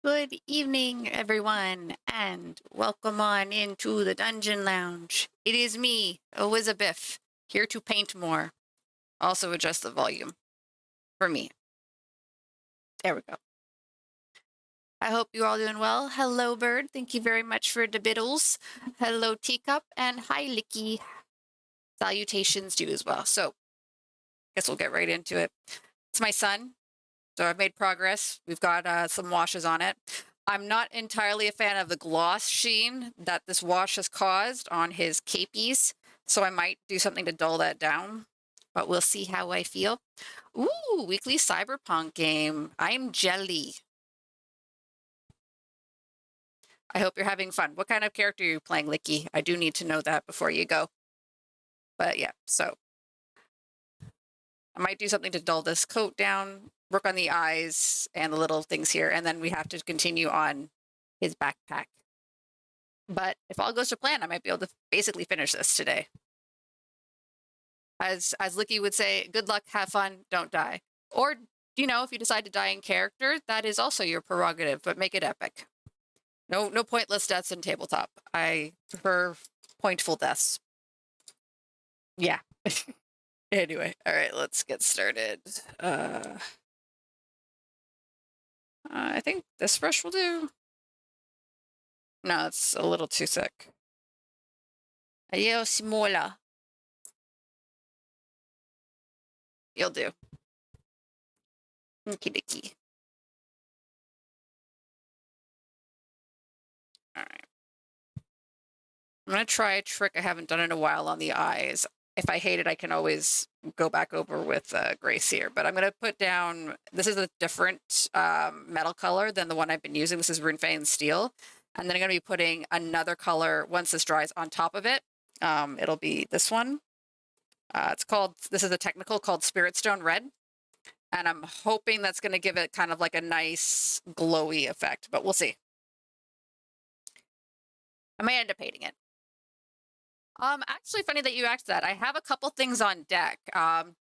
Good evening, everyone, and welcome on into the Dungeon Lounge. It is me, Elizabeth, here to paint more. Also adjust the volume for me. There we go. I hope you're all doing well. Hello, Bird. Thank you very much for the biddles. Hello, Teacup, and hi, Licky. Salutations to you as well. So, guess we'll get right into it. It's my son, so I've made progress. We've got some washes on it. I'm not entirely a fan of the gloss sheen that this wash has caused on his capies, so I might do something to dull that down, but we'll see how I feel. Ooh, weekly cyberpunk game. I'm jelly. I hope you're having fun. What kind of character are you playing, Licky? I do need to know that before you go. But yeah, so I might do something to dull this coat down, work on the eyes and the little things here, and then we have to continue on his backpack. But if all goes to plan, I might be able to basically finish this today. As Licky would say, good luck, have fun, don't die. Or, if you decide to die in character, that is also your prerogative, but make it epic. No pointless deaths in tabletop. I prefer pointful deaths. Yeah. Anyway, all right, let's get started. I think this brush will do. No, it's a little too thick. Ayo, Simola. You'll do. Okie dokie. All right. I'm going to try a trick I haven't done in a while on the eyes. If I hate it, I can always go back over with Grace here. But I'm going to put down, this is a different metal color than the one I've been using. This is Runefane Steel. And then I'm going to be putting another color, once this dries, on top of it. It'll be this one. This is a technical called Spirit Stone Red. And I'm hoping that's going to give it kind of like a nice glowy effect, but we'll see. I may end up hating it. Actually, funny that you asked that. I have a couple things on deck.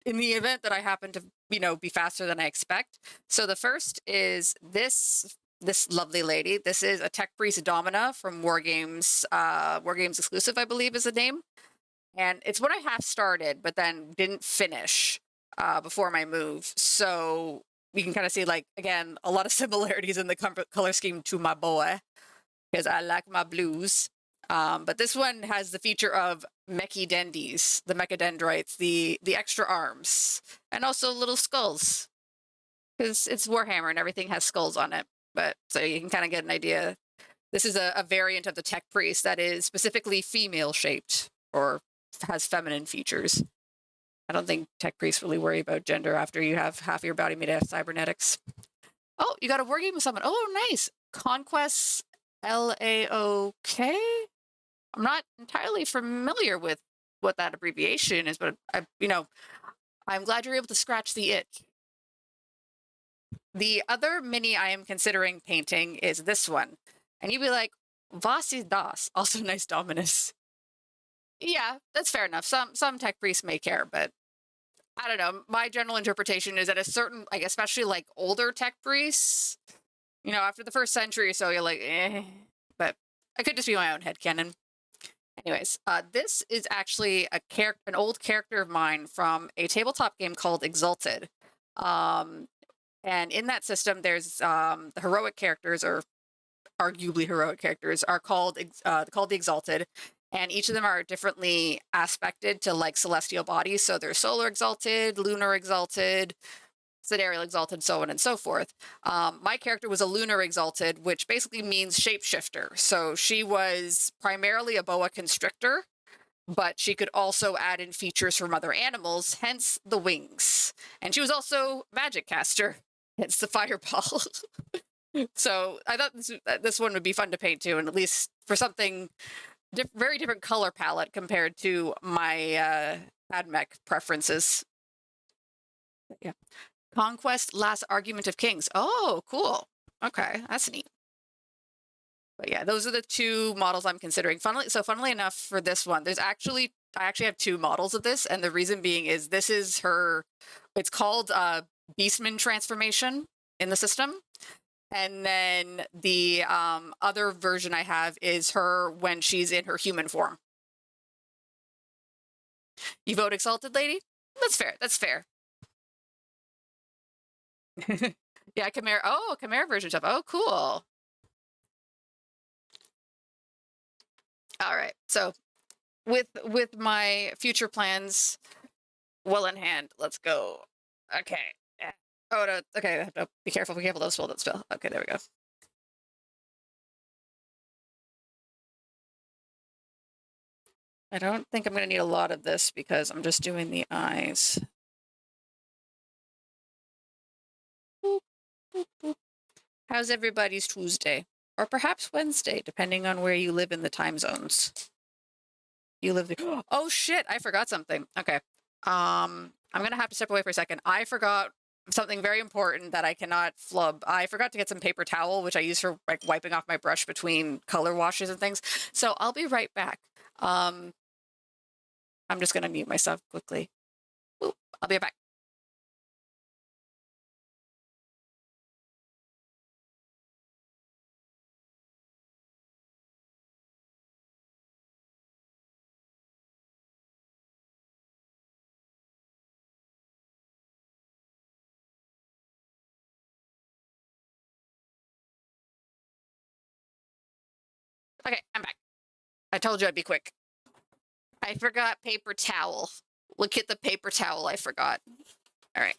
In the event that I happen to, be faster than I expect. So the first is this lovely lady. This is a Tech Priest Domina from War Games exclusive, I believe is the name. And it's what I half started, but then didn't finish before my move. So you can kind of see, like, again, a lot of similarities in the color scheme to my boy, because I like my blues. But this one has the feature of mechidendries, the mechadendrites, the extra arms, and also little skulls, because it's Warhammer and everything has skulls on it. But so you can kind of get an idea. This is a variant of the Tech Priest that is specifically female shaped or has feminine features. I don't think Tech Priests really worry about gender after you have half your body made out of cybernetics. Oh, you got a wargame with someone. Oh, nice. Conquest LAOK? I'm not entirely familiar with what that abbreviation is, but I'm glad you're able to scratch the itch. The other mini I am considering painting is this one. And you'd be like, was ist das? Also nice Dominus. Yeah, that's fair enough. Some tech priests may care, but I don't know. My general interpretation is that a certain, like, especially like older tech priests, after the first century or so, you're like, eh. But I could just be my own headcanon. Anyways, this is actually an old character of mine from a tabletop game called Exalted. And in that system, there's the heroic characters, or arguably heroic characters, are called the Exalted, and each of them are differently aspected to like celestial bodies. So they're solar exalted, lunar exalted, sidereal exalted, so on and so forth. My character was a lunar exalted, which basically means shapeshifter. So she was primarily a boa constrictor, but she could also add in features from other animals, hence the wings. And she was also magic caster, hence the fireball. So I thought this one would be fun to paint too, and at least for something very different color palette compared to my AdMech preferences. Yeah. Conquest Last Argument of Kings. Oh, cool. Okay, that's neat. But yeah, those are the two models I'm considering. Funnily enough, for this one, I actually have two models of this, and the reason being is this is her. It's called Beastman transformation in the system, And then the other version I have is her when she's in her human form. You vote Exalted Lady? That's fair. That's fair. Yeah, Chimera. Oh, Chimera version stuff. Oh, cool. All right. So with my future plans well in hand, let's go. Okay. Oh no. Okay. No, be careful. Be careful. Don't spill. Don't spill. Okay. There we go. I don't think I'm going to need a lot of this because I'm just doing the eyes. Boop, boop, boop. How's everybody's Tuesday? Or perhaps Wednesday, depending on where you live in the time zones. You live there. Oh shit, I forgot something. Okay. I'm gonna have to step away for a second. I forgot something very important that I cannot flub. I forgot to get some paper towel, which I use for like wiping off my brush between color washes and things. So I'll be right back. Um, I'm just gonna mute myself quickly. Oop, I'll be right back. Okay, I'm back. I told you I'd be quick. I forgot paper towel. Look at the paper towel I forgot. All right.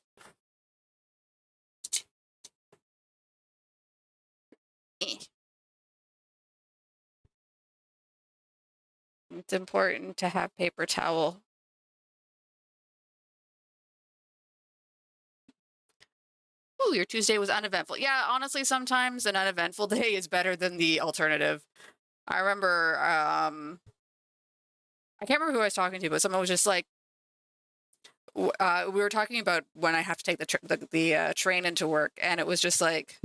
Eh. It's important to have paper towel. Ooh, your Tuesday was uneventful. Yeah, honestly, sometimes an uneventful day is better than the alternative. I remember, I can't remember who I was talking to, but someone was just like, we were talking about when I have to take the train into work, and it was just like,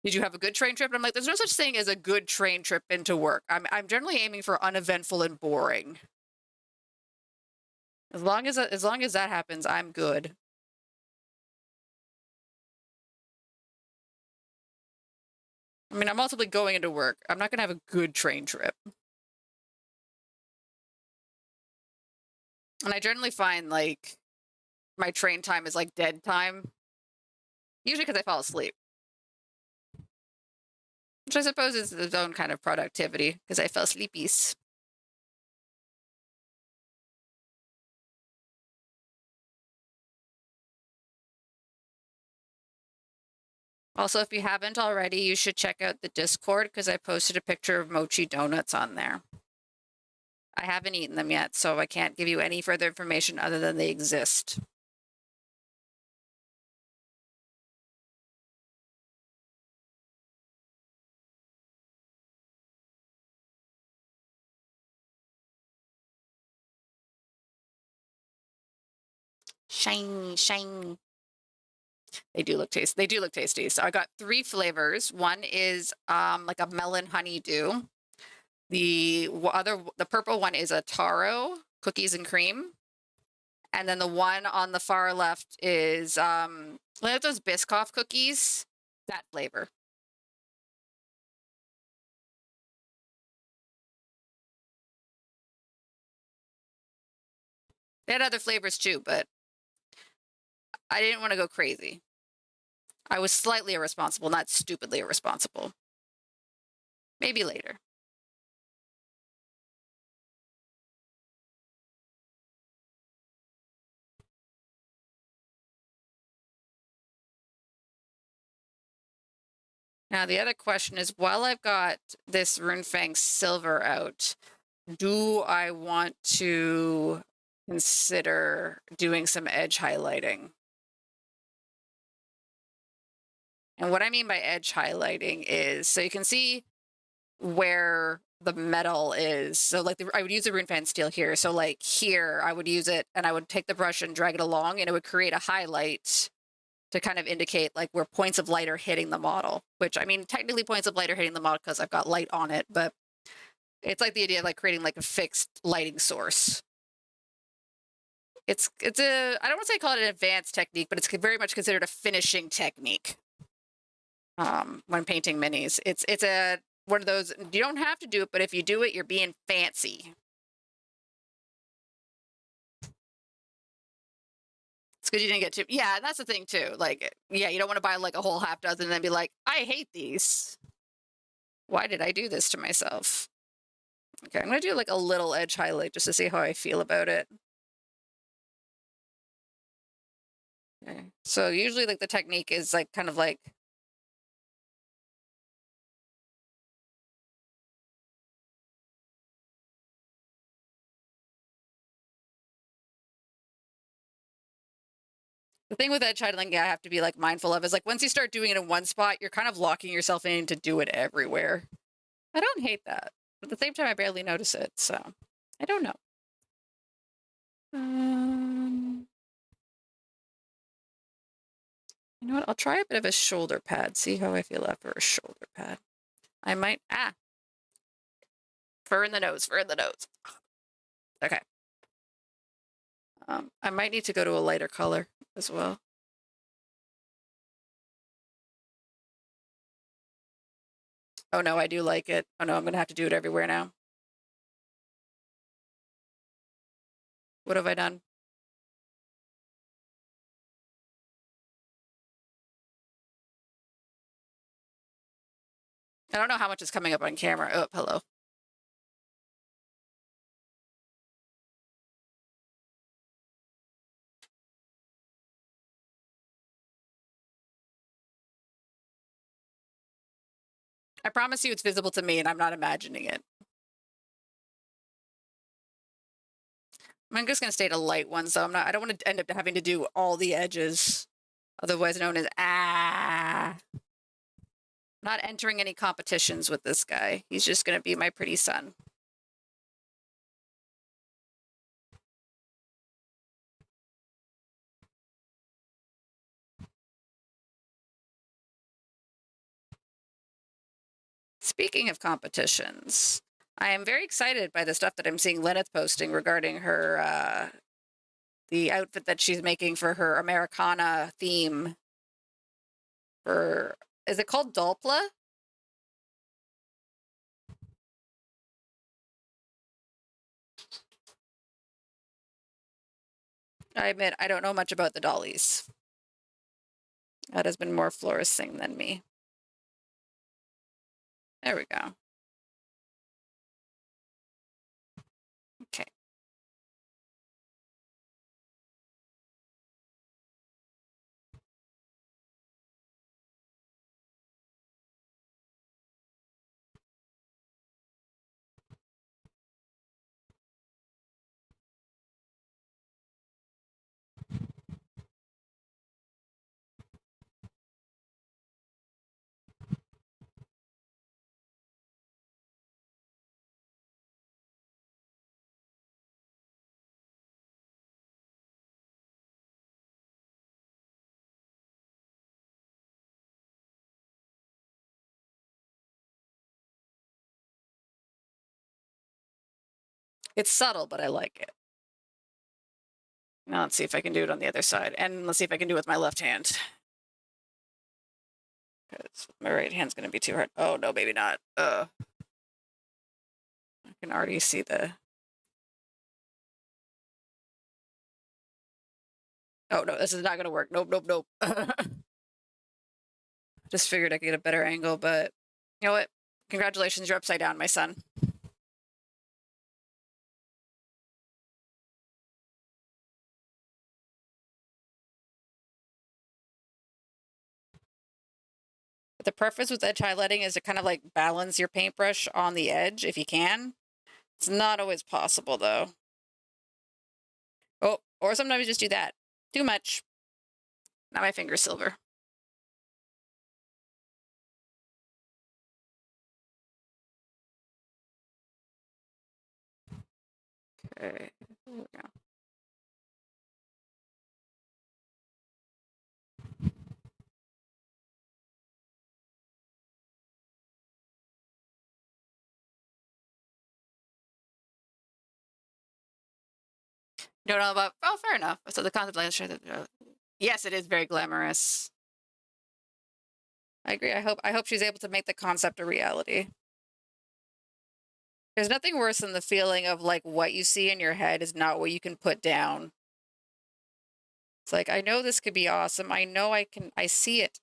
did you have a good train trip? And I'm like, there's no such thing as a good train trip into work. I'm generally aiming for uneventful and boring. As long as that happens, I'm good. I mean, I'm ultimately going into work. I'm not gonna have a good train trip. And I generally find like my train time is like dead time, usually because I fall asleep, which I suppose is its own kind of productivity because I fell sleepies. Also, if you haven't already, you should check out the Discord because I posted a picture of mochi donuts on there. I haven't eaten them yet, so I can't give you any further information other than they exist. Shiny, shiny. They do look tasty. They do look tasty. So I got 3 flavors. One is like a melon honeydew. The purple one is a taro cookies and cream. And then the one on the far left is like those Biscoff cookies, that flavor. They had other flavors too, but I didn't want to go crazy. I was slightly irresponsible, not stupidly irresponsible. Maybe later. Now the other question is, while I've got this Runefang silver out, do I want to consider doing some edge highlighting? And what I mean by edge highlighting is, so you can see where the metal is. So like I would use the Runefang steel here. So like here, I would use it and I would take the brush and drag it along and it would create a highlight to kind of indicate like where points of light are hitting the model, which I mean, technically points of light are hitting the model because I've got light on it, but it's like the idea of like creating like a fixed lighting source. It's a, I don't want to say call it an advanced technique, but it's very much considered a finishing technique. when painting minis. It's a one of those, you don't have to do it, but if you do it, you're being fancy. It's because you didn't get to, yeah, that's the thing too. Like, yeah, you don't want to buy like a whole half dozen and then be like, I hate these. Why did I do this to myself? Okay, I'm gonna do like a little edge highlight just to see how I feel about it. Okay. So usually like the technique is like kind of like, the thing with edge highlighting I have to be like mindful of is like once you start doing it in one spot, you're kind of locking yourself in to do it everywhere. I don't hate that. But at the same time, I barely notice it, so I don't know. Um, you know what? I'll try a bit of a shoulder pad. See how I feel after a shoulder pad. I might fur in the nose, fur in the nose. Okay. I might need to go to a lighter color as well. Oh no, I do like it. Oh no, I'm gonna have to do it everywhere now. What have I done? I don't know how much is coming up on camera. Oh, hello. I promise you it's visible to me and I'm not imagining it. I'm just gonna stay to light ones, so I don't want to end up having to do all the edges, otherwise known as Not entering any competitions with this guy. He's just gonna be my pretty son. Speaking of competitions, I am very excited by the stuff that I'm seeing Lyneth posting regarding her the outfit that she's making for her Americana theme. For is it called Dolpla? I admit I don't know much about the dollies. That has been more Florist thing than me. There we go. Okay. It's subtle, but I like it. Now let's see if I can do it on the other side. And let's see if I can do it with my left hand. Because my right hand's going to be too hard. Oh, no, maybe not. I can already see the... Oh, no, this is not going to work. Nope, nope, nope. Just figured I could get a better angle, but you know what? Congratulations, you're upside down, my son. But the preference with edge highlighting is to kind of like balance your paintbrush on the edge if you can. It's not always possible though. Oh, or sometimes you just do that. Too much. Now my finger's silver. Okay. There we go. Don't know about. Oh, fair enough. So the concept, yes, it is very glamorous. I agree. I hope she's able to make the concept a reality. There's nothing worse than the feeling of like what you see in your head is not what you can put down. It's like I know this could be awesome. I know I see it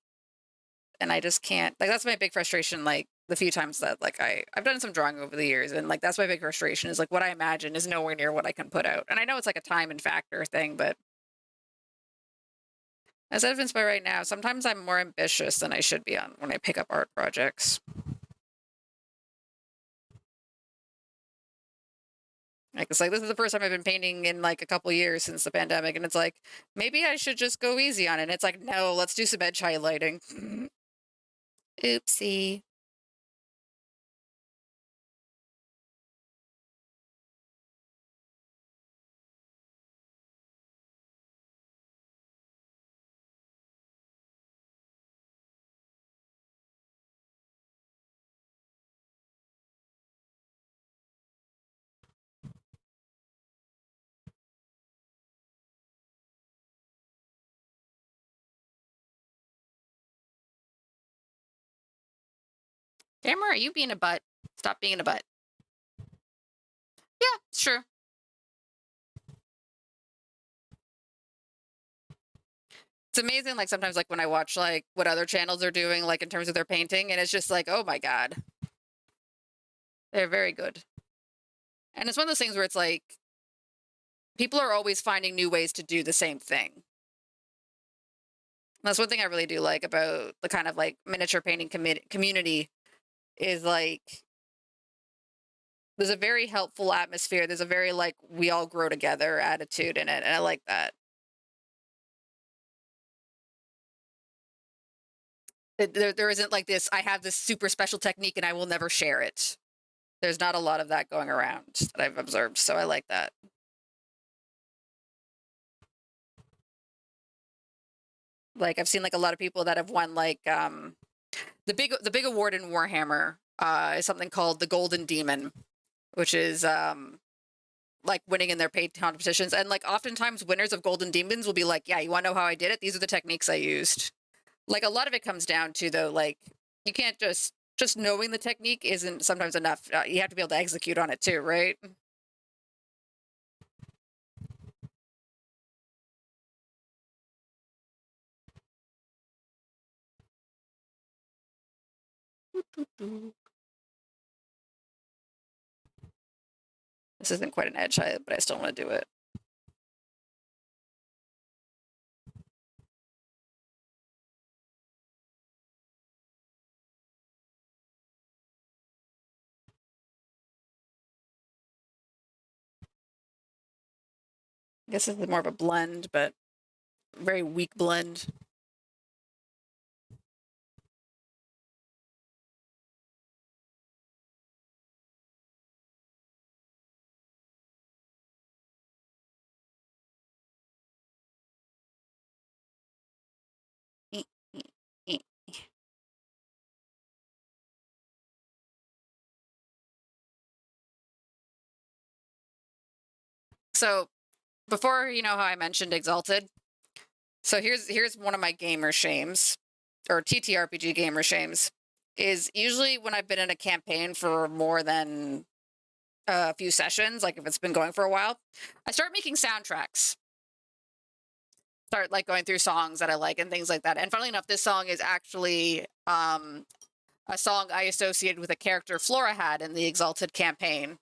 and I just can't. Like that's my big frustration like the few times that like I've done some drawing over the years and like that's my big frustration is like what I imagine is nowhere near what I can put out. And I know it's like a time and factor thing, but as evidenced by right now, sometimes I'm more ambitious than I should be on when I pick up art projects. Like it's like this is the first time I've been painting in like a couple years since the pandemic, and it's like maybe I should just go easy on it. And it's like no, let's do some edge highlighting. Oopsie. Camera, are you being a butt? Stop being a butt. Yeah, sure. It's amazing. Like sometimes, like when I watch like what other channels are doing, like in terms of their painting, and it's just like, oh my god, they're very good. And it's one of those things where it's like people are always finding new ways to do the same thing. And that's one thing I really do like about the kind of like miniature painting community is like there's a very helpful atmosphere. There's a very like we all grow together attitude in it, and I like that. There isn't like this. I have this super special technique, and I will never share it. There's not a lot of that going around that I've observed, so I like that. Like I've seen like a lot of people that have won like the big award in Warhammer is something called the Golden Demon, which is like winning in their paid competitions. And like oftentimes winners of Golden Demons will be like, yeah, you want to know how I did it? These are the techniques I used. Like a lot of it comes down to though, like you can't just knowing the technique isn't sometimes enough. You have to be able to execute on it too, right? This isn't quite an edge height, but I still want to do it. I guess this is more of a blend, but very weak blend. So before you know how I mentioned Exalted, so here's one of my gamer shames, or TTRPG gamer shames, is usually when I've been in a campaign for more than a few sessions, like if it's been going for a while, I start making soundtracks. Start like going through songs that I like and things like that. And funnily enough, this song is actually a song I associated with a character Flora had in the Exalted campaign.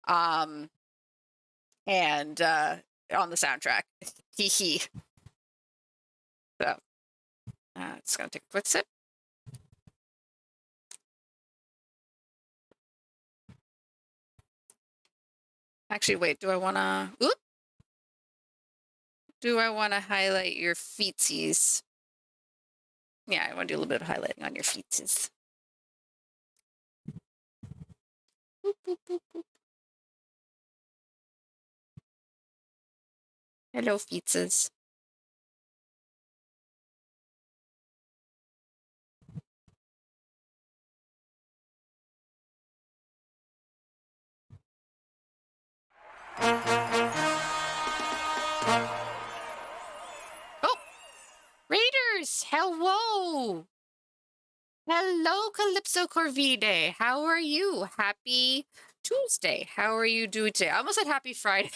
Um, and on the soundtrack. Hee hee. So it's gonna take a quick sip. Actually, wait. Do I wanna? Oop. Do I wanna highlight your feetsies? Yeah, I want to do a little bit of highlighting on your feetsies. Boop, boop, boop, boop. Hello, feetses. Oh, Raiders! Hello! Hello, Calypso Corvide. How are you? Happy Tuesday. How are you doing today? I almost said happy Friday.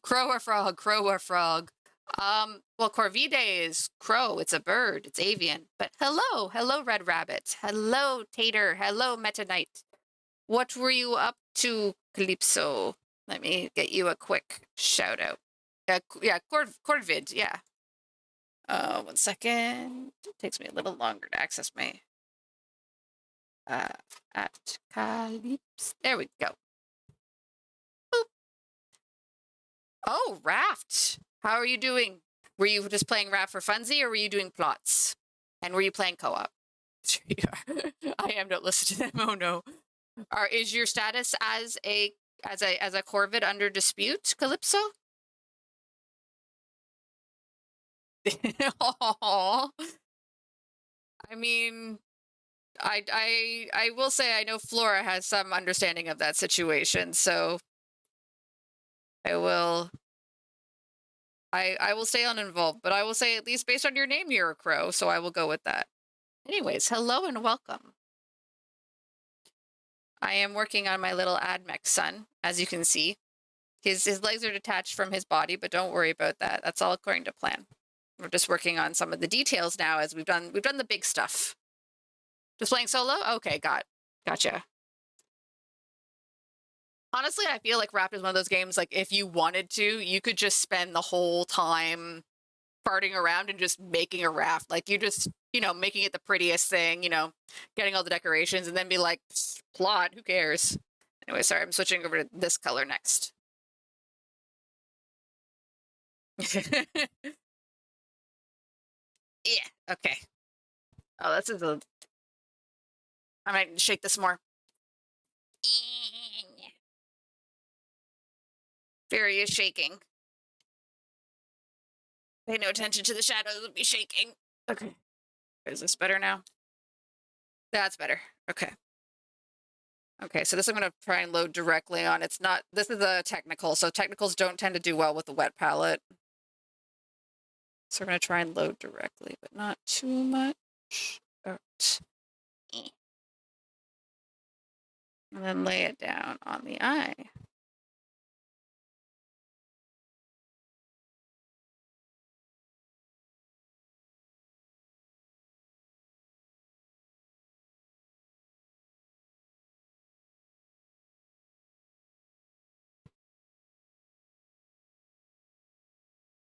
Crow or frog, crow or frog. Well, Corvide is crow. It's a bird. It's avian. But hello, Red Rabbit. Hello, Tater. Hello, Meta Knight. What were you up to, Calypso? Let me get you a quick shout out. Yeah, Corvid, yeah. 1 second. It takes me a little longer to access my uh at Calypso. There we go. Boop. Oh, Raft. How are you doing? Were you just playing Raft for funsie or were you doing plots? And were you playing co-op? I am not listening to them. Oh no. Is your status as a Corvid under dispute, Calypso? Aw. I mean, I will say I know Flora has some understanding of that situation, so I will stay uninvolved, but I will say at least based on your name you're a crow, so I will go with that. Anyways, hello and welcome. I am working on my little AdMech son, as you can see. His legs are detached from his body, but don't worry about that. That's all according to plan. We're just working on some of the details now as we've done the big stuff. Just playing solo? Okay, gotcha. Honestly, I feel like Raft is one of those games, like, if you wanted to, you could just spend the whole time farting around and just making a raft. Like, you just, making it the prettiest thing, getting all the decorations, and then be like, plot, who cares? Anyway, sorry, I'm switching over to this color next. Yeah, okay. Oh, this is I might shake this more. Fury is shaking. Pay no attention to the shadows, would be shaking. Okay. Is this better now? That's better. Okay. Okay, so this I'm going to try and load directly on. It's not, this is a technical, so technicals don't tend to do well with the wet palette. So we're going to try and load directly, but not too much. Out. And then lay it down on the eye.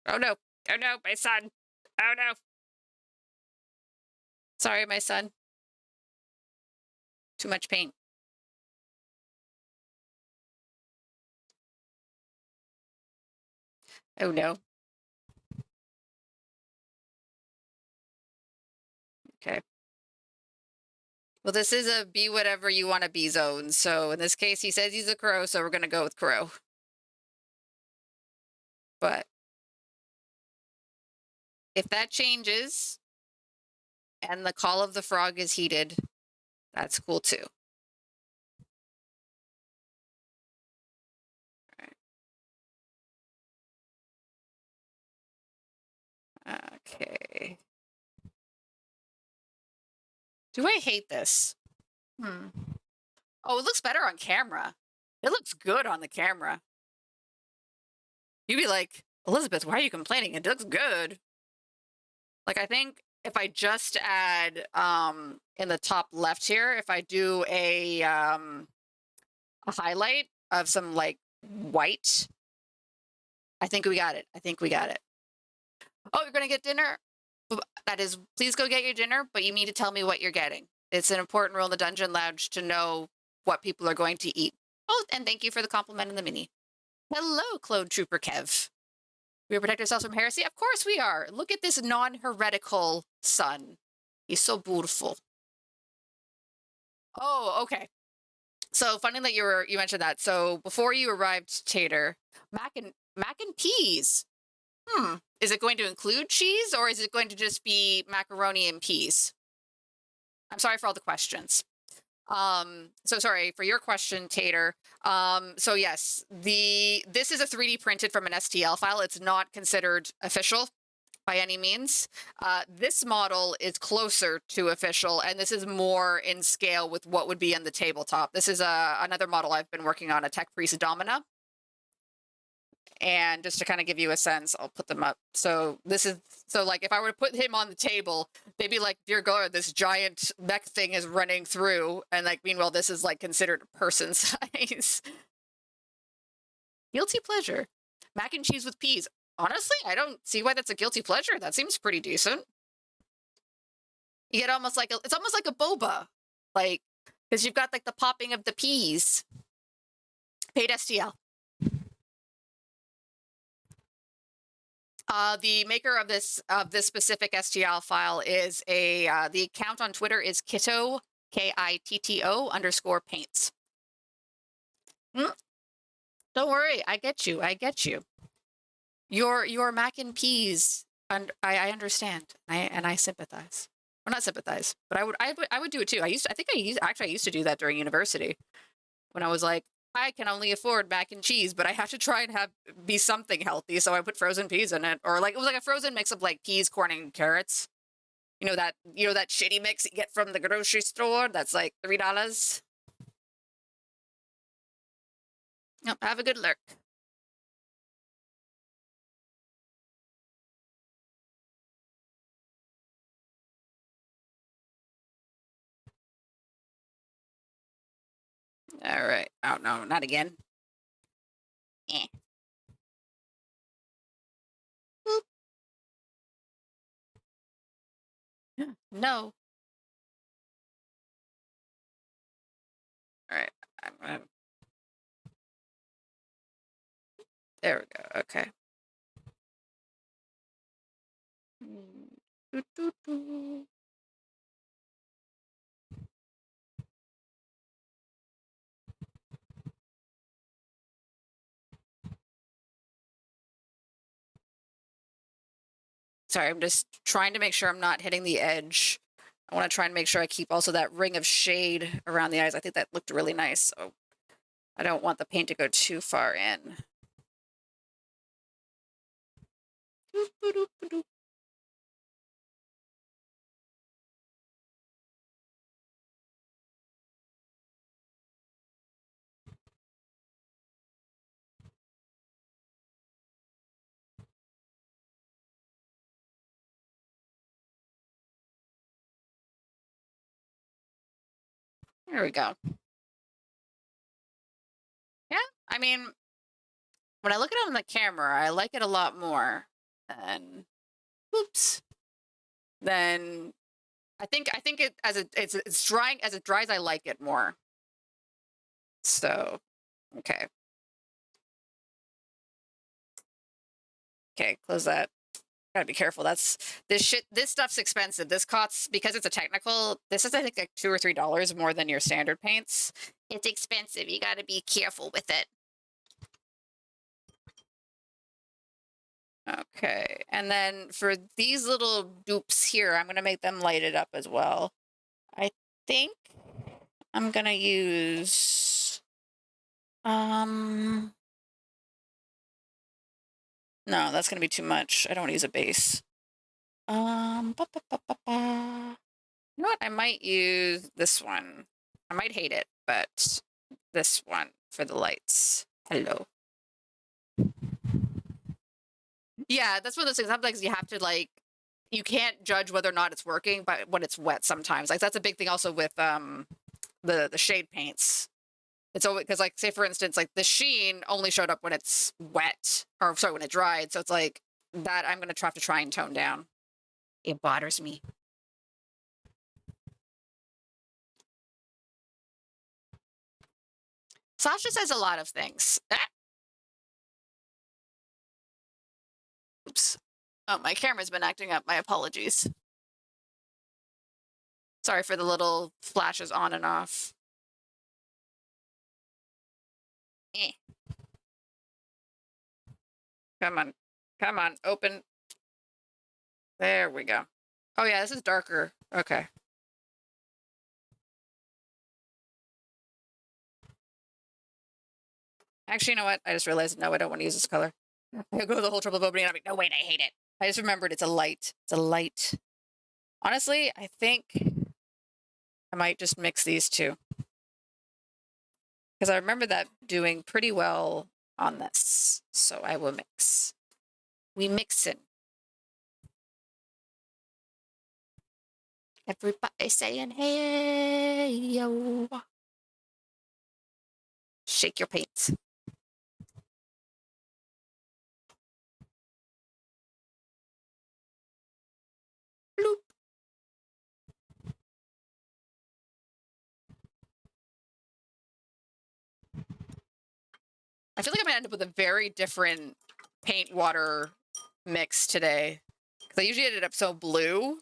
Oh no, my son. Oh no. Sorry, my son. Too much paint. Oh no. Okay. Well, this is a be whatever you want to be zone. So in this case, he says he's a crow, so we're going to go with crow. But if that changes and the call of the frog is heated, that's cool too. Okay. Do I hate this? Oh, it looks better on camera. It looks good on the camera. You'd be like, Elizabeth, why are you complaining? It looks good. Like, I think if I just add in the top left here, if I do a highlight of some like white, I think we got it. Oh, you're gonna get dinner? That is, please go get your dinner, but you need to tell me what you're getting. It's an important rule in the Dungeon Lounge to know what people are going to eat. Oh, and thank you for the compliment in the mini. Hello, Clone Trooper Kev. We protect ourselves from heresy? Of course we are. Look at this non-heretical son. He's so beautiful. Oh, okay. So funny that you mentioned that. So before you arrived, Tater, mac and peas. Is it going to include cheese or is it going to just be macaroni and peas? I'm sorry for all the questions. So sorry for your question, Tater. So yes, this is a 3D printed from an STL file. It's not considered official by any means. This model is closer to official, and this is more in scale with what would be on the tabletop. This is another model I've been working on, a Tech Priest Domina. And just to kind of give you a sense, I'll put them up. So this is, so like if I were to put him on the table, they'd be like, dear God, this giant mech thing is running through. And like, meanwhile, this is like considered person size. Guilty pleasure. Mac and cheese with peas. Honestly, I don't see why that's a guilty pleasure. That seems pretty decent. You get almost like it's almost like a boba. Like, because you've got like the popping of the peas. Paid STL. The maker of this specific STL file is the account on Twitter is Kitto, KITTO_paints. Don't worry, I get you. I get you. Your mac and peas, and I understand. I sympathize. Well, not sympathize, but I would do it too. I used to do that during university when I was like, I can only afford mac and cheese, but I have to try and be something healthy, so I put frozen peas in it, or like it was like a frozen mix of like peas, corn, and carrots. You know that shitty mix you get from the grocery store. That's like $3. Yep, have a good lurk. All right. Oh no, not again. Eh. No. All right. There we go. Okay. Sorry, I'm just trying to make sure I'm not hitting the edge. I want to try and make sure I keep also that ring of shade around the eyes. I think that looked really nice. So I don't want the paint to go too far in. There we go. Yeah, I mean, when I look at it on the camera, I like it a lot more than, oops, than I think it as it's drying as it dries, I like it more. So, okay. Okay, close that. Gotta be careful. This stuff's expensive. This costs, because it's a technical, this is I think like $2 or $3 more than your standard paints. It's expensive. You gotta be careful with it. Okay, and then for these little dupes here, I'm gonna make them lighted up as well. I think I'm gonna use no, that's gonna be too much. I don't want to use a base. You know what? I might use this one. I might hate it, but this one for the lights. Hello. Yeah, that's one of those things. Sometimes you have to like, you can't judge whether or not it's working, but when it's wet sometimes. Like that's a big thing also with the shade paints. It's always because like say for instance like the sheen only showed up when it's wet, or sorry, when it dried. So it's like that I'm gonna have to try and tone down. It bothers me. Sasha says a lot of things. Ah! Oops. Oh, my camera's been acting up. My apologies. Sorry for the little flashes on and off. Eh. Come on. Come on. Open. There we go. Oh, yeah, this is darker. Okay. Actually, you know what? I just realized, no, I don't want to use this color. I go the whole trouble of opening it. I'm like, no, wait, I hate it. I just remembered it's a light. It's a light. Honestly, I think I might just mix these two because I remember that doing pretty well on this. So I will mix. We mixin'. Everybody saying, hey, yo. Shake your paint. Bloop. I feel like I'm gonna end up with a very different paint water mix today. Because I usually ended up so blue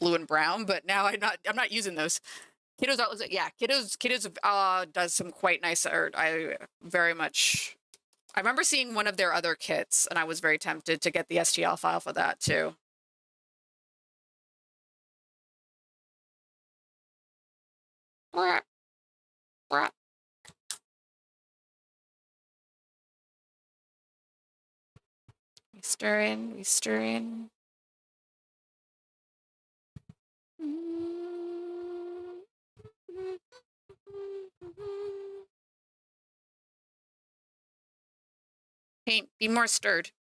and brown, but now I'm not using those. Kiddos, yeah, Kiddos does some quite nice art. I very much. I remember seeing one of their other kits, and I was very tempted to get the STL file for that too. We stir in, we stir in. Paint, be more stirred.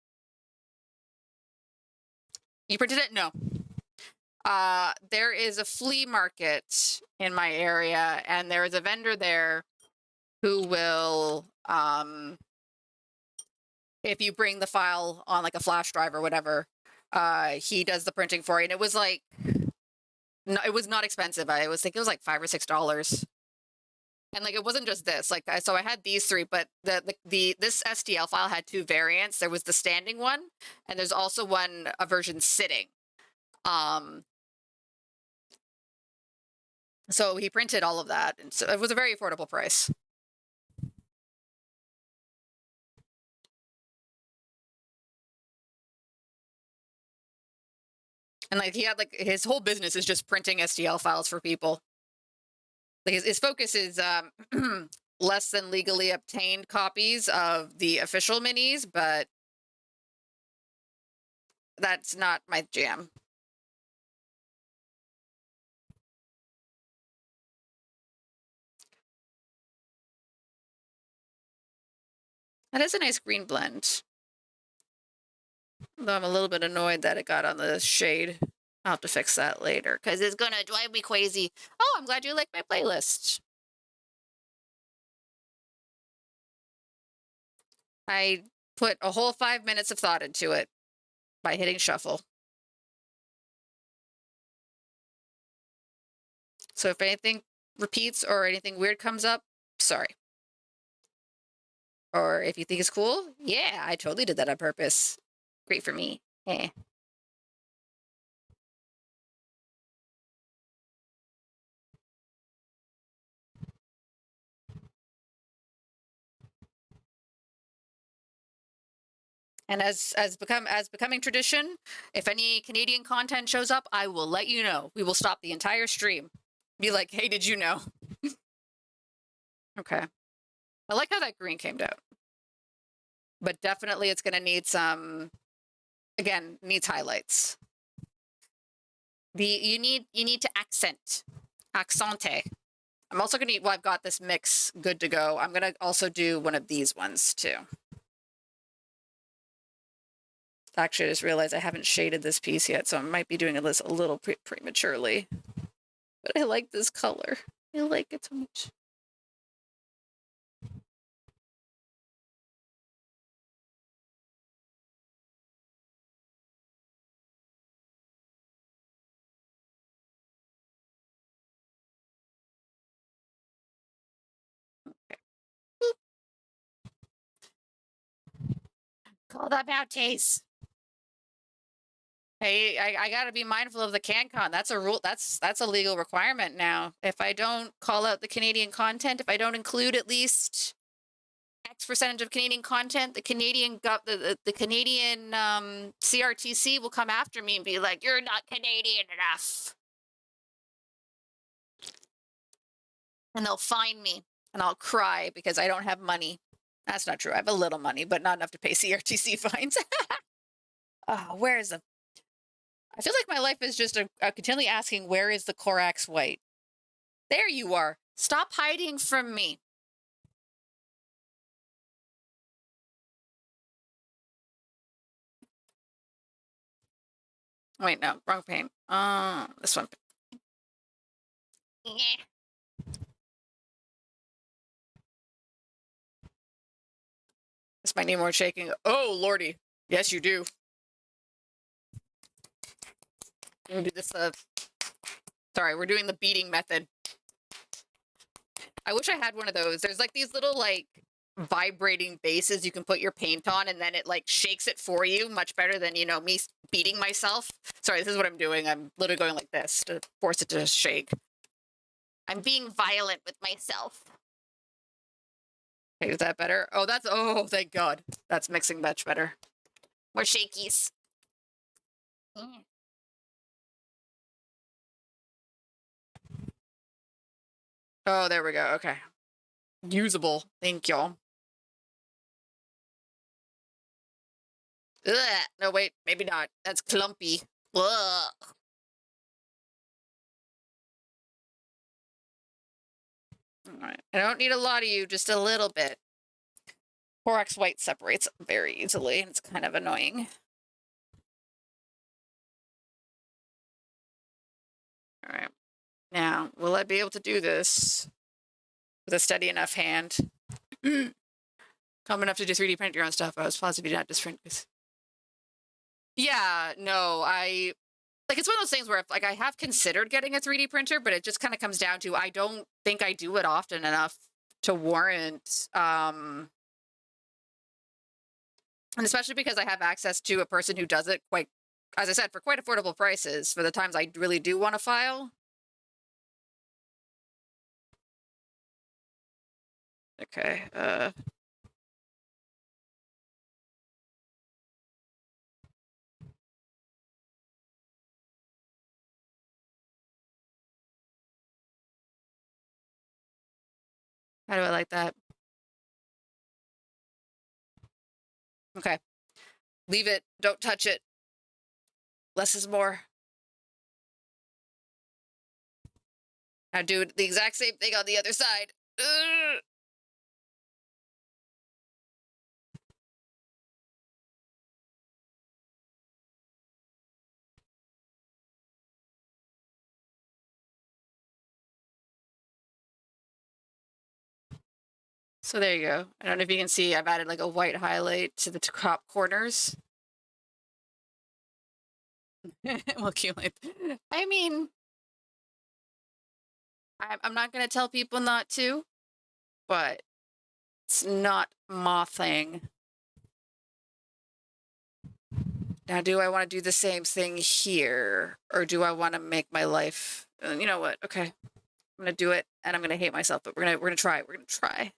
You printed it? No. There is a flea market in my area, and there is a vendor there who will, if you bring the file on like a flash drive or whatever, he does the printing for you. And it was like, no, it was not expensive. I was thinking it was like $5 or $6. And like it wasn't just this. Like so I had these three, but this STL file had two variants. There was the standing one, and there's also a version sitting. So he printed all of that, and so it was a very affordable price. And like he had like his whole business is just printing STL files for people. Like his focus is less than legally obtained copies of the official minis, but that's not my jam. That is a nice green blend. Though I'm a little bit annoyed that it got on the shade. I'll have to fix that later because it's gonna drive me crazy. Oh, I'm glad you like my playlist. I put a whole 5 minutes of thought into it by hitting shuffle. So if anything repeats or anything weird comes up, sorry. Or if you think it's cool, yeah, I totally did that on purpose. Great for me. Eh. And as becoming tradition, if any Canadian content shows up, I will let you know. We will stop the entire stream. Be like, hey, did you know? Okay. I like how that green came out. But definitely it's gonna need some, again, needs highlights. You need to accente. I'm also gonna well, I've got this mix good to go. I'm gonna also do one of these ones too. Actually, I just realized I haven't shaded this piece yet, so I might be doing this a little prematurely. But I like this color. I like it so much. Call that bounties. Hey, I gotta be mindful of the CanCon. That's a rule. That's a legal requirement now. If I don't call out the Canadian content, if I don't include at least X percentage of Canadian content, the Canadian CRTC will come after me and be like, "You're not Canadian enough," and they'll fine me, and I'll cry because I don't have money. That's not true. I have a little money, but not enough to pay CRTC fines. Oh, where is the I feel like my life is just a continually asking, where is the Corax white? There you are. Stop hiding from me. Wait, no, wrong paint. This one. This might need more shaking. Oh, lordy. Yes, you do. We're gonna do this, sorry, we're doing the beating method. I wish I had one of those. There's like these little like vibrating bases you can put your paint on, and then it like shakes it for you much better than, you know, me beating myself. Sorry, this is what I'm doing. I'm literally going like this to force it to shake. I'm being violent with myself. Okay, is that better? Oh, that's, oh, thank God. That's mixing much better. More shakies. Oh, there we go. Okay. Usable. Thank y'all. Ugh. No, wait, maybe not. That's clumpy. Ugh. All right. I don't need a lot of you, just a little bit. Borax white separates very easily, and it's kind of annoying. All right. Now, will I be able to do this with a steady enough hand? Calm enough to do 3D print your own stuff. I was positive you did not just print this. Yeah, no, like, it's one of those things where if, like, I have considered getting a 3D printer, but it just kind of comes down to I don't think I do it often enough to warrant, and especially because I have access to a person who does it quite, as I said, for quite affordable prices for the times I really do want to file. Okay, how do I like that? Okay. Leave it. Don't touch it. Less is more. Now do the exact same thing on the other side. Ugh. So there you go. I don't know if you can see, I've added like a white highlight to the top corners. We'll accumulate. I mean, I'm not going to tell people not to, but it's not mothing. Now, do I want to do the same thing here? Or do I want to make my life, you know what? Okay. I'm going to do it and I'm going to hate myself, but we're going to try. We're going to try.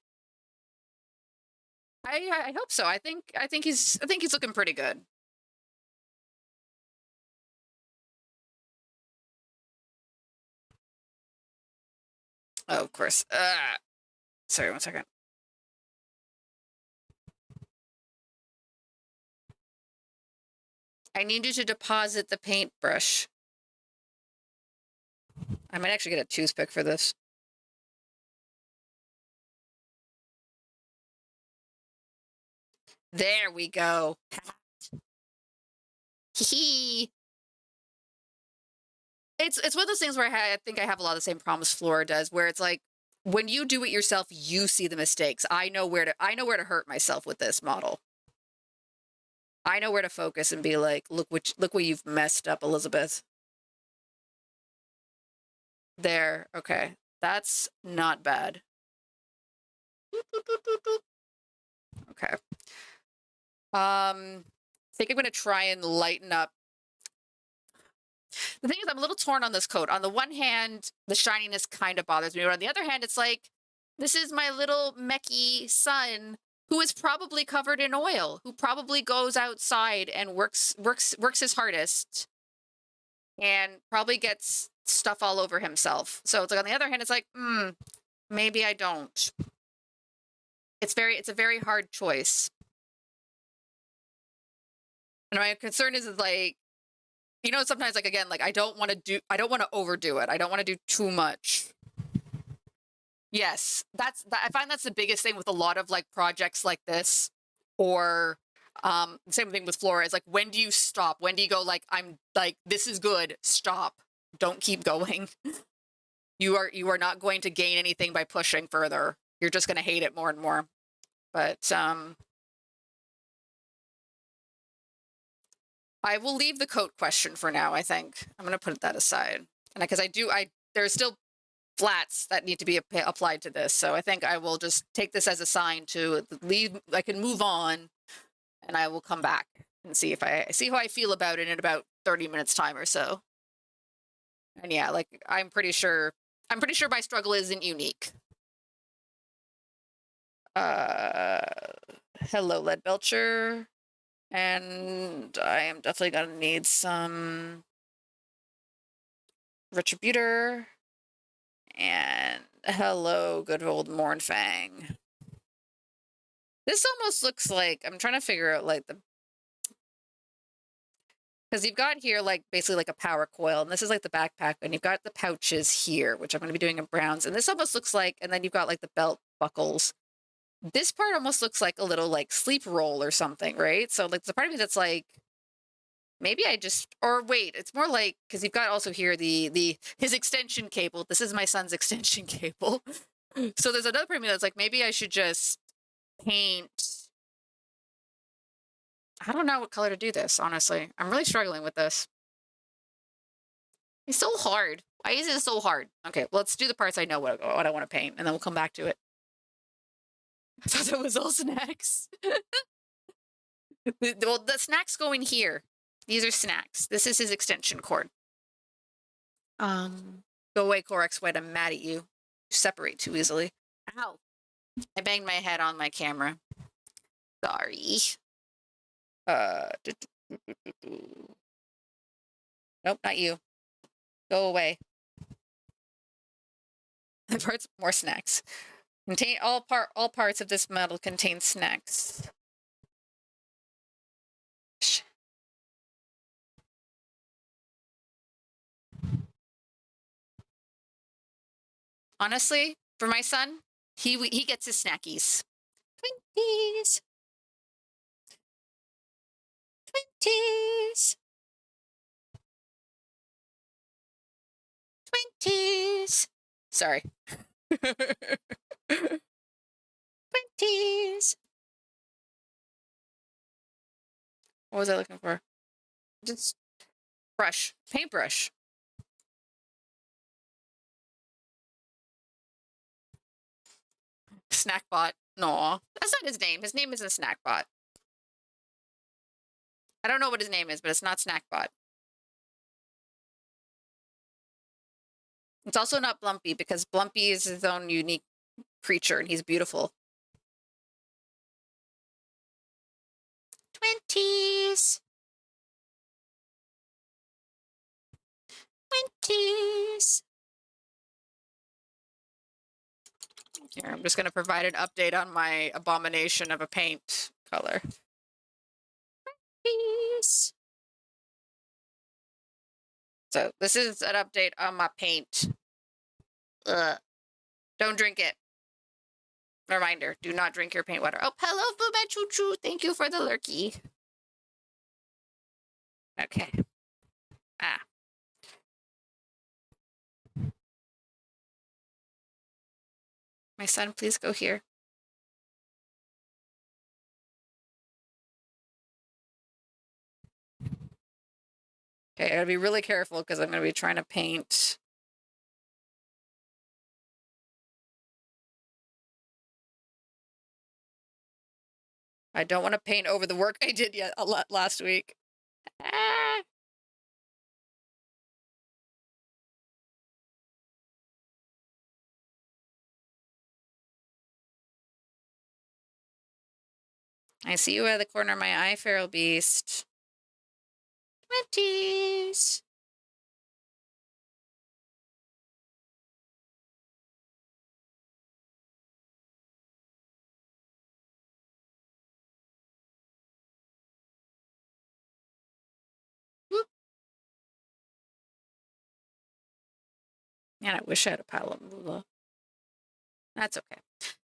I hope so. I think he's looking pretty good. Oh, of course. Sorry, 1 second. I need you to deposit the paintbrush. I might actually get a toothpick for this. There we go. Hee. It's one of those things where I think I have a lot of the same problems Flora does, where it's like when you do it yourself, you see the mistakes. I know where to hurt myself with this model. I know where to focus and be like, look what you've messed up, Elizabeth. There, okay. That's not bad. Okay. I think I'm gonna try and lighten up. The thing is, I'm a little torn on this coat. On the one hand, the shininess kind of bothers me, but on the other hand, it's like, this is my little mechy son who is probably covered in oil, who probably goes outside and works his hardest, and probably gets stuff all over himself. So it's like, on the other hand, it's like, maybe I don't. It's a very hard choice. And my concern is like, You know, sometimes like again, like I don't want to overdo it. I don't want to do too much. Yes, I find that's the biggest thing with a lot of like projects like this, or same thing with Flora is like, when do you stop? When do you go like, I'm like, this is good, stop, don't keep going. You are not going to gain anything by pushing further. You're just going to hate it more and more. But I will leave the coat question for now. I think I'm going to put that aside, and because I there's still flats that need to be applied to this. So I think I will just take this as a sign to leave. I can move on, and I will come back and see if I see how I feel about it in about 30 minutes time or so. And yeah, like I'm pretty sure my struggle isn't unique. Uh, hello, Lead Belcher, and I am definitely gonna need some Retributor. And hello, good old Mornfang. This almost looks like, I'm trying to figure out like because you've got here like basically like a power coil, and this is like the backpack, and you've got the pouches here, which I'm going to be doing in browns, and this almost looks like, and then you've got like the belt buckles. This part almost looks like a little like sleep roll or something, right? So like the part of me that's like, maybe I just, or wait, it's more like, because you've got also here his extension cable. This is my son's extension cable. So there's another part of me that's like, maybe I should just paint. I don't know what color to do this, honestly. I'm really struggling with this. It's so hard. Why is it so hard? Okay, well, let's do the parts I know what I want to paint, and then we'll come back to it. I thought that was all snacks. Well, the snacks go in here. These are snacks. This is his extension cord. Go away, Corex White. I'm mad at you. You separate too easily. Ow. I banged my head on my camera. Sorry. Nope, not you. Go away. The parts more snacks. Contain all parts of this metal contain snacks. Honestly, for my son, he gets his snackies. Twinkies. Twinkies. Twinkies. Sorry. Twinkies. What was I looking for? Just brush. Paintbrush. Snackbot. No, that's not his name. His name isn't Snackbot. I don't know what his name is, but it's not Snackbot. It's also not Blumpy, because Blumpy is his own unique creature, and he's beautiful. 20s. 20s. Here, I'm just going to provide an update on my abomination of a paint color. Peace. So this is an update on my paint. Ugh. Don't drink it. Reminder, do not drink your paint water. Oh, hello, Booba Choo Choo. Thank you for the lurky. Okay. Ah. My son, please go here. Okay, I gotta be really careful because I'm gonna be trying to paint. I don't want to paint over the work I did yet last week. Ah. I see you at the corner of my eye, feral beast. 20s. Whoop. Man, I wish I had a pile of moolah. That's okay.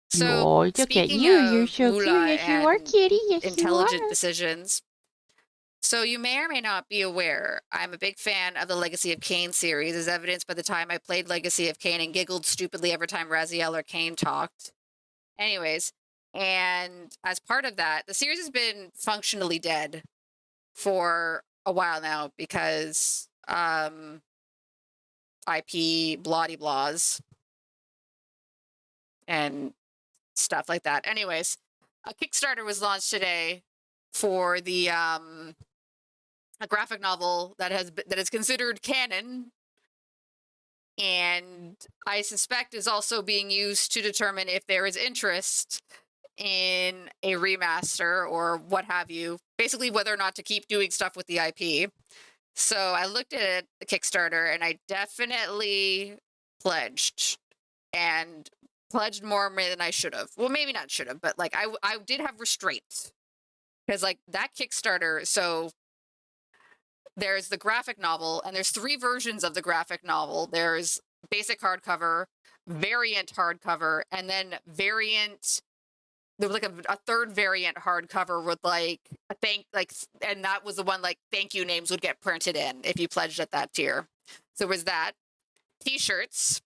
So, No, look at speaking you. You're of so cute. moolah Yes, you are, and kitty. Yes, you intelligent are. decisions, so you may or may not be aware, I'm a big fan of the Legacy of Kain series, as evidenced by the time I played Legacy of Kain and giggled stupidly every time Raziel or Kain talked. Anyways, and as part of that, the series has been functionally dead for a while now because IP bloody blahs and stuff like that. Anyways, a Kickstarter was launched today for the a graphic novel that is considered canon, and I suspect is also being used to determine if there is interest in a remaster or what have you. Basically, whether or not to keep doing stuff with the IP. So I looked at the Kickstarter and I definitely pledged and pledged more than I should have. Well, maybe not should have, but like I did have restraints because like that Kickstarter. So there's the graphic novel, and there's 3 versions of the graphic novel. There's basic hardcover, variant hardcover, and then variant. There was like a third variant hardcover with like a and that was the one like thank you names would get printed in if you pledged at that tier. So it was that T-shirts.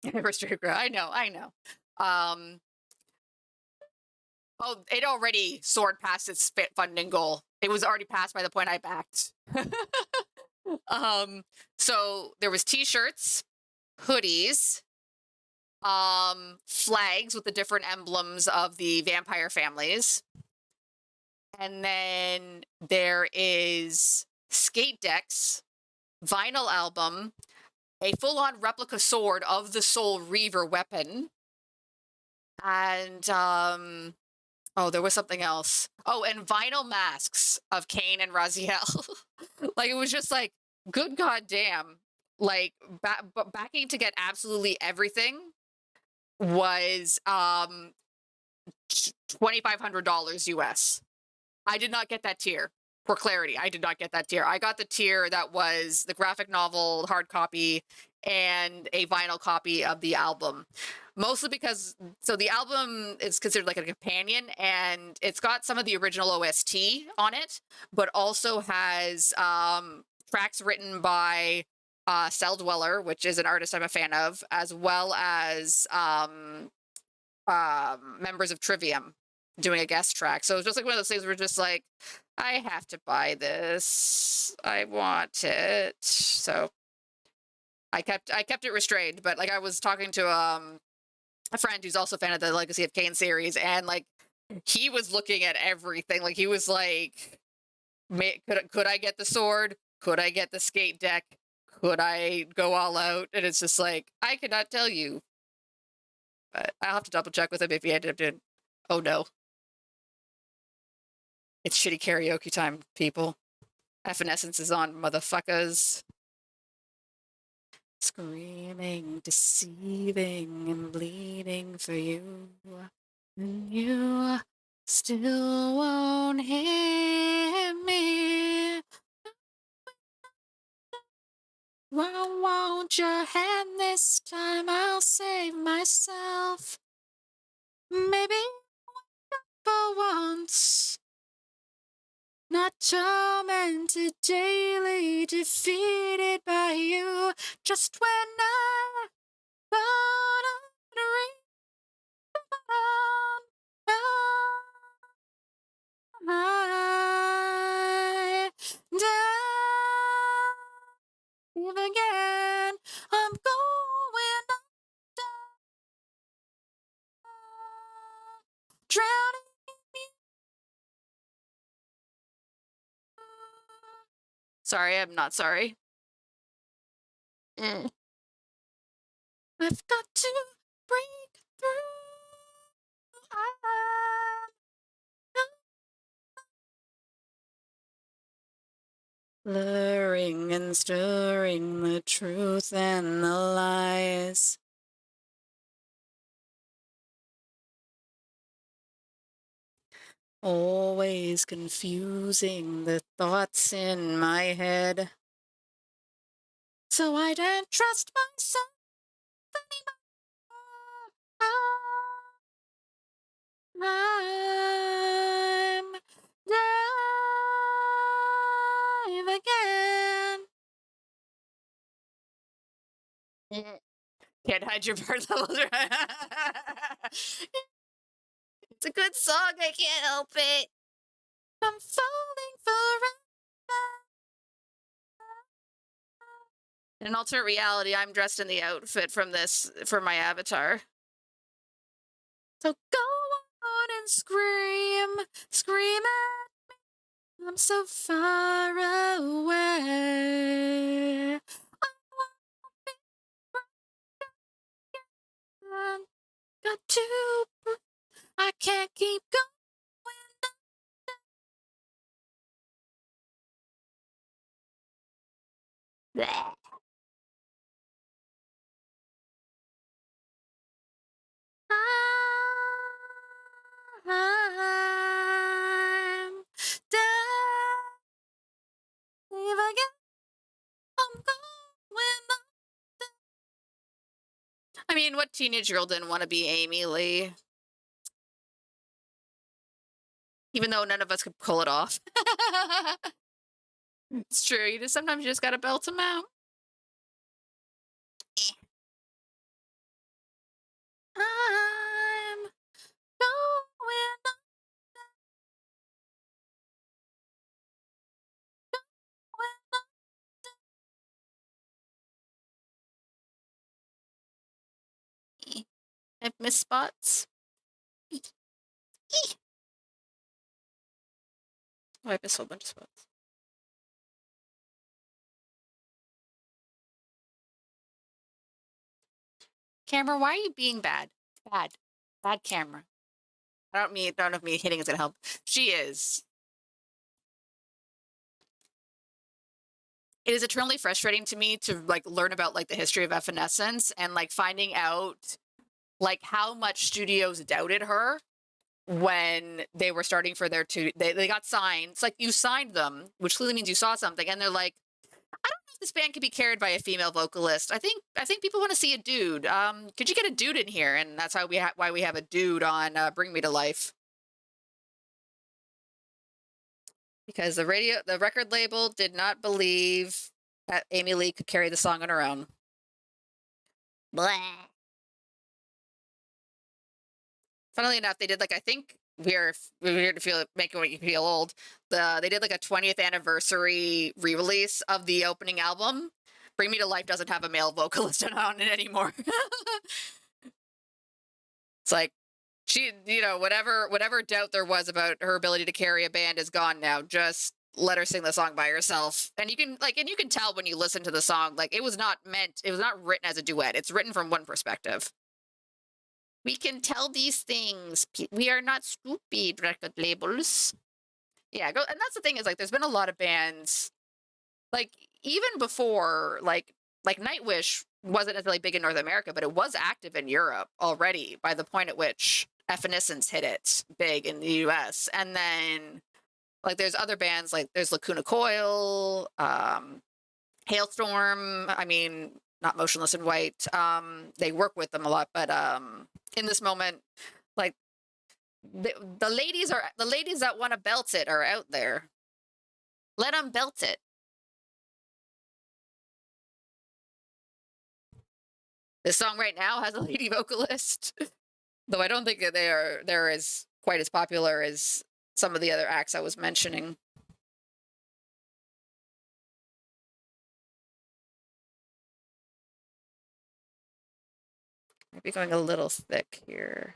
I know. Um, oh, it already soared past its funding goal. It was already passed by the point I backed. um, so there was T-shirts, hoodies, flags with the different emblems of the vampire families. And then there is skate decks, vinyl album, a full-on replica sword of the Soul Reaver weapon, and oh, there was something else. Oh, and vinyl masks of Kane and Raziel. Like it was just like good goddamn. Like backing to get absolutely everything was $2,500 US. I did not get that tier. For clarity, I did not get that tier. I got the tier that was the graphic novel hard copy and a vinyl copy of the album. Mostly because so the album is considered like a companion and it's got some of the original OST on it, but also has tracks written by Cell Dweller, which is an artist I'm a fan of, as well as members of Trivium doing a guest track. So it's just like one of those things where just like, I have to buy this. I want it. So I kept it restrained, but like I was talking to a friend who's also a fan of the Legacy of Kain series, and like he was looking at everything. Like he was like, could I get the sword? Could I get the skate deck? Could I go all out? And it's just like I could not tell you. But I'll have to double check with him if he ended up doing. Oh no, it's shitty karaoke time, people. Evanescence is on, motherfuckers. Screaming, deceiving, and bleeding for you. And you still won't hear me. Why won't you hand this time? I'll save myself. Maybe for once. Not tormented daily, defeated by you. Just when I thought I'd I dive again. I'm going under, drowning in you. Sorry, I'm not sorry. Mm. I've got to break through. Blurring and stirring the truth and the lies. Always confusing the thoughts in my head. So I don't trust myself anymore. I'm alive again. Can't hide your bird levels. It's a good song. I can't help it. I'm falling forever. In an alternate reality, I'm dressed in the outfit from this for my avatar. So go on and scream, scream at me. I'm so far away. I won't be broken. Got to. I can't keep going. Bleh. I'm dive again. I'm going on. I mean, what teenage girl didn't want to be Amy Lee? Even though none of us could pull it off. It's true. Sometimes you just gotta belt them out. I'm going on. I've missed spots. Oh, I missed a whole bunch of spots. Camera, why are you being bad? Bad. Bad camera. I don't know if me hitting is gonna help. She is. It is eternally frustrating to me to like learn about like the history of Evanescence and like finding out like how much studios doubted her when they were starting for their they got signed. It's like you signed them, which clearly means you saw something, and they're like, I don't know if this band could be carried by a female vocalist. I think people want to see a dude. Could you get a dude in here? And that's how why we have a dude on Bring Me to Life. Because the record label did not believe that Amy Lee could carry the song on her own. Blah. Funnily enough, they did like, I think we're here to making you feel old. They did like a 20th anniversary re-release of the opening album. Bring Me to Life doesn't have a male vocalist on it anymore. It's like she, whatever doubt there was about her ability to carry a band is gone now. Just let her sing the song by herself. And you can tell when you listen to the song, like it was not written as a duet. It's written from one perspective. We can tell these things. We are not stupid, record labels. Yeah, and that's the thing is like there's been a lot of bands like even before like Nightwish wasn't necessarily big in North America, but it was active in Europe already by the point at which Evanescence hit it big in the US. And then like there's other bands like there's Lacuna Coil, Hailstorm, I mean, not Motionless in White. They work with them a lot, but in this moment, like the ladies that want to belt it are out there. Let them belt it. This song right now has a lady vocalist, though I don't think that they're as quite as popular as some of the other acts I was mentioning. Might be going a little thick here.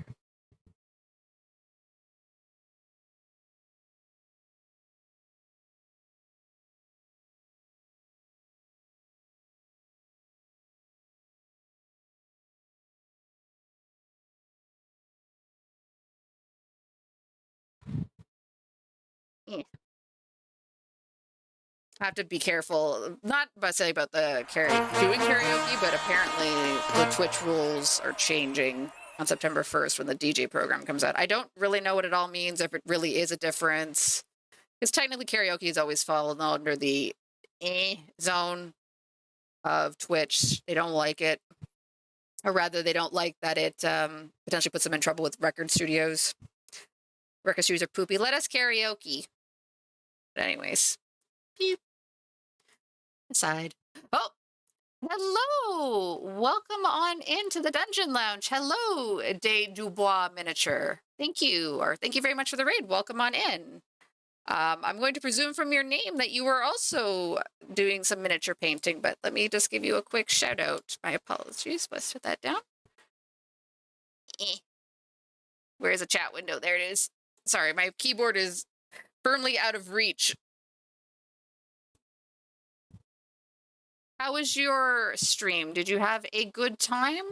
Yeah. I have to be careful, not necessarily about the doing karaoke, but apparently the Twitch rules are changing on September 1st when the DJ program comes out. I don't really know what it all means, if it really is a difference. Because technically karaoke has always fallen under the zone. of Twitch. They don't like it, or rather, they don't like that it potentially puts them in trouble with record studios. Record studios are poopy. Let us karaoke. But anyways, peep aside. Oh, hello! Welcome on into the Dungeon Lounge. Hello, De Dubois Miniature. Thank you, or thank you very much for the raid. Welcome on in. I'm going to presume from your name that you were also doing some miniature painting, but let me just give you a quick shout out. My apologies. Let's put that down. Where's the chat window? There it is. Sorry, my keyboard is firmly out of reach. How was your stream? Did you have a good time?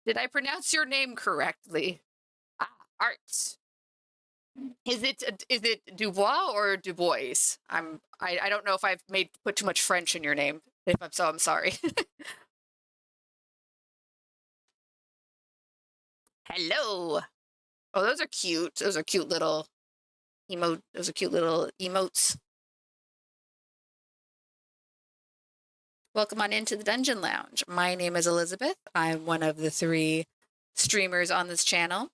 Did I pronounce your name correctly? Ah, Art. Is it Dubois or Dubois? I don't know if I've put too much French in your name. If I'm so, I'm sorry. Hello. Oh, those are cute. Those are cute little Those are cute little emotes. Welcome on into the Dungeon Lounge. My name is Elizabeth. I'm one of the 3 streamers on this channel.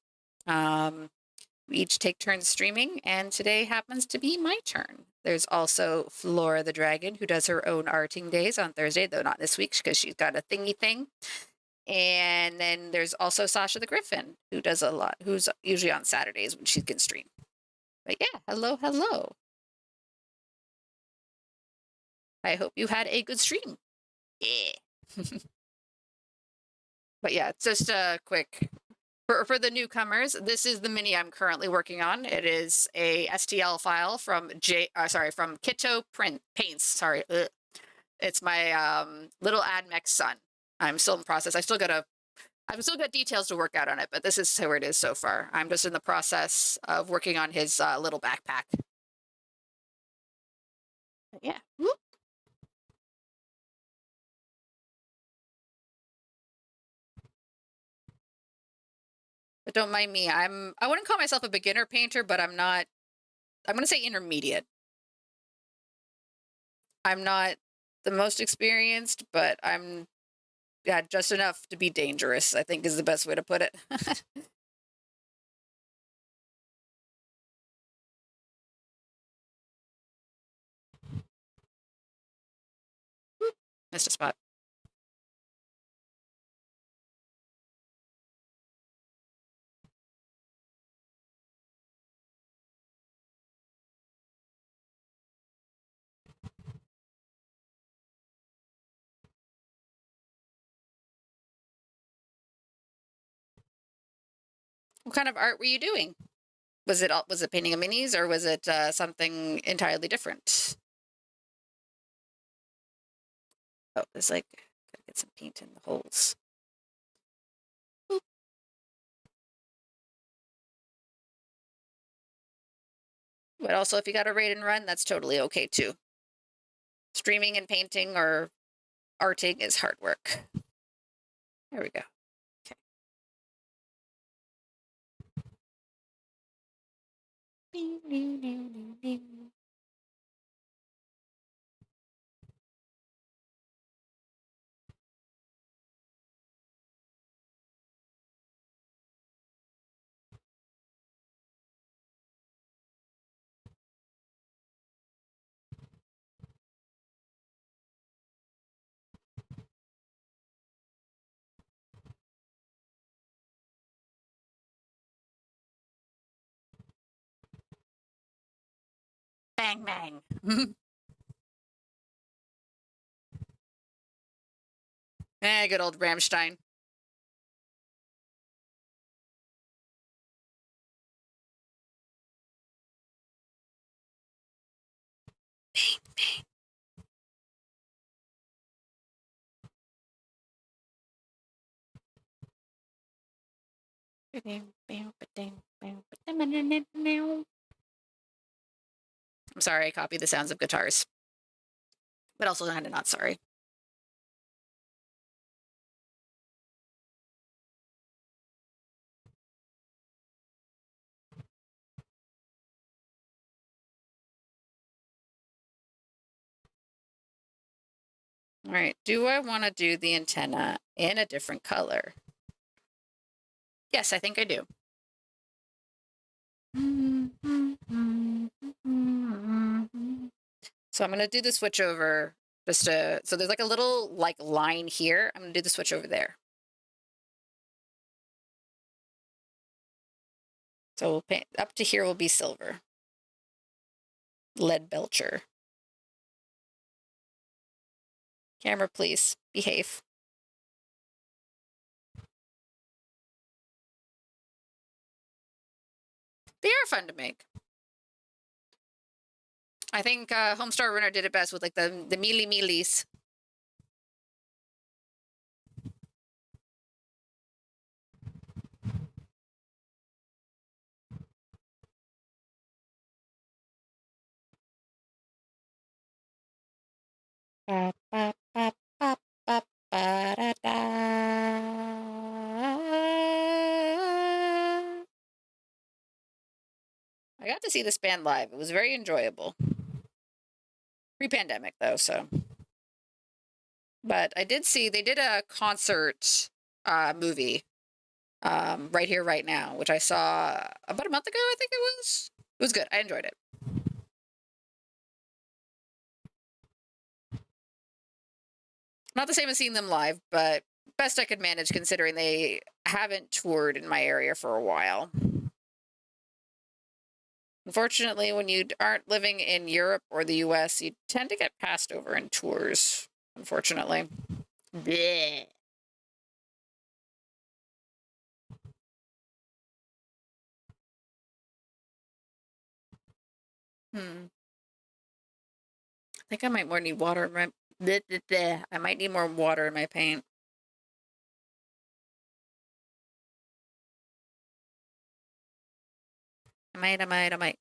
We each take turns streaming, and today happens to be my turn. There's also Flora the Dragon, who does her own arting days on Thursday, though not this week because she's got a thingy thing. And then there's also Sasha the Griffin, who does a lot, who's usually on Saturdays when she can stream. But yeah, hello, hello. I hope you had a good stream. Yeah. But yeah, it's just a quick for the newcomers. This is the mini I'm currently working on. It is a STL file from from Kito Paints. Sorry, ugh. It's my little AdMech son. I'm still in process. I've still got details to work out on it, but this is where it is so far. I'm just in the process of working on his little backpack. But yeah. Whoop. But don't mind me. I wouldn't call myself a beginner painter, but I'm not. I'm going to say intermediate. I'm not the most experienced, but I'm just enough to be dangerous, I think is the best way to put it. Missed a spot. What kind of art were you doing? Was it painting of minis, or was it something entirely different? Oh, there's like, gotta get some paint in the holes. Boop. But also, if you got a raid and run, that's totally okay too. Streaming and painting or arting is hard work. There we go. Okay. Bang, bang. Good old Ramstein. I'm sorry, I copied the sounds of guitars, but also kind of not sorry. All right, do I want to do the antenna in a different color? Yes, I think I do. So I'm going to do the switch over just to, so there's like a little like line here. I'm going to do the switch over there. So we'll paint up to here will be silver. Lead Belcher. Camera, please behave. They are fun to make. I think Homestar Runner did it best with like the mealy mealies. Ba, ba, ba, ba, ba, ba, da, da. I got to see this band live. It was very enjoyable. Pre-pandemic though, so. But I did see they did a concert movie right here, right now, which I saw about a month ago, I think it was. It was good. I enjoyed it. Not the same as seeing them live, but best I could manage considering they haven't toured in my area for a while. Unfortunately, when you aren't living in Europe or the US, you tend to get passed over in tours, unfortunately. Bleh. I think I might more need water in my. Bleh, bleh, bleh. I might need more water in my paint. I might.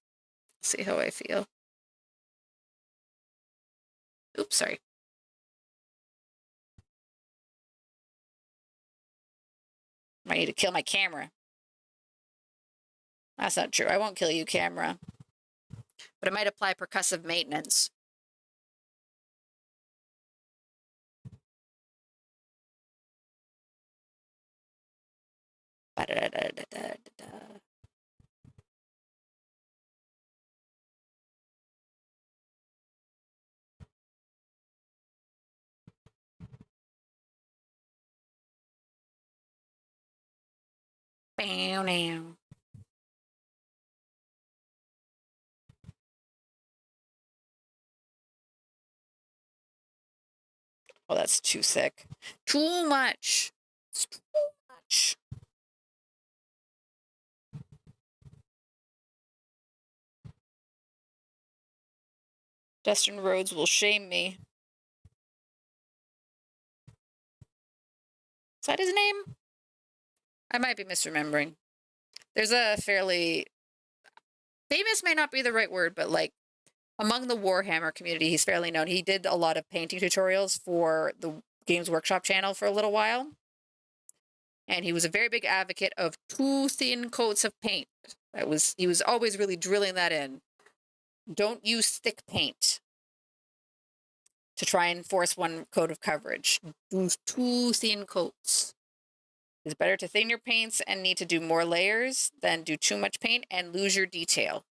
See how I feel. Oops, sorry. I need to kill my camera. That's not true. I won't kill you, camera. But I might apply percussive maintenance. Ba-da-da-da-da-da-da. Bow now. Oh, that's too thick. Too much. It's too much. Dustin Rhodes will shame me. Is that his name? I might be misremembering. There's a fairly famous may not be the right word, but like among the Warhammer community, he's fairly known. He did a lot of painting tutorials for the Games Workshop channel for a little while. And he was a very big advocate of too thin coats of paint. He was always really drilling that in. Don't use thick paint to try and force one coat of coverage. Use too thin coats. It's better to thin your paints and need to do more layers than do too much paint and lose your detail.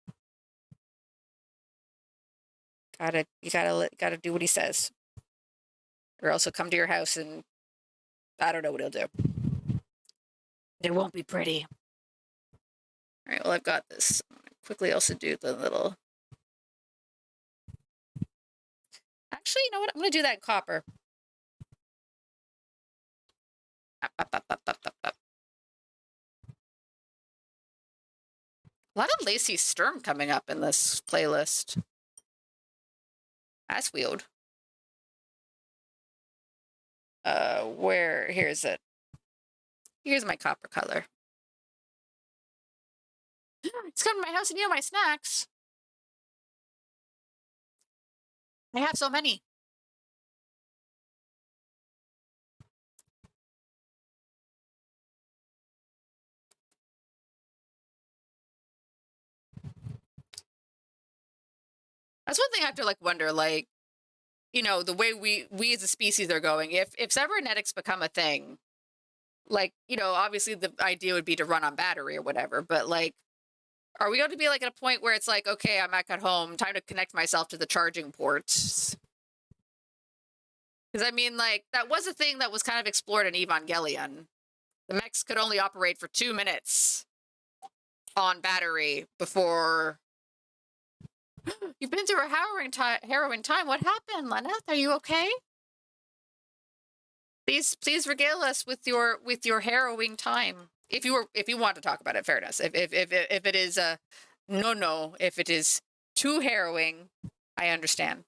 You gotta do what he says, or else he'll come to your house and I don't know what he'll do. It won't be pretty. All right, well I've got this. I'm gonna quickly also do the little. Actually, you know what? I'm gonna do that in copper. Up, up, up, up, up, up, up. A lot of Lacey Sturm coming up in this playlist. That's weird. Here's it. Here's my copper color. It's coming to my house and you know my snacks. I have so many. That's one thing I have to like wonder, like, the way we as a species are going, if cybernetics become a thing, like, obviously the idea would be to run on battery or whatever, but like, are we going to be like at a point where it's like, okay, I'm back at home, time to connect myself to the charging ports? Because I mean, like, that was a thing that was kind of explored in Evangelion. The mechs could only operate for 2 minutes on battery before. You've been through a harrowing time. What happened, Lenneth? Are you okay? Please regale us with your harrowing time. If you want to talk about it, fairness. If it is no, if it is too harrowing, I understand.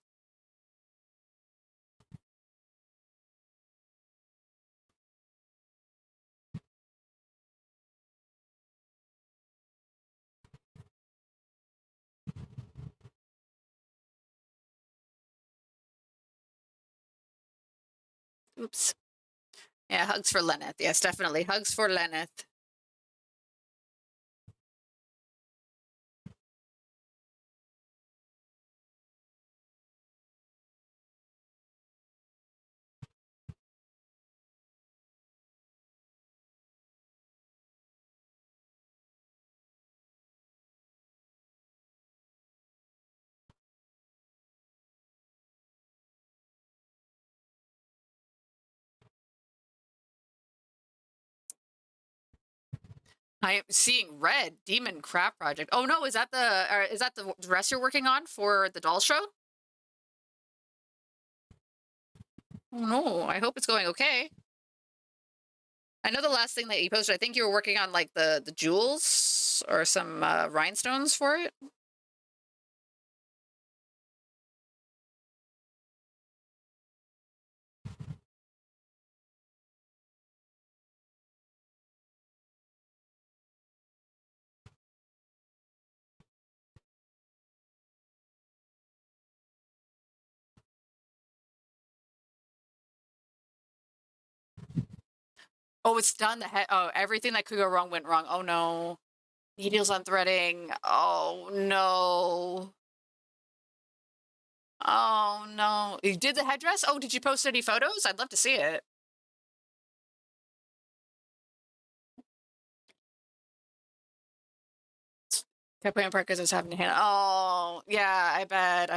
Oops. Yeah, hugs for Lenneth. Yes, definitely hugs for Lenneth. I am seeing red. Demon Crab Project. Oh no, is that the dress you're working on for the doll show? Oh no, I hope it's going okay. I know the last thing that you posted, I think you were working on like the jewels or some rhinestones for it. Oh, it's done. Oh, everything that could go wrong went wrong. Oh no. Needles on threading. Oh no. Oh no. You did the headdress? Oh, did you post any photos? I'd love to see it. Kept playing part because I was having to hand. Oh yeah, I bet.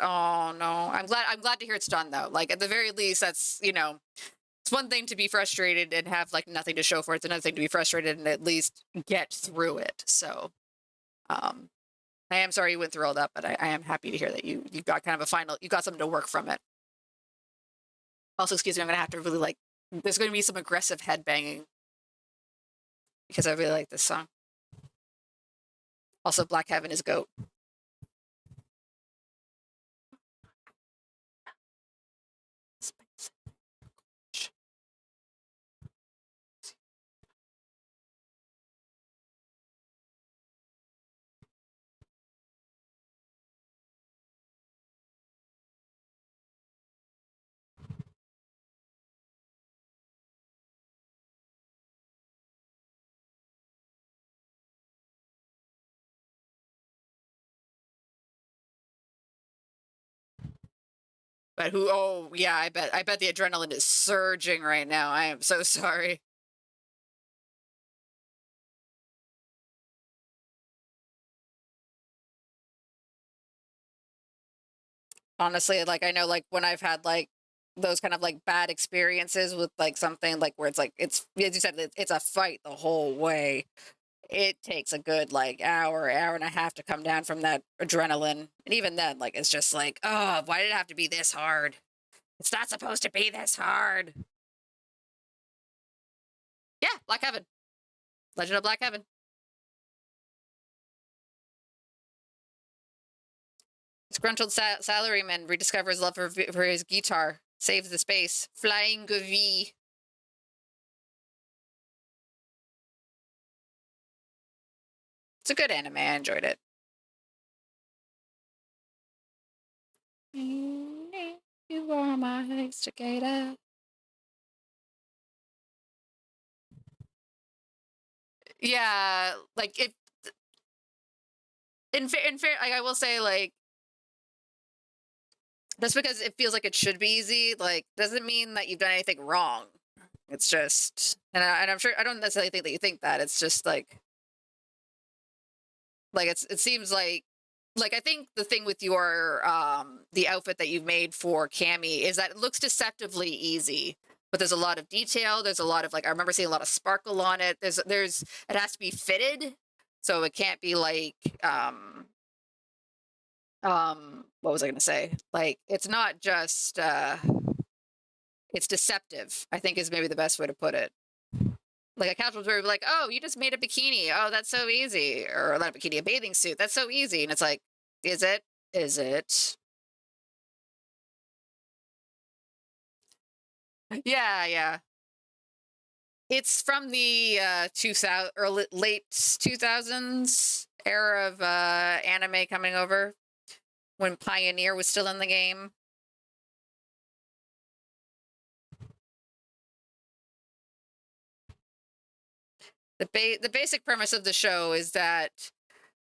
Oh no. I'm glad to hear it's done though. Like at the very least, that's it's one thing to be frustrated and have like nothing to show for it. It's another thing to be frustrated and at least get through it. So um I am sorry you went through all that, but I am happy to hear that you got kind of you got something to work from it. Also, excuse me, I'm gonna have to really like. There's going to be some aggressive head banging because I really like this song. Also, Black Heaven is goat. But who? Oh yeah, I bet the adrenaline is surging right now. I am so sorry. Honestly, like I know, like when I've had like those kind of like bad experiences with like something like where it's like it's as you said, it's a fight the whole way. It takes a good like hour and a half to come down from that adrenaline. And even then, like it's just like, oh, why did it have to be this hard? It's not supposed to be this hard. Yeah, Black Heaven. Legend of Black Heaven. Disgruntled salaryman rediscovers love for his guitar. Saves the space. Flying V. It's a good anime. I enjoyed it. You are my instigator. Yeah, like it. In fair, like I will say, like Just because it feels like it should be easy, like, doesn't mean that you've done anything wrong. It's just, and I'm sure I don't necessarily think that you think that. It's just like it seems like I think the thing with your the outfit that you've made for Cammy is that it looks deceptively easy, but there's a lot of detail. There's a lot of, like, I remember seeing a lot of sparkle on it. There's it has to be fitted, so it can't be like what was I gonna say? Like, it's not just it's deceptive, I think, is maybe the best way to put it. Like a casual would be like, oh, you just made a bikini. Oh, that's so easy. Or not a bikini, a bathing suit. That's so easy. And it's like, is it? Is it? Yeah, yeah. It's from the 2000 or late 2000s era of anime coming over when Pioneer was still in the game. The basic premise of the show is that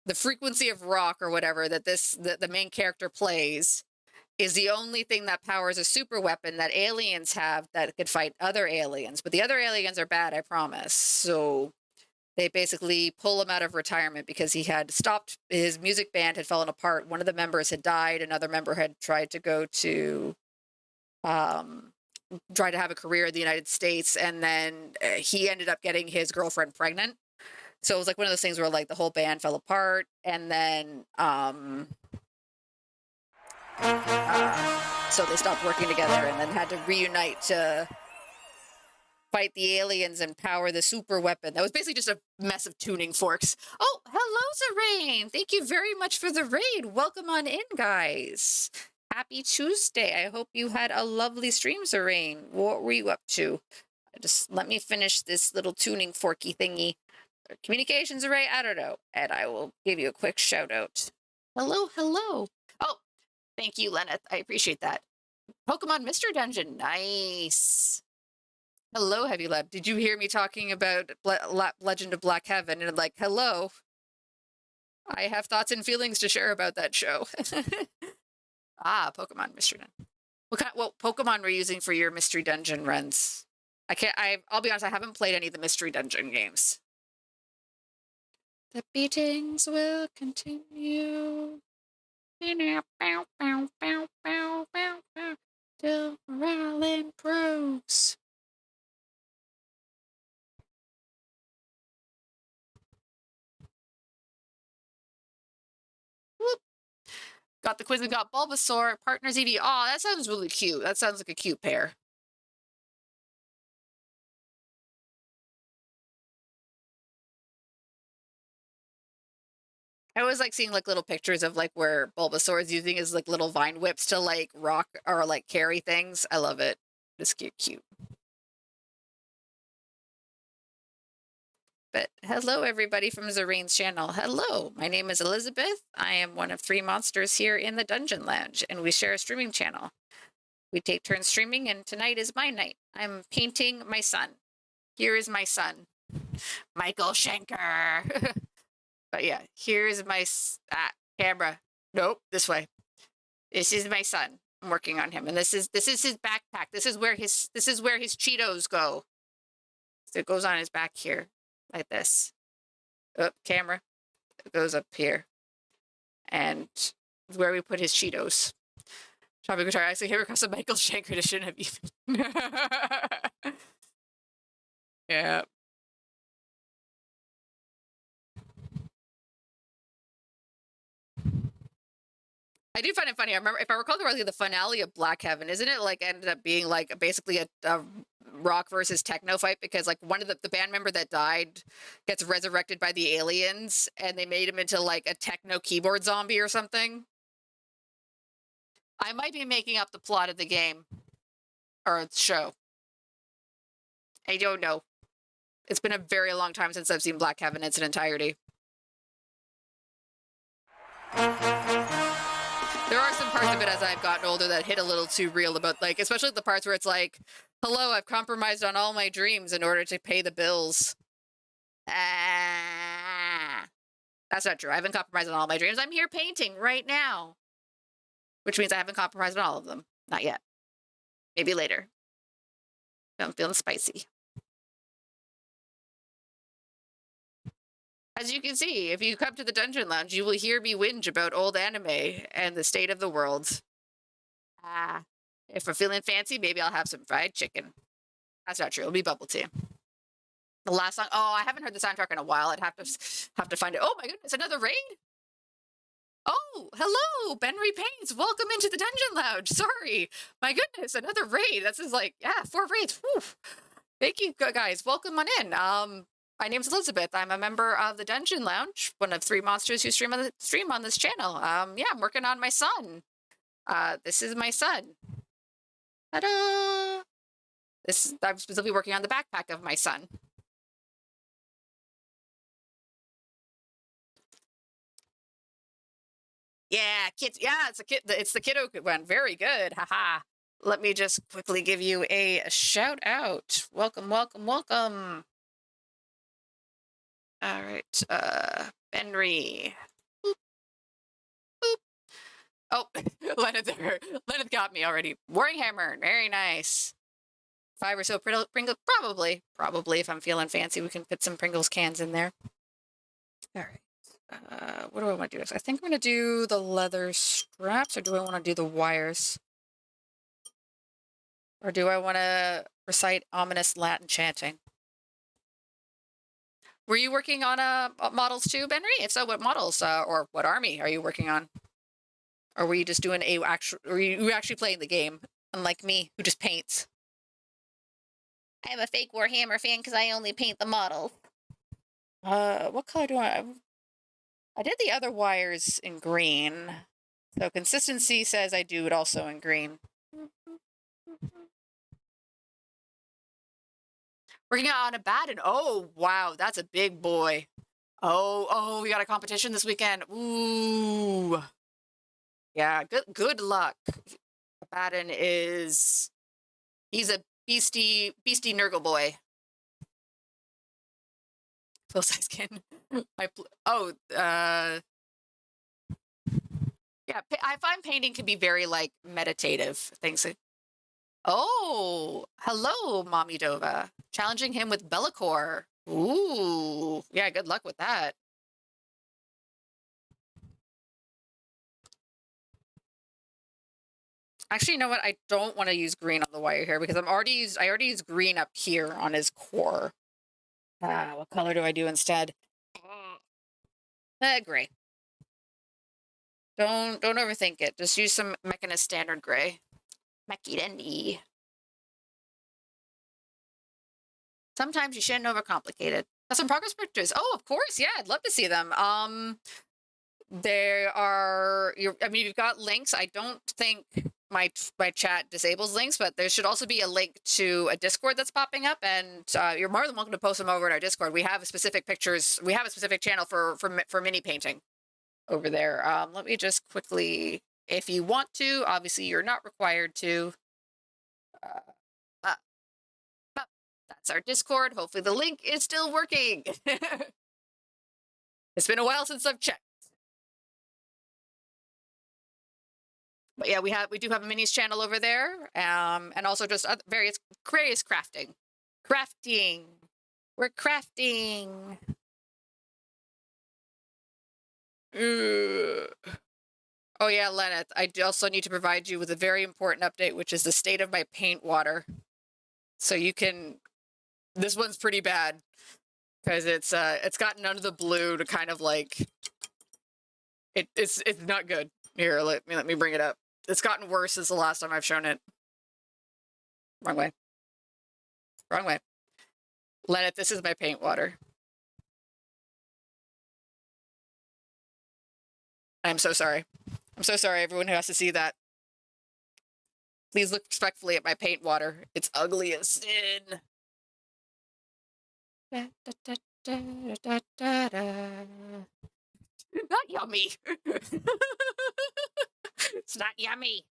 the frequency of rock or whatever that the main character plays is the only thing that powers a super weapon that aliens have that could fight other aliens. But the other aliens are bad, I promise. So they basically pull him out of retirement because he had stopped, his music band had fallen apart. One of the members had died. Another member had tried to go to, try to have a career in the United States. And then he ended up getting his girlfriend pregnant. So it was like one of those things where like the whole band fell apart. And then, so they stopped working together and then had to reunite to fight the aliens and power the super weapon. That was basically just a mess of tuning forks. Oh, hello, Zerain. Thank you very much for the raid. Welcome on in, guys. Happy Tuesday. I hope you had a lovely stream, Zerain. What were you up to? Just let me finish this little tuning forky thingy. Communications array? I don't know. And I will give you a quick shout out. Hello, hello. Oh, thank you, Lenneth. I appreciate that. Pokemon Mystery Dungeon. Nice. Hello, Heavy Lab. Did you hear me talking about Legend of Black Heaven? And like, hello. I have thoughts and feelings to share about that show. Ah, Pokemon Mystery Dungeon. What Pokemon were you using for your Mystery Dungeon runs? I'll be honest, I haven't played any of the Mystery Dungeon games. The beatings will continue. Till morale improves. Whoop. Got the quiz and got Bulbasaur. Partners Eevee. Oh, that sounds really cute. That sounds like a cute pair. I always like seeing like little pictures of like where Bulbasaur is using his like little vine whips to like rock or like carry things. I love it. It's cute. But hello, everybody from Zerain's channel. Hello, my name is Elizabeth. I am one of 3 monsters here in the Dungeon Lounge, and we share a streaming channel. We take turns streaming, and tonight is my night. I'm painting my son. Here is my son, Michael Schenker. But yeah, here's my camera. Nope, this way. This is my son. I'm working on him, and this is his backpack. This is where his Cheetos go. So it goes on his back here, like this. Up, camera. It goes up here, and where we put his Cheetos. Tropic Guitar actually came across a Michael Schenker that shouldn't have even. Yeah. I do find it funny. I remember, if I recall correctly, the finale of Black Heaven, isn't it like ended up being like basically a rock versus techno fight, because like one of the band member that died gets resurrected by the aliens and they made him into like a techno keyboard zombie or something. I might be making up the plot of the game or show. I don't know. It's been a very long time since I've seen Black Heaven in its entirety. There are some parts of it as I've gotten older that hit a little too real, about like, especially the parts where it's like, hello, I've compromised on all my dreams in order to pay the bills. Ah, that's not true. I haven't compromised on all my dreams. I'm here painting right now. which means I haven't compromised on all of them. Not yet. Maybe later. I'm feeling spicy. As you can see, if you come to the Dungeon Lounge, you will hear me whinge about old anime and the state of the world. Ah. If we're feeling fancy, maybe I'll have some fried chicken. That's not true. It'll be bubble tea. The last song. Oh, I haven't heard the soundtrack in a while. I'd have to find it. Oh my goodness, another raid. Oh, hello, Benry Paints. Welcome into the Dungeon Lounge. Sorry, my goodness, another raid. This is like 4 raids. Whew. Thank you guys. Welcome on in. My name's Elizabeth. I'm a member of the Dungeon Lounge, one of 3 monsters who stream on this channel. Yeah, I'm working on my son. This is my son. Ta-da! I'm specifically working on the backpack of my son. Yeah, kids. Yeah, it's a kid. It's the kiddo one. Very good. Haha. Let me just quickly give you a shout out. Welcome, welcome, welcome. All right, Benry. Boop, boop. Oh, Leonard got me already. Warhammer, very nice. 5 or so Pringles, probably. If I'm feeling fancy, we can put some Pringles cans in there. All right. What do I want to do? I think I'm going to do the leather straps, or do I want to do the wires? Or do I want to recite ominous Latin chanting? Were you working on models too, Benry? If so, what models or what army are you working on? Or were you just doing were you actually playing the game, unlike me, who just paints? I am a fake Warhammer fan because I only paint the models. What color do I did the other wires in green. So consistency says I do it also in green. Working on a Baden. Oh, wow. That's a big boy. Oh, we got a competition this weekend. Ooh. Yeah, good luck. Baden he's a beastie Nurgle boy. Full size skin. Yeah, I find painting can be very like meditative things. Oh, hello, Mommy Dova. Challenging him with Bellacore. Ooh, yeah, good luck with that. Actually, you know what? I don't want to use green on the wire here because I already used green up here on his core. What color do I do instead? Gray. Don't overthink it. Just use some Mechanist standard gray. Mechanist. Sometimes you shouldn't overcomplicate it. Some progress pictures. Oh, of course. Yeah, I'd love to see them. There are, you've got links. I don't think my chat disables links, but there should also be a link to a Discord that's popping up, and you're more than welcome to post them over in our Discord. We have specific pictures. We have a specific channel for mini painting over there. Let me just quickly, if you want to, obviously you're not required to. That's our Discord. Hopefully the link is still working. It's been a while since I've checked. But yeah, we do have a minis channel over there, and also just various crafting. We're crafting. Oh yeah, Lenneth, I also need to provide you with a very important update, which is the state of my paint water. So you can, this one's pretty bad because it's gotten under the blue to kind of like, it's not good. Here, let me bring it up. It's gotten worse since the last time I've shown it. Wrong way. Wrong way. Lenneth, this is my paint water. I'm so sorry. I'm so sorry, everyone who has to see that. Please look respectfully at my paint water. It's ugly as sin. Not yummy. It's not yummy.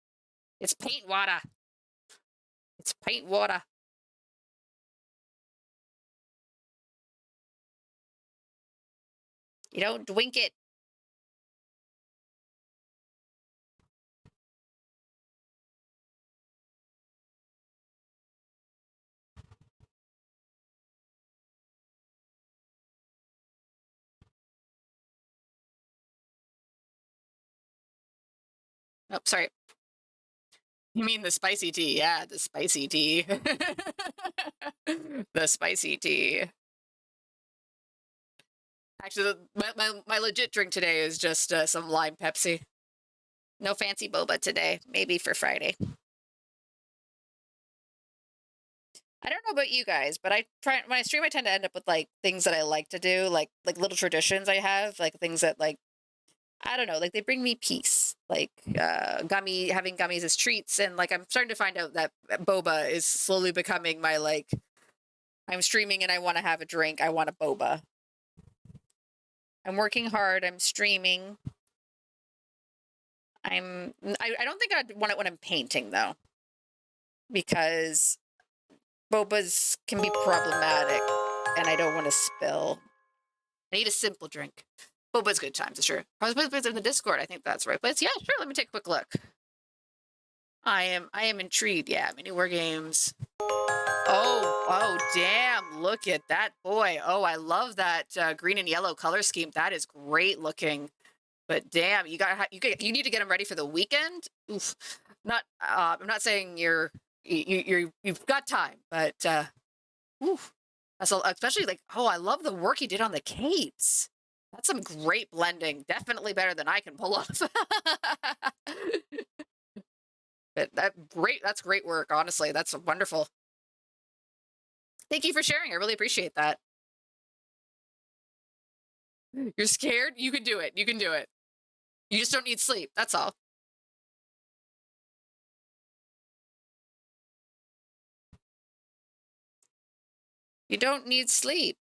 It's paint water. It's paint water. You don't drink it. Oh, sorry. You mean the spicy tea? Yeah, the spicy tea. The spicy tea. Actually, my legit drink today is just some lime Pepsi. No fancy boba today. Maybe for Friday. I don't know about you guys, but I try when I stream, I tend to end up with like things that I like to do, like little traditions I have, like things that like I don't know, like they bring me peace. Like having gummies as treats, and like I'm starting to find out that boba is slowly becoming my like. I'm streaming and I want to have a drink. I want a boba. I'm working hard. I'm streaming. I don't think I'd want it when I'm painting though, because bobas can be problematic, and I don't want to spill. I need a simple drink. Boba's good times, sure. I was supposed to put it in the Discord. I think that's the right place. Yeah, sure. Let me take a quick look. I am intrigued. Yeah, mini war games. Oh, damn! Look at that boy. Oh, I love that green and yellow color scheme. That is great looking. But damn, you need to get them ready for the weekend. Oof. Not I'm not saying you've got time, but oof. Especially like, oh, I love the work he did on the capes. That's some great blending. Definitely better than I can pull off. But that's great work, honestly. That's wonderful. Thank you for sharing. I really appreciate that. You're scared? You can do it. You can do it. You just don't need sleep. That's all. You don't need sleep.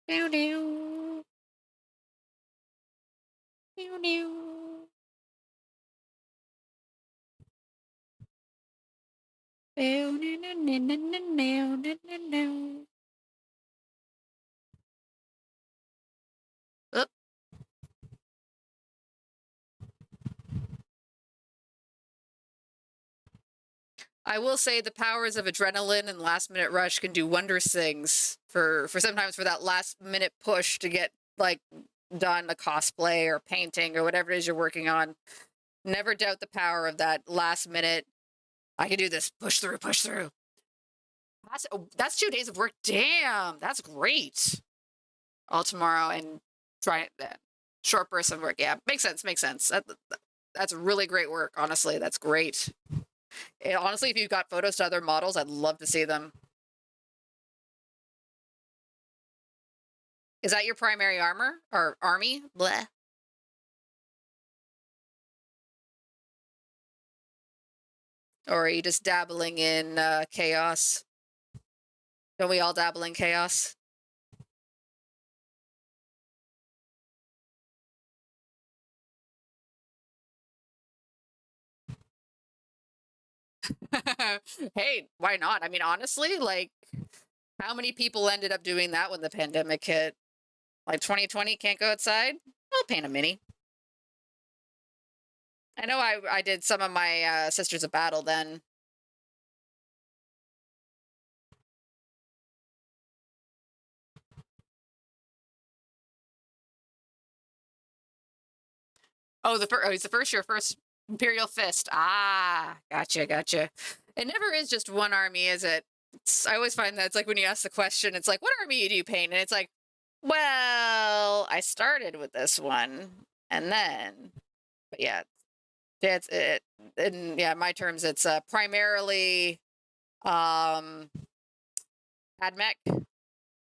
Doo doo. Doo doo. Doo doo doo doo doo doo doo doo. Oop. I will say the powers of adrenaline and last minute rush can do wondrous things for sometimes for that last minute push to get like done a cosplay or painting or whatever it is you're working on. Never doubt the power of that last minute. I can do this. Push through, push through. That's 2 days of work. Damn, that's great. All tomorrow and try that short burst of work. Yeah, makes sense. Makes sense. That's really great work. Honestly, that's great. Honestly, if you've got photos to other models, I'd love to see them. Is that your primary armor or army? Bleh. Or are you just dabbling in chaos? Don't we all dabble in chaos? Hey, why not? I mean, honestly, like, how many people ended up doing that when the pandemic hit? Like 2020, can't go outside? I'll paint a mini. I know I did some of my Sisters of Battle then. Oh, it's the first year, first Imperial Fist. Ah, gotcha, gotcha. It never is just one army, is it? I always find that it's like when you ask the question, it's like, what army do you paint? And it's like, well, I started with this one, and then, but yeah, that's it. In yeah, my terms, it's primarily um AdMech,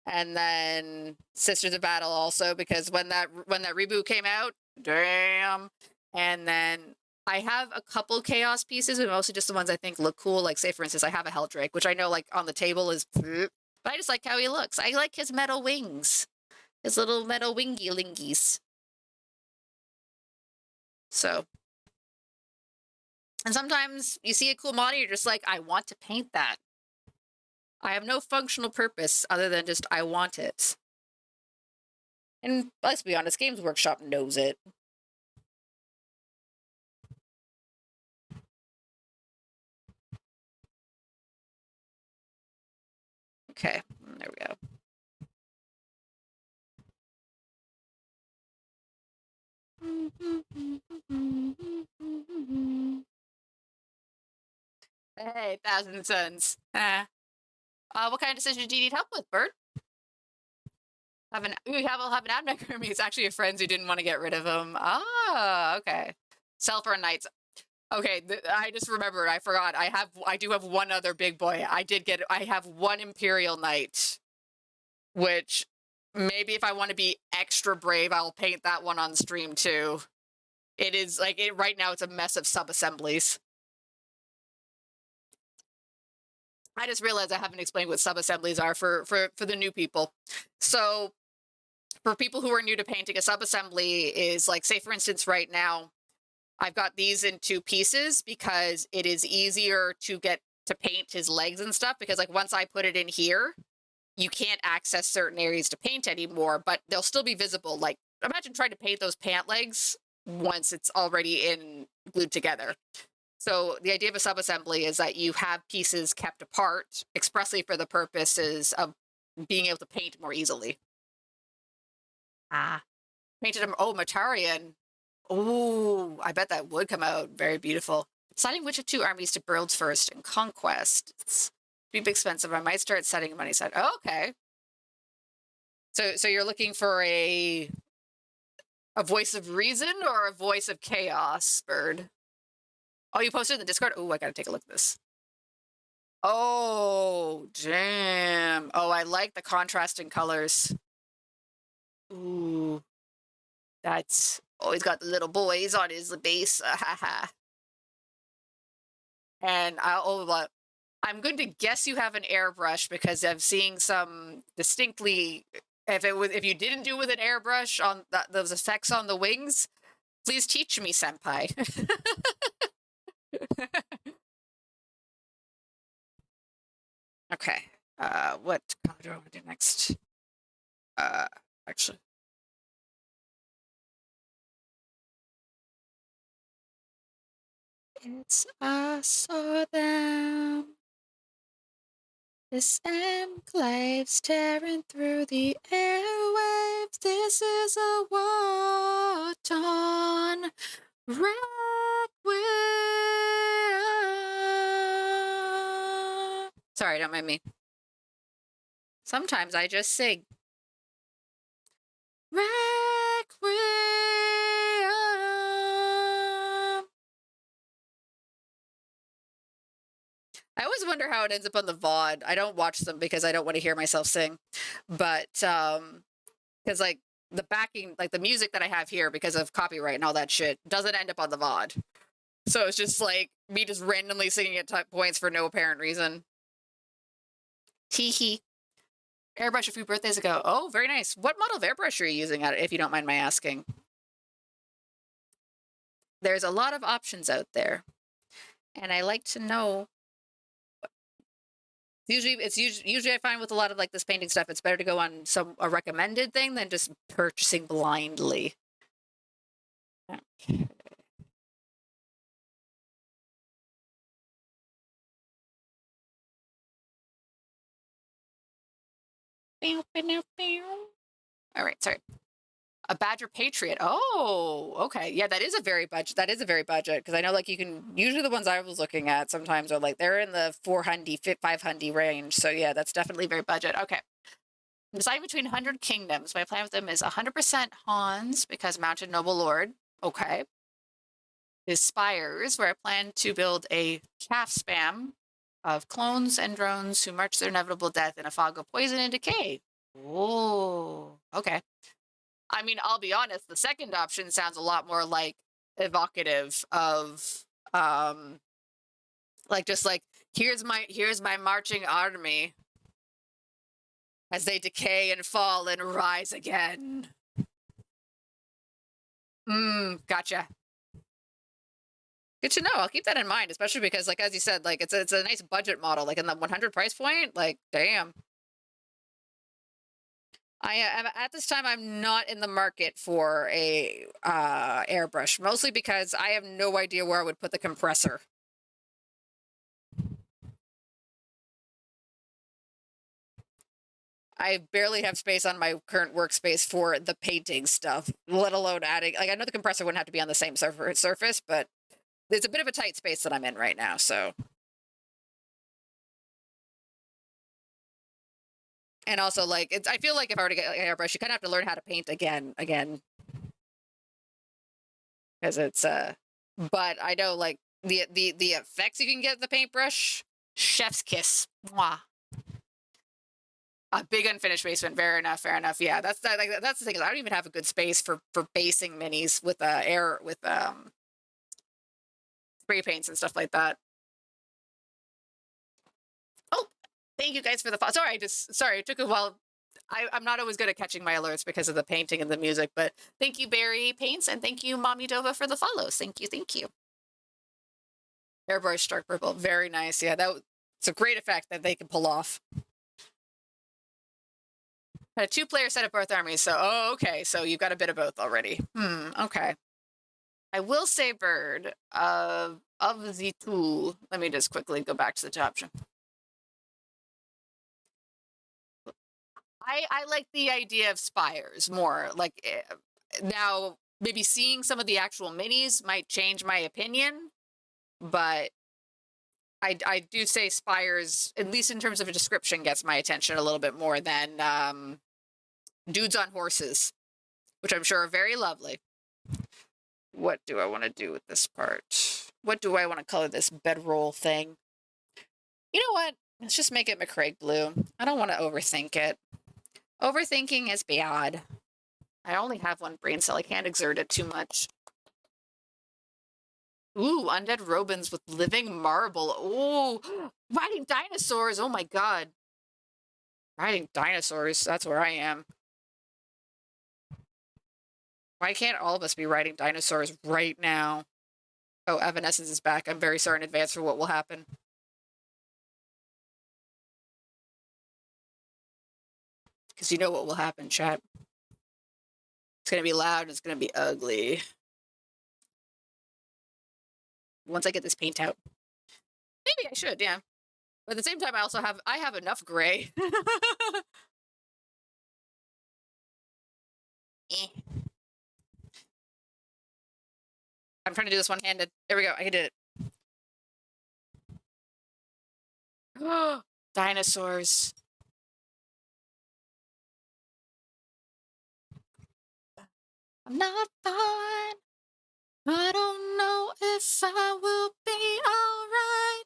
and then Sisters of Battle also because when that reboot came out, damn. And then I have a couple chaos pieces, but mostly just the ones I think look cool. Like say for instance, I have a Helldrake, which I know like on the table is, but I just like how he looks. I like his metal wings, his little metal wingy lingies. So, and sometimes you see a cool model, you're just like, I want to paint that. I have no functional purpose other than just I want it. And let's be honest, Games Workshop knows it. Okay, there we go. Hey, Thousand Suns. What kind of decision do you need help with, Bird? Have an abnegger. It's actually a friend who didn't want to get rid of him. Ah, okay. Sell for knights. Okay, I just remembered. I forgot. I do have one other big boy. I have one Imperial Knight, which maybe if I want to be extra brave, I'll paint that one on stream too. It is like right now. It's a mess of sub assemblies. I just realized I haven't explained what sub assemblies are for the new people. So for people who are new to painting, a sub assembly is like, say for instance, right now I've got these in two pieces because it is easier to get to paint his legs and stuff, because like once I put it in here, you can't access certain areas to paint anymore, but they'll still be visible. Like imagine trying to paint those pant legs once it's already glued together. So the idea of a sub-assembly is that you have pieces kept apart expressly for the purposes of being able to paint more easily. Ah. Painted him. Oh, Matarian. Oh, I bet that would come out very beautiful. Deciding which of two armies to build first in Conquest. It's be expensive. I might start setting money aside. Oh, okay. So you're looking for a voice of reason or a voice of chaos, Bird? Oh, you posted in the Discord? Oh, I gotta take a look at this. Oh, damn. Oh, I like the contrasting colors. Ooh. That's... Oh, he's got the little boys on his base. And I'm going to guess you have an airbrush because I'm seeing some distinctly... If you didn't do with an airbrush on those effects on the wings, please teach me, senpai. Okay. What color do I want to do next? Actually. It's us or them. This enclave's tearing through the airwaves. This is a war-torn requiem. Sorry, don't mind me. Sometimes I just sing. Requiem. I always wonder how it ends up on the VOD. I don't watch them because I don't want to hear myself sing. But because like the backing, like the music that I have here because of copyright and all that shit doesn't end up on the VOD. So it's just like me just randomly singing at points for no apparent reason. Hee. Airbrush a few birthdays ago. Oh, very nice. What model of airbrush are you using at it, if you don't mind my asking? There's a lot of options out there. And I like to know. Usually I find with a lot of like this painting stuff, it's better to go on a recommended thing than just purchasing blindly. Okay. All right, sorry. A Badger Patriot. Oh, okay. Yeah, that is a very budget. That is a very budget because I know like you can usually the ones I was looking at sometimes are like they're in the 400, 500 range. So yeah, that's definitely very budget. Okay. I'm deciding between 100 Kingdoms. My plan with them is 100% Hans because Mounted Noble Lord. Okay. Is Spires, where I plan to build a chaff spam of clones and drones who march their inevitable death in a fog of poison and decay. Oh, okay. I mean, I'll be honest, the second option sounds a lot more like evocative of like just like here's my marching army as they decay and fall and rise again. Gotcha. Good to know. I'll keep that in mind, especially because like as you said, like it's a nice budget model, like in the 100 price point, like damn. I am at this time. I'm not in the market for a airbrush, mostly because I have no idea where I would put the compressor. I barely have space on my current workspace for the painting stuff, let alone adding. Like, I know the compressor wouldn't have to be on the same surface, but there's a bit of a tight space that I'm in right now. So, and also like it's. I feel like if I were to get like, an airbrush, you kind of have to learn how to paint again, because it's. But I know like the effects you can get with the paintbrush, chef's kiss. Mwah. A big unfinished basement. Fair enough. Fair enough. Yeah, that's that. Like, that's the thing is I don't even have a good space for basing minis with air with spray paints and stuff like that. Oh, thank you guys for the sorry. It took a while. I'm not always good at catching my alerts because of the painting and the music, but thank you, Barry Paints, and thank you, Mommy Dova, for the follows. Thank you, thank you. Airbrush dark purple, very nice. Yeah, it's a great effect that they can pull off. Had a 2-player set of both armies, so okay, so you've got a bit of both already. Okay. I will say, Bird, of the two. Let me just quickly go back to the top. I like the idea of spires more. Like now, maybe seeing some of the actual minis might change my opinion, but I do say spires, at least in terms of a description, gets my attention a little bit more than dudes on horses, which I'm sure are very lovely. What do I want to do with this part? What do I want to color this bedroll thing? You know what? Let's just make it McCraig blue. I don't want to overthink it. Overthinking is bad. I only have one brain cell. I can't exert it too much. Ooh, undead Robins with living marble. Ooh, riding dinosaurs. Oh my god. Riding dinosaurs. That's where I am. Why can't all of us be riding dinosaurs right now? Oh, Evanescence is back. I'm very sorry in advance for what will happen. Because you know what will happen, chat. It's going to be loud and it's going to be ugly. Once I get this paint out. Maybe I should, yeah. But at the same time, I have enough gray. Eh. I'm trying to do this one-handed. There we go. I did it. Dinosaurs. I'm not fine. I don't know if I will be alright,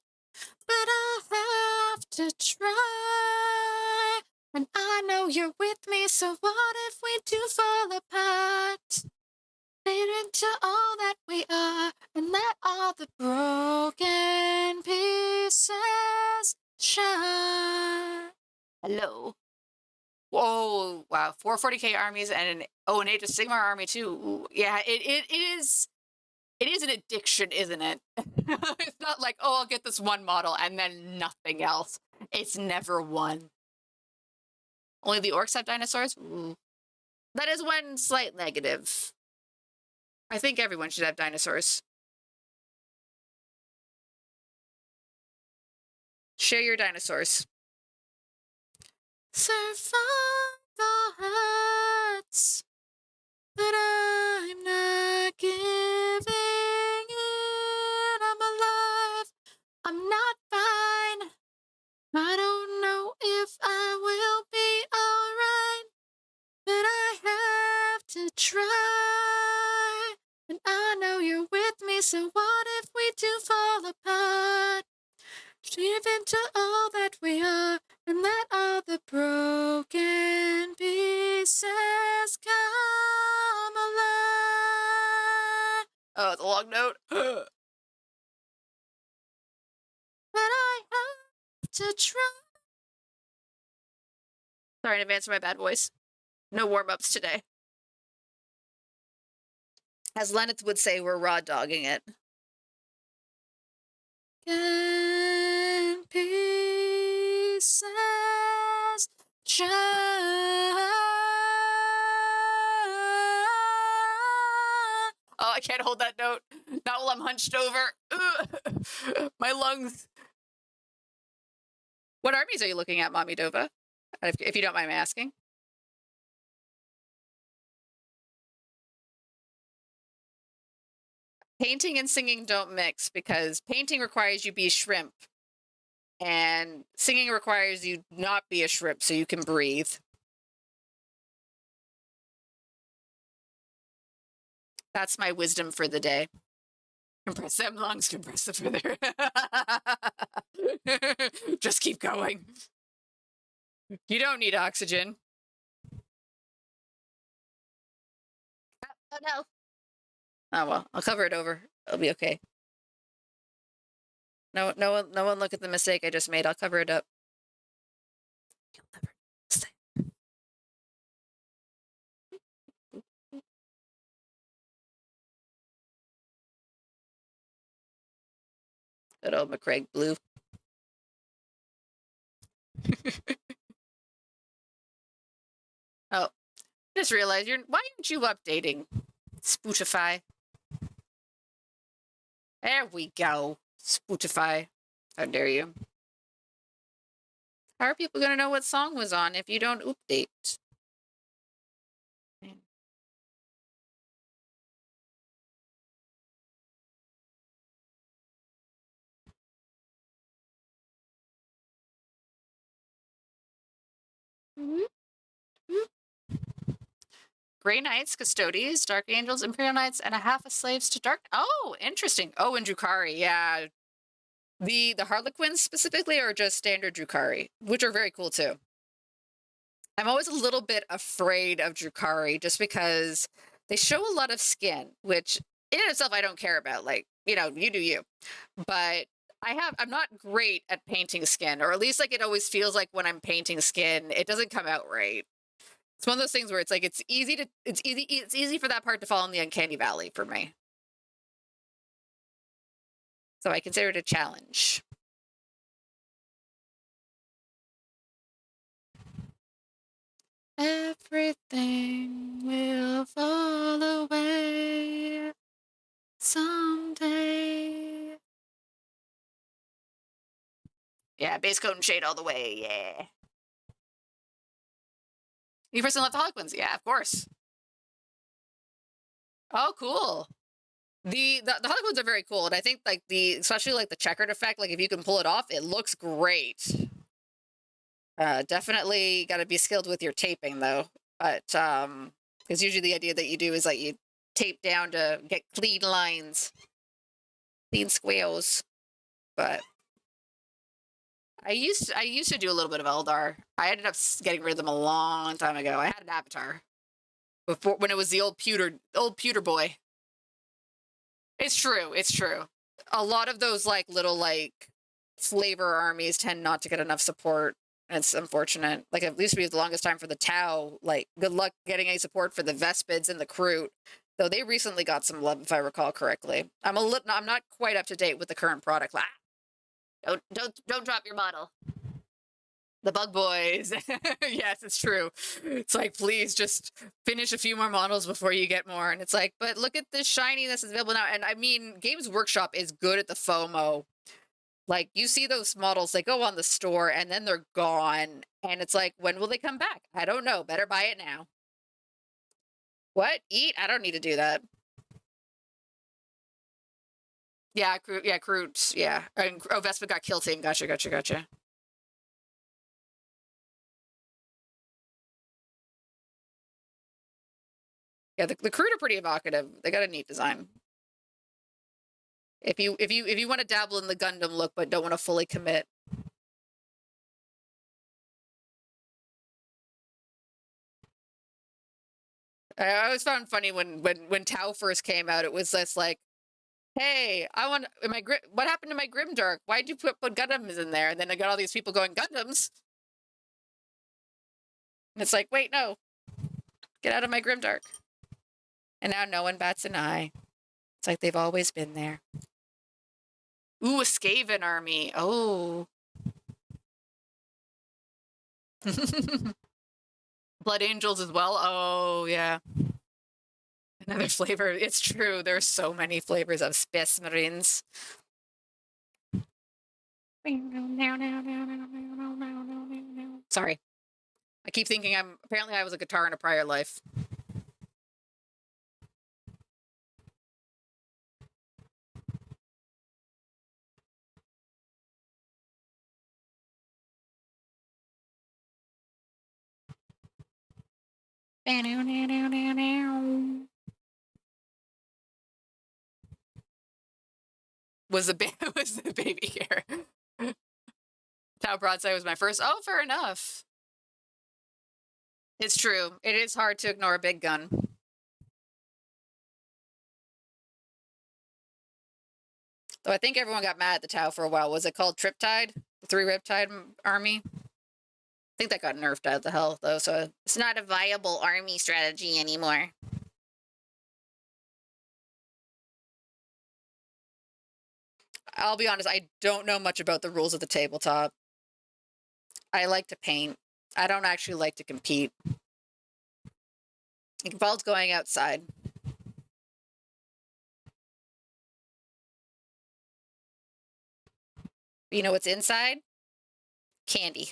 but I'll have to try. And I know you're with me, so what if we do fall apart? Fade into all that we are, and let all the broken pieces shine. Hello. Whoa, wow, 440k armies and an Age of Sigmar army too. Ooh, yeah, it is an addiction, isn't it? It's not like, oh, I'll get this one model and then nothing else. It's never one. Only the orcs have dinosaurs? Ooh. That is one slight negative. I think everyone should have dinosaurs. Share your dinosaurs. Survival hurts, but I'm not giving in. I'm alive. I'm not fine. I don't know if I will be alright, but I have to try. And I know you're with me, so what if we do fall apart? Shift into all that we are, and let all the broken pieces come alive. Oh, it's a long note. But I have to try. Sorry in advance for my bad voice. No warm-ups today. As Lennox would say, we're raw dogging it. Can pieces shine? Oh, I can't hold that note. Not while I'm hunched over. My lungs. What armies are you looking at, Mommy Dova? if you don't mind me asking. Painting and singing don't mix because painting requires you be a shrimp and singing requires you not be a shrimp so you can breathe. That's my wisdom for the day. Compress them lungs, compress the further. Just keep going. You don't need oxygen. Oh no. Oh well, I'll cover it over. It'll be okay. No one look at the mistake I just made. I'll cover it up. You'll never say. Good old McCraig Blue. Oh, just realized why aren't you updating Spotify? There we go. Spotify. How dare you? How are people gonna know what song was on if you don't update? Grey Knights, Custodies, Dark Angels, Imperial Knights, and a half of slaves to dark. Oh, interesting. Oh, and Drukhari, yeah. The Harlequins specifically are just standard Drukhari, which are very cool too. I'm always a little bit afraid of Drukhari just because they show a lot of skin, which in itself I don't care about. Like, you do you. But I'm not great at painting skin, or at least like it always feels like when I'm painting skin, it doesn't come out right. It's one of those things where it's like it's easy for that part to fall in the uncanny valley for me. So I consider it a challenge. Everything will fall away someday. Yeah, base coat and shade all the way. Yeah. You personally love the Harlequins? Yeah, of course. Oh, cool. The Harlequins are very cool, and I think like especially like the checkered effect. Like if you can pull it off, it looks great. Definitely got to be skilled with your taping though. But because usually the idea that you do is like you tape down to get clean lines, clean squares. But I used to do a little bit of Eldar. I ended up getting rid of them a long time ago. I had an avatar before when it was the old pewter boy. It's true. It's true. A lot of those like little like flavor armies tend not to get enough support. It's unfortunate. Like at least we have the longest time for the Tau. Like good luck getting any support for the Vespids and the Kroot. Though they recently got some love, if I recall correctly. I'm not quite up to date with the current product. Don't drop your model. The bug boys. Yes, it's true. It's like, please just finish a few more models before you get more. And it's like, but look at this shininess is available now. And I mean, Games Workshop is good at the FOMO. Like you see those models, they go on the store and then they're gone. And it's like, when will they come back? I don't know. Better buy it now. What? Eat? I don't need to do that. Yeah, Croots. Yeah. And, oh, Vespa got kill team. Gotcha. Yeah, the Kroot are pretty evocative. They got a neat design. If you want to dabble in the Gundam look but don't want to fully commit. I always found funny when Tau first came out, it was just like, hey, what happened to my Grimdark? Why'd you put Gundams in there? And then I got all these people going, Gundams? And it's like, wait, no. Get out of my Grimdark. And now no one bats an eye. It's like they've always been there. Ooh, a Skaven army. Oh. Blood Angels as well. Oh, yeah. Another flavor. It's true. There's so many flavors of Space Marines. Sorry. I keep thinking apparently I was a guitar in a prior life. Was the was the baby care. Tau Broadside was my first. Oh, fair enough. It's true. It is hard to ignore a big gun. Though I think everyone got mad at the Tau for a while. Was it called Triptide? The Three Riptide Army? I think that got nerfed out of the hell, though, so it's not a viable army strategy anymore. I'll be honest, I don't know much about the rules of the tabletop. I like to paint. I don't actually like to compete. It involves going outside. You know what's inside? Candy.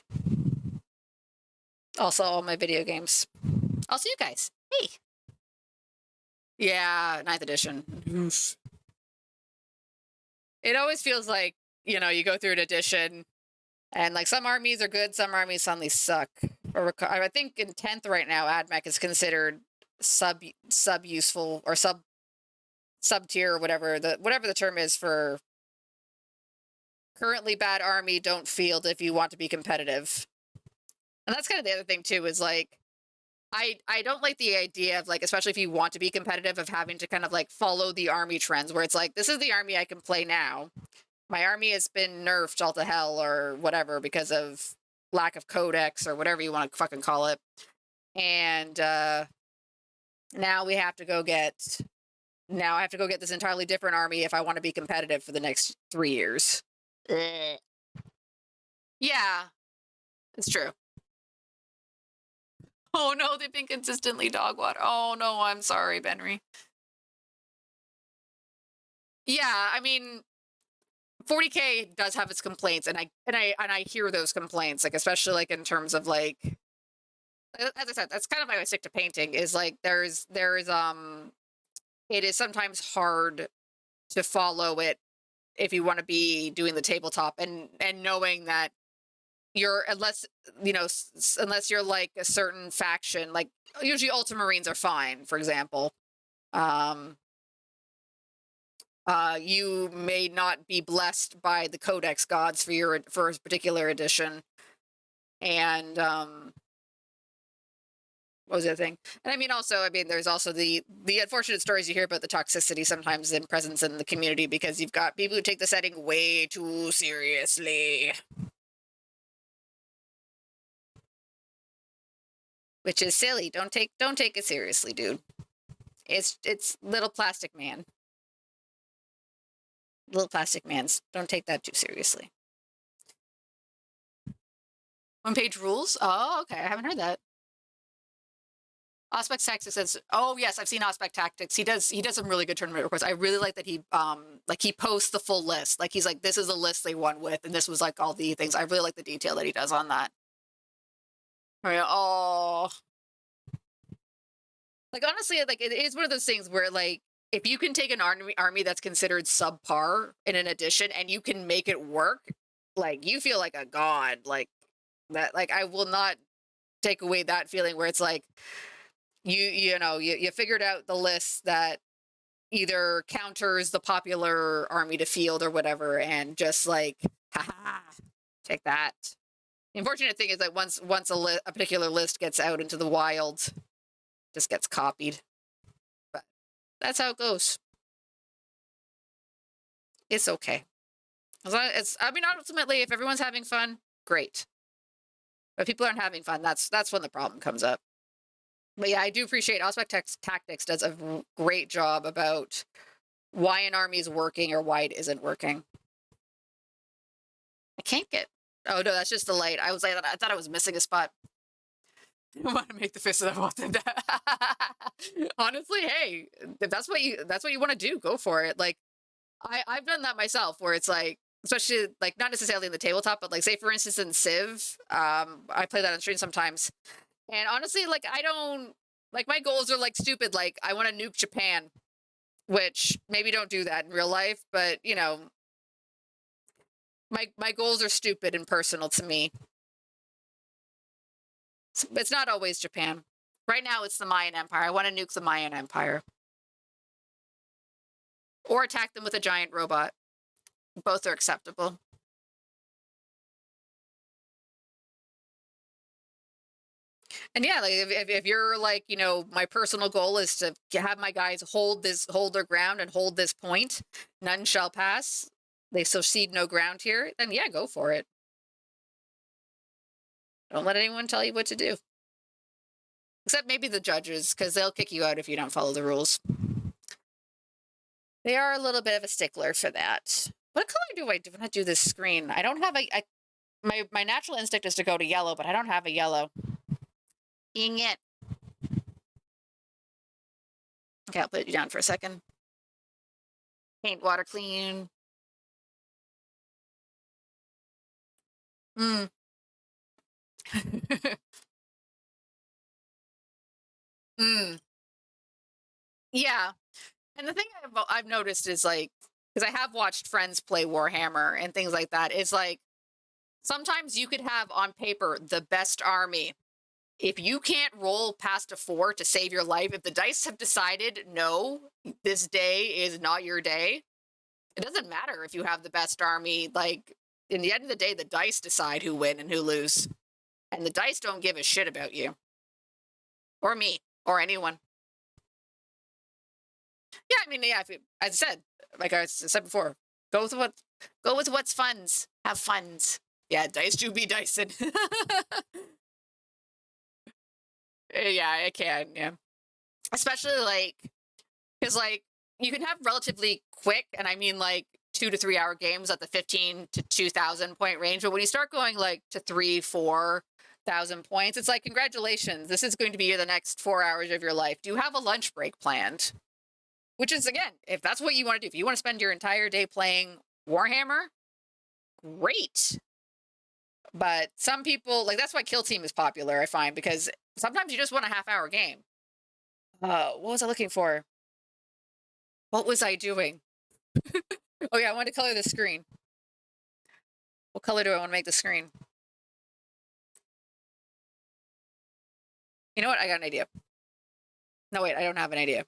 Also, all my video games. Also, you guys. Hey. Yeah, 9th edition. Oof. It always feels like, you know, you go through an edition and like some armies are good, some armies suddenly suck. Or I think in 10th right now, AdMech is considered sub useful or sub tier or whatever the term is for currently bad army. Don't field if you want to be competitive. And that's kind of the other thing too, is like I don't like the idea of like, especially if you want to be competitive, of having to kind of like follow the army trends where it's like, this is the army I can play now. My army has been nerfed all to hell or whatever because of lack of codex or whatever you want to fucking call it. And now we have to go get I have to go get this entirely different army if I want to be competitive for the next 3 years. Yeah, it's true. Oh no, they've been consistently dog water. Oh no, I'm sorry, Benry. Yeah, I mean, 40K does have its complaints, and I hear those complaints, like especially like in terms of like, as I said, that's kind of why I stick to painting. Is like it is sometimes hard to follow it if you want to be doing the tabletop and knowing that you're unless you know unless you're like a certain faction, like usually ultramarines are fine, for example. You may not be blessed by the codex gods for a particular edition. And what was the other thing? And I mean, also, I mean, there's also the unfortunate stories you hear about the toxicity sometimes in presence in the community because you've got people who take the setting way too seriously, which is silly. Don't take it seriously, dude. It's little plastic man. Little plastic mans. Don't take that too seriously. One-page rules? Oh, okay. I haven't heard that. Aspect Tactics says, "Oh yes, I've seen Aspect Tactics. He does some really good tournament reports. I really like that he posts the full list. Like he's like, this is the list they won with, and this was like all the things. I really like the detail that he does on that. Oh, like honestly, like it is one of those things where like if you can take an army that's considered subpar in an edition and you can make it work, like you feel like a god. Like that. Like I will not take away that feeling where it's like you figured out the list that either counters the popular army to field or whatever, and just like, haha, take that. The unfortunate thing is that once a particular list gets out into the wild, just gets copied. But that's how it goes. It's okay. I mean, ultimately, if everyone's having fun, great. But people aren't having fun, that's when the problem comes up. But yeah, I do appreciate Aspect Tactics does a great job about why an army is working or why it isn't working. I can't get. Oh no, that's just the light. I thought I was missing a spot. I want to make the fist that I want them to. Honestly, hey, if that's what you want to do, go for it. Like I've done that myself, where it's like, especially like not necessarily in the tabletop, but like say for instance in Civ, I play that on stream sometimes. And honestly, like I don't like my goals are like stupid. Like I want to nuke Japan, which maybe don't do that in real life, but you know, my goals are stupid and personal to me. It's not always Japan. Right now, it's the Mayan Empire. I want to nuke the Mayan Empire or attack them with a giant robot. Both are acceptable. And yeah, like if you're like, you know, my personal goal is to have my guys hold their ground and hold this point, none shall pass. They cede no ground here. Then yeah, go for it. Don't let anyone tell you what to do, except maybe the judges, because they'll kick you out if you don't follow the rules. They are a little bit of a stickler for that. What color do I do when I do this screen? I don't have my natural instinct is to go to yellow, but I don't have a yellow. Dang it. Okay, I'll put you down for a second. Paint water clean. Mm. Mm. Yeah. And the thing I've noticed is like, because I have watched friends play Warhammer and things like that, is like sometimes you could have on paper the best army. If you can't roll past a 4 to save your life, if the dice have decided, no, this day is not your day, it doesn't matter if you have the best army. Like, in the end of the day, the dice decide who win and who lose. And the dice don't give a shit about you or me or anyone. Yeah, I mean, yeah, as I said, like I said before, go with what, go with what's funds. Have funds. Yeah, dice do be dicing. Yeah, I can. Yeah, especially like because like you can have relatively quick, and I mean like 2 to 3 hour games at the 15 to 2,000 point range. But when you start going like to 3, 4,000 points, it's like congratulations, this is going to be the next 4 hours of your life. Do you have a lunch break planned? Which is again, if that's what you want to do, if you want to spend your entire day playing Warhammer, great. But some people like that's why Kill Team is popular, I find, because sometimes you just want a half-hour game. What was I looking for? What was I doing? Oh yeah, I wanted to color the screen. What color do I want to make the screen? You know what? I got an idea. No, wait, I don't have an idea.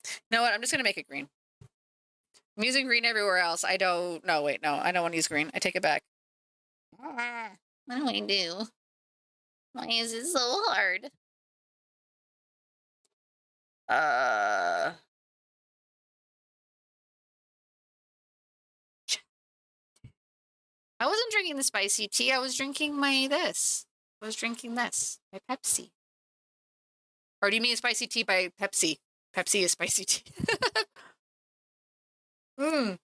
You know what? I'm just gonna make it green. I'm using green everywhere else. I don't. No, wait, no, I don't want to use green. I take it back. What do I do? Why is it so hard? Uh. I wasn't drinking the spicy tea. I was drinking my this. I was drinking this. My Pepsi. Or do you mean spicy tea by Pepsi? Pepsi is spicy tea. Mm.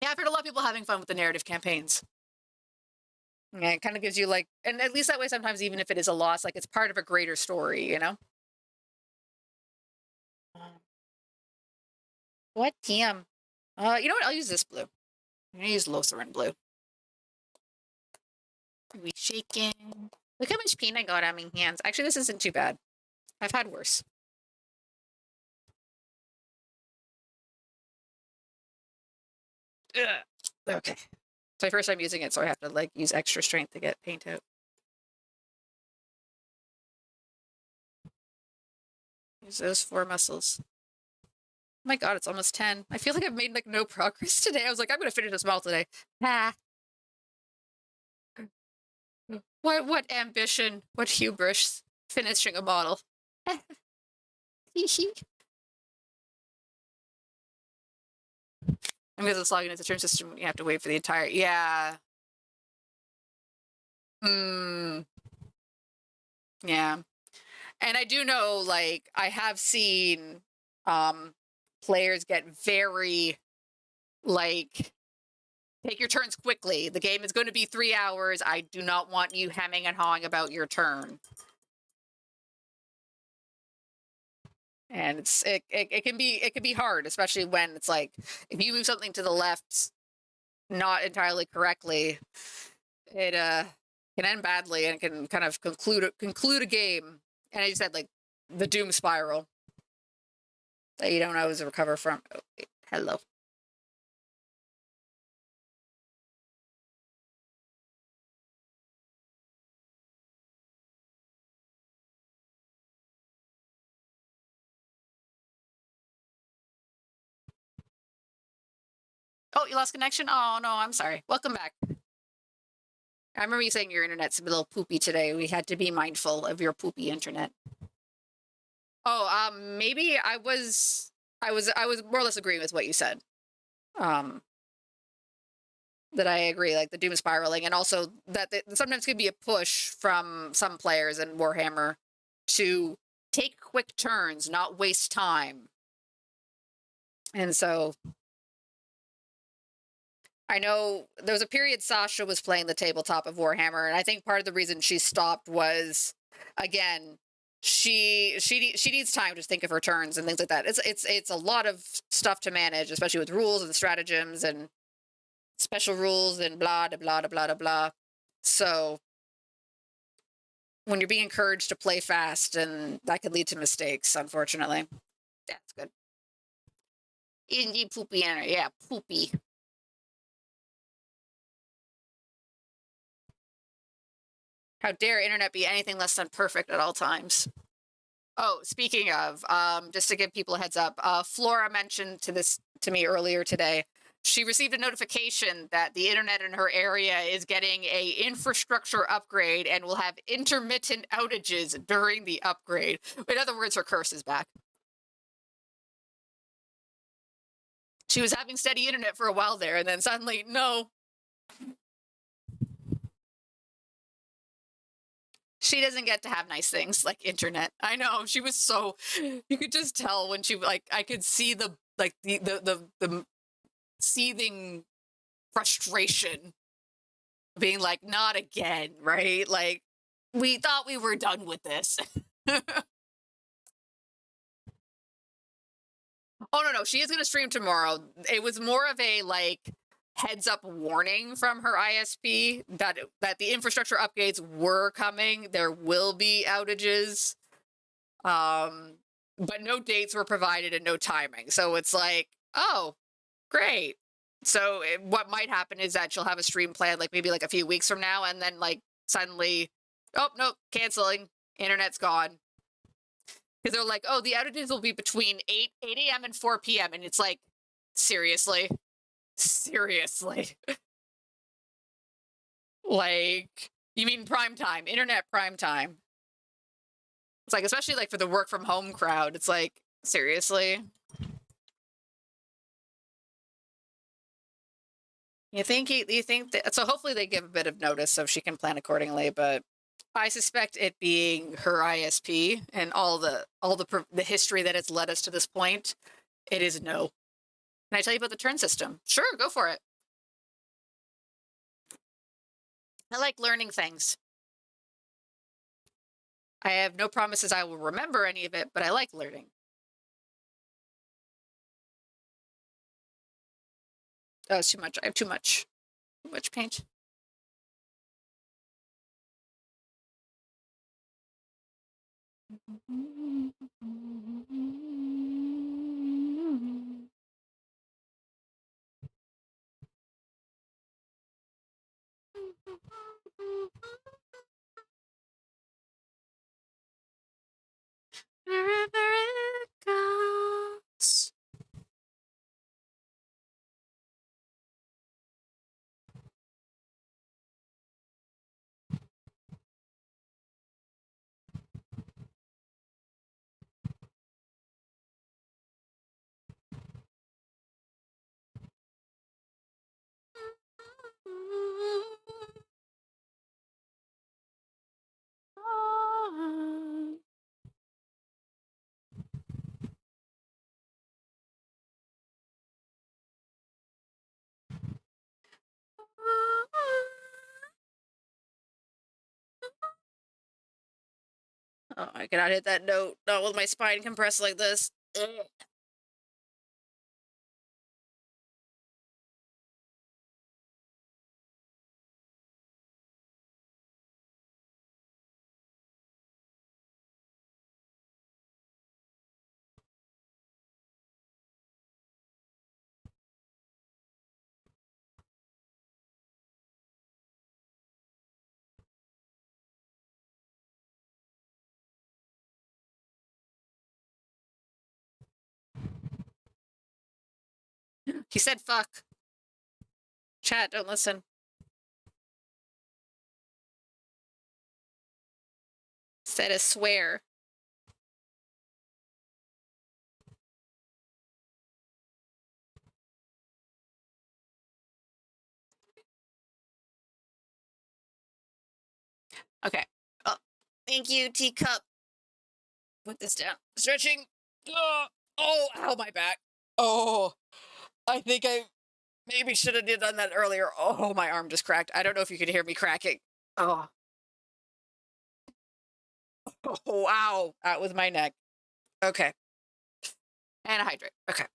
Yeah, I've heard a lot of people having fun with the narrative campaigns. Yeah, it kind of gives you like, and at least that way, sometimes even if it is a loss, like it's part of a greater story, you know? What? Damn. You know what? I'll use this blue. I'm gonna use Lothran blue. We shaking. Look how much paint I got on my hands. Actually, this isn't too bad. I've had worse. Ugh. Okay. It's my first time using it, so I have to like use extra strength to get paint out. Use those 4 muscles. Oh my god, it's almost 10. I feel like I've made like no progress today. I was like, I'm gonna finish this model today. Ah. What ambition, what hubris finishing a model. I'm because it's logging into the turn system when you have to wait for the entire yeah. Hmm. Yeah. And I do know like I have seen players get very like take your turns quickly. The game is going to be 3 hours. I do not want you hemming and hawing about your turn. And it can be hard, especially when it's like if you move something to the left not entirely correctly, it can end badly and can kind of conclude a game. And I just had like the doom spiral that you don't always recover from. Oh, wait, hello. Oh, you lost connection? Oh no, I'm sorry. Welcome back. I remember you saying your internet's a little poopy today. We had to be mindful of your poopy internet. Oh, maybe I was more or less agreeing with what you said. Um, that I agree, like the doom spiraling, and also that sometimes could be a push from some players in Warhammer to take quick turns, not waste time. And so I know there was a period Sasha was playing the tabletop of Warhammer, and I think part of the reason she stopped was, again, she needs time to think of her turns and things like that. It's a lot of stuff to manage, especially with rules and stratagems and special rules and blah blah blah blah blah blah. So when you're being encouraged to play fast, and that could lead to mistakes, unfortunately. That's good. Indeed, poopy, yeah, poopy. How dare internet be anything less than perfect at all times? Oh, speaking of, just to give people a heads up, Flora mentioned to me earlier today. She received a notification that the internet in her area is getting a infrastructure upgrade and will have intermittent outages during the upgrade. In other words, her curse is back. She was having steady internet for a while there, and then suddenly, no. She doesn't get to have nice things like internet. I know, she was so, you could just tell when she, like, I could see the, like, the seething frustration, being like, not again, right? Like, we thought we were done with this. Oh no, no, she is going to stream tomorrow. It was more of a like heads up warning from her ISP that the infrastructure upgrades were coming. There will be outages. Um but no dates were provided and no timing. So it's like, "Oh, great." So what might happen is that she'll have a stream planned like maybe like a few weeks from now, and then like suddenly, oh, no, canceling. Internet's gone. Because they're like, oh, the outages will be between 8 a.m. and 4 p.m. And it's like, seriously? Seriously? Like, you mean prime time, internet prime time? It's like, especially like for the work from home crowd, it's like, seriously? You think that, so hopefully they give a bit of notice so she can plan accordingly, but I suspect it being her ISP and all the history that has led us to this point, it is no. Can I tell you about the turn system? Sure, go for it. I like learning things. I have no promises I will remember any of it, but I like learning. Oh, it's too much. I have too much. Too much paint. Wherever it goes. Oh, I cannot hit that note. Not with my spine compressed like this. Ugh. He said fuck. Chat, don't listen. Said a swear. Okay. Oh, thank you, teacup. Put this down. Stretching. Oh, ow, my back. Oh, I think I maybe should have done that earlier. Oh, my arm just cracked. I don't know if you could hear me cracking. Oh, oh, wow. Out with my neck. Okay. And hydrate. Okay.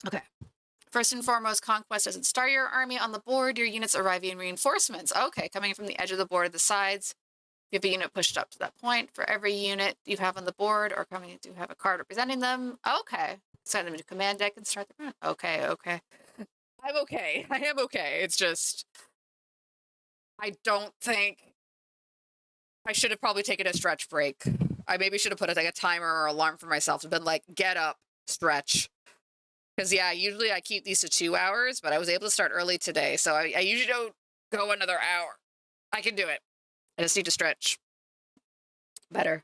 Okay. First and foremost, conquest doesn't start your army on the board. Your units arriving in reinforcements. Okay, coming from the edge of the board, the sides. You have a unit pushed up to that point. For every unit you have on the board or coming to have a card representing them. Okay. Send them to command deck and start the round. Okay, okay. I'm okay. I am okay. It's just, I don't think I should have probably taken a stretch break. I maybe should have put like a timer or alarm for myself to been like, get up, stretch. Because yeah, usually I keep these to 2 hours, but I was able to start early today. So I usually don't go another hour. I can do it. I just need to stretch better.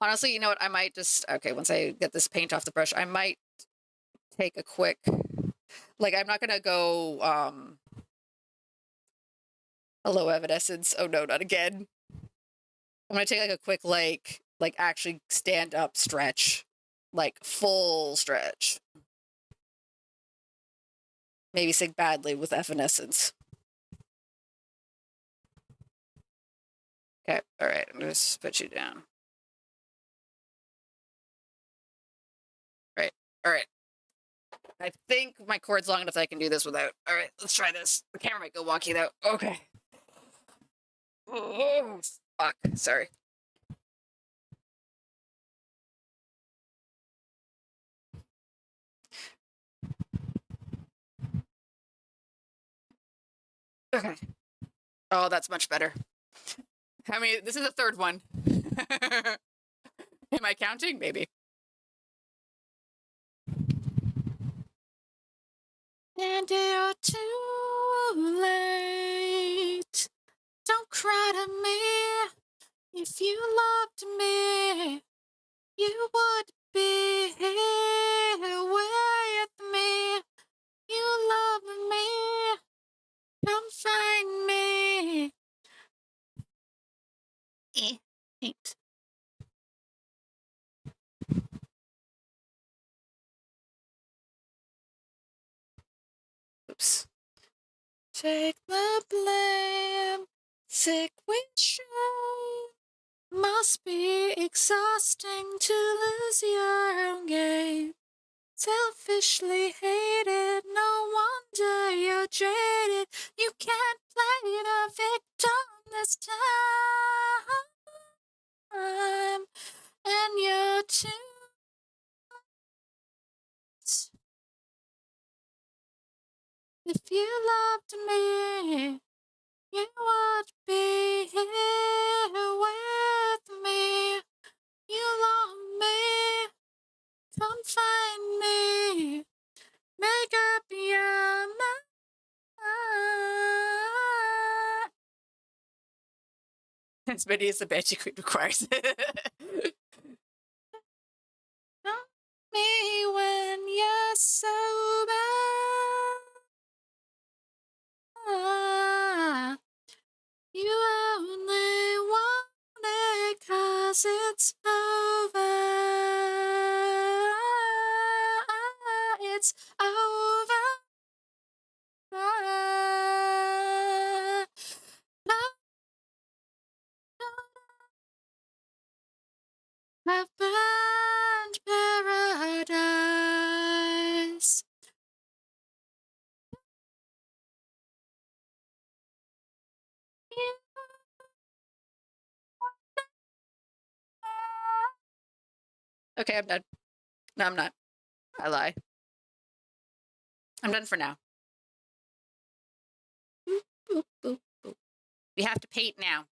Honestly, you know what? I might just, okay, once I get this paint off the brush, I might take a quick, like, I'm not going to go, hello, Evanescence. Oh no, not again. I'm going to take like a quick, like actually stand up stretch, like full stretch. Maybe sing badly with Evanescence. Okay, all right, I'm going to put you down. All right. I think my cord's long enough that I can do this without. All right, let's try this. The camera might go wonky though. Okay. Oh, fuck. Sorry. Okay. Oh, that's much better. How many? This is the third one. Am I counting? Maybe. And you're too late. Don't cry to me. If you loved me, you would be here with me. You love me. Come find me. Hate. Oops. Take the blame. Sick with shame. Must be exhausting to lose your own game. Selfishly hated, no wonder you're jaded. You can't play the victim this time. And you're too. If you loved me, you would be here with me. You love me, come find me. Make up your mind. As many as the Banshee Queen requires. Tell me when you're sober. You only want it 'cause it's over. It's over. Have burned paradise. Okay, I'm done. No, I'm not. I lie. I'm done for now. Boop, boop, boop, boop. We have to paint now.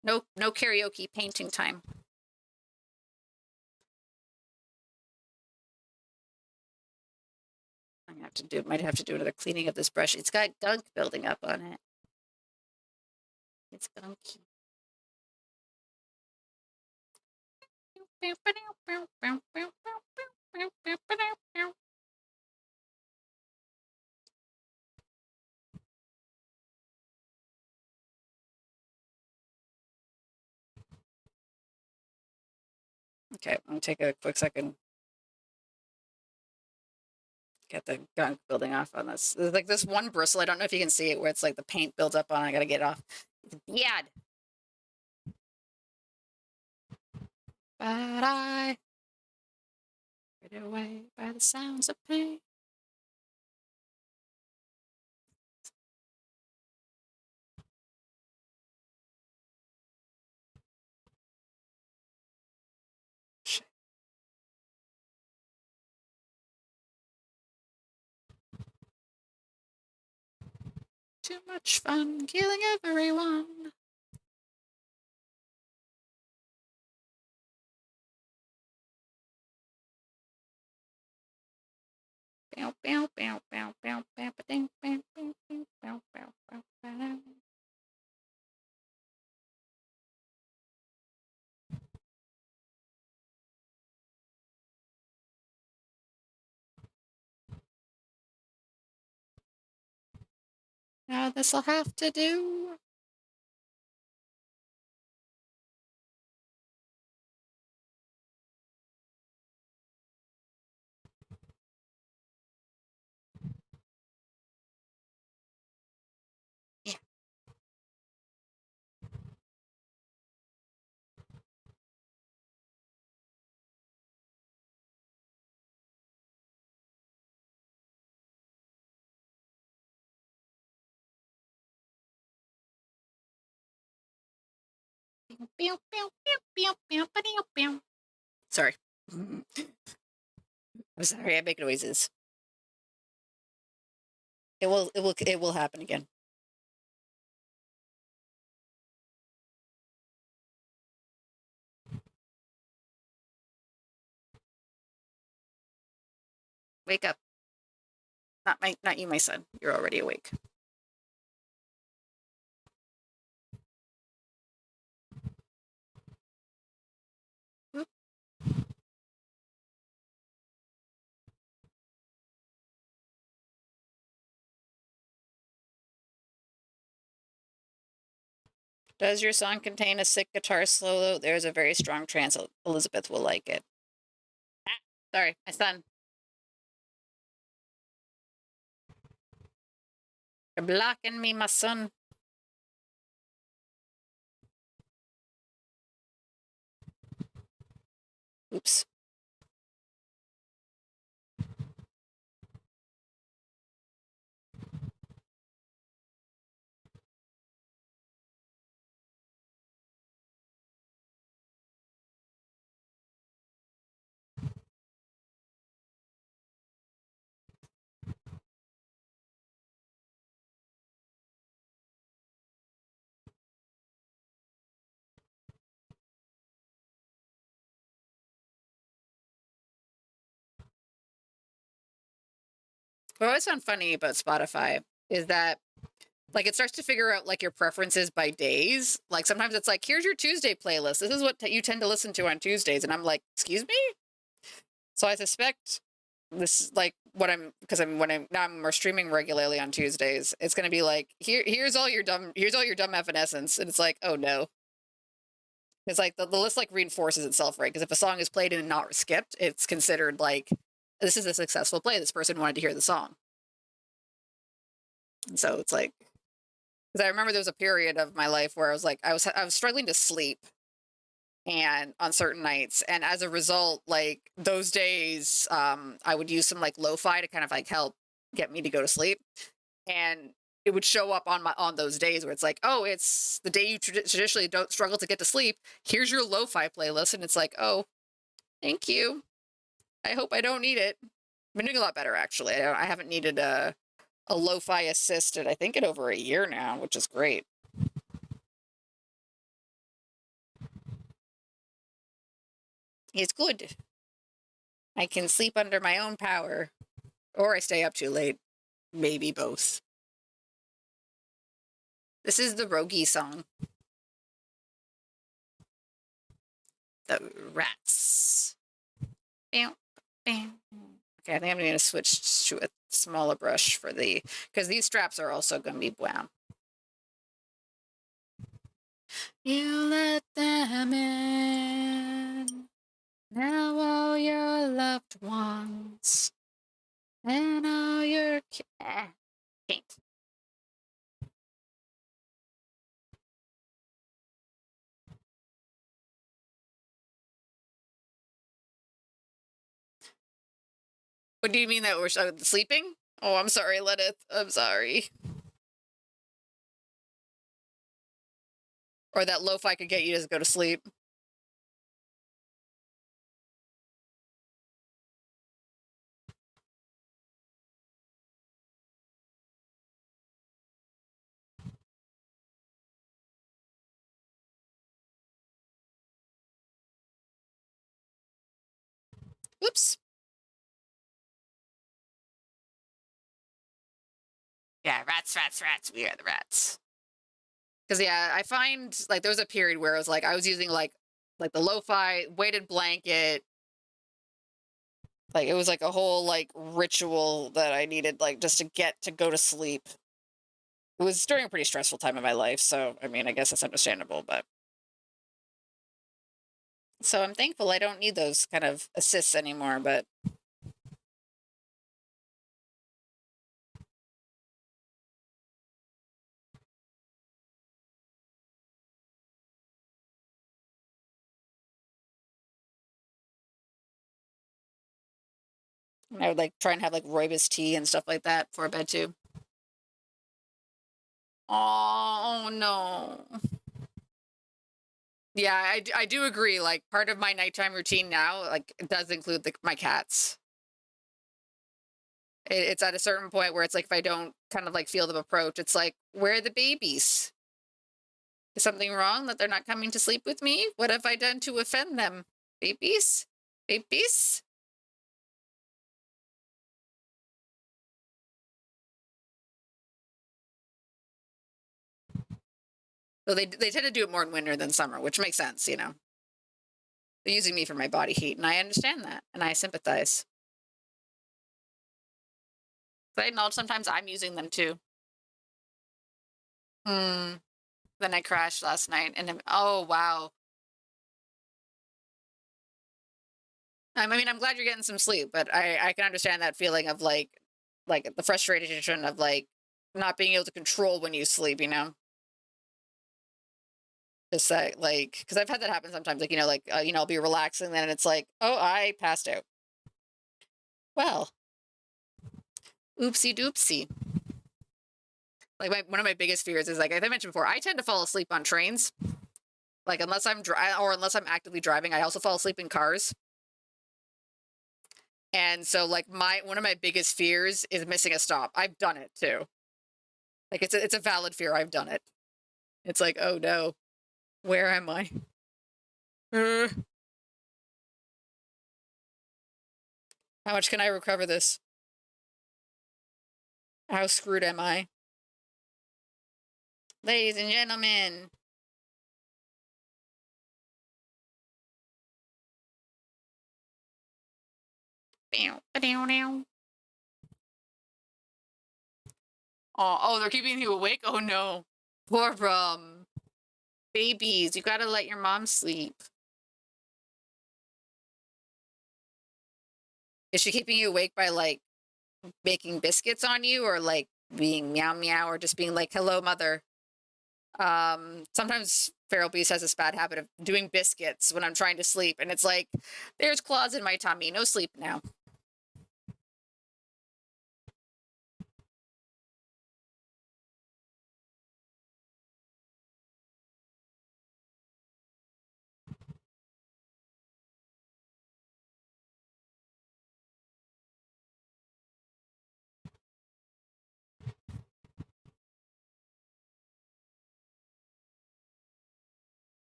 No karaoke painting time. might have to do another cleaning of this brush. It's got gunk building up on it. It's gunky. Okay, I'm gonna take a quick second. Get the gunk building off on this. There's like this one bristle. I don't know if you can see it where it's like the paint builds up on it. I gotta get it off. It's bad. But I get away by the sounds of pain. Too much fun killing everyone. Bow, bow, bow, bow, bow, bow, ding, bow, bow, bow, bow, bow, bow, bow. Now this'll have to do. Yeah. Bow, bow, bow, bow, bow, bow, bow. Sorry. I'm sorry, I make noises. It will happen again. Wake up. Not you, my son. You're already awake. Whoop. Does your song contain a sick guitar solo? There's a very strong trance. Elizabeth will like it. Ah, sorry, my son. You're blocking me, my son. Oops. What I always found funny about Spotify is that like it starts to figure out like your preferences by days. Like sometimes it's like, here's your Tuesday playlist. This is what you tend to listen to on Tuesdays, and I'm like, excuse me. So I suspect this is like what I'm because I'm when I'm now I'm streaming regularly on Tuesdays. It's gonna be like here's all your dumb evanescence, and it's like, oh no. It's like the list like reinforces itself, right? Because if a song is played and not skipped, it's considered like this is a successful play. This person wanted to hear the song. And so it's like because I remember there was a period of my life where I was like I was struggling to sleep and on certain nights, and as a result like those days I would use some like lo-fi to kind of like help get me to go to sleep, and it would show up on those days where it's like, oh, it's the day you traditionally don't struggle to get to sleep, here's your lo-fi playlist, and it's like, oh, thank you, I hope I don't need it. I've been doing a lot better actually. I haven't needed a lo-fi assisted I think in over a year now, which is great. It's good. I can sleep under my own power Or I stay up too late. Maybe both. This is the Rogi song. The rats. Bam, bam. Okay, I think I'm going to switch to a smaller brush for the, because these straps are also going to be brown. You let them in. Now all your loved ones. And all your paint. What do you mean that we're sleeping? Oh, I'm sorry, Lenith. I'm sorry. Or that lo-fi could get you to go to sleep. Whoops. Yeah, rats, rats, rats. We are the rats. Because yeah, I find like there was a period where it was like I was using like the lo-fi weighted blanket. Like it was like a whole like ritual that I needed like just to get to go to sleep. It was during a pretty stressful time in my life, so I mean, I guess that's understandable, but so I'm thankful I don't need those kind of assists anymore, but I would like try and have like rooibos tea and stuff like that for bed too. Oh no. Yeah, I do agree. Like part of my nighttime routine now, like it does include my cats. It's at a certain point where it's like if I don't kind of like feel them approach, it's like, where are the babies? Is something wrong that they're not coming to sleep with me? What have I done to offend them? Babies? Babies? So they tend to do it more in winter than summer, which makes sense, you know. They're using me for my body heat, and I understand that, and I sympathize. But I acknowledge sometimes I'm using them too. Hmm. Then I crashed last night, and oh wow. I mean, I'm glad you're getting some sleep, but I can understand that feeling of like the frustration of like not being able to control when you sleep, you know. Just like because I've had that happen sometimes, like I'll be relaxing, and then it's like, oh, I passed out. Well, oopsie doopsie. Like one of my biggest fears is like I mentioned before, I tend to fall asleep on trains. Like unless I'm or unless I'm actively driving, I also fall asleep in cars. And so like one of my biggest fears is missing a stop. I've done it too. Like it's a valid fear. I've done it. It's like, oh no, where am I? How much can I recover this? How screwed am I? Ladies and gentlemen. Oh, they're keeping you awake? Oh no. Poor babies. You gotta let your mom sleep. Is she keeping you awake by like making biscuits on you or like being meow meow or just being like, hello, mother? Sometimes Feral Beast has this bad habit of doing biscuits when I'm trying to sleep, and it's like, there's claws in my tummy. No sleep now.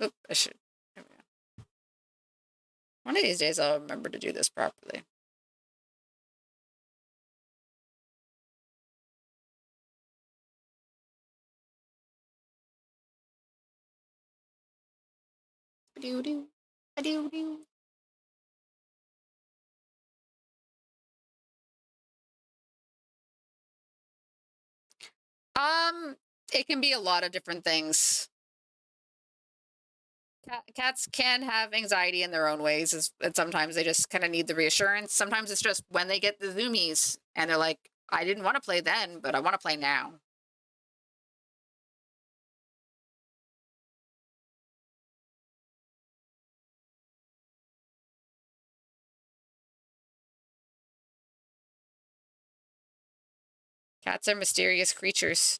Oop, I should. One of these days I'll remember to do this properly. Ba-doo-doo. Ba-doo-doo. Um, it can be a lot of different things. Cats can have anxiety in their own ways, and sometimes they just kind of need the reassurance. Sometimes it's just when they get the zoomies and they're like, I didn't want to play then, but I want to play now. Cats are mysterious creatures.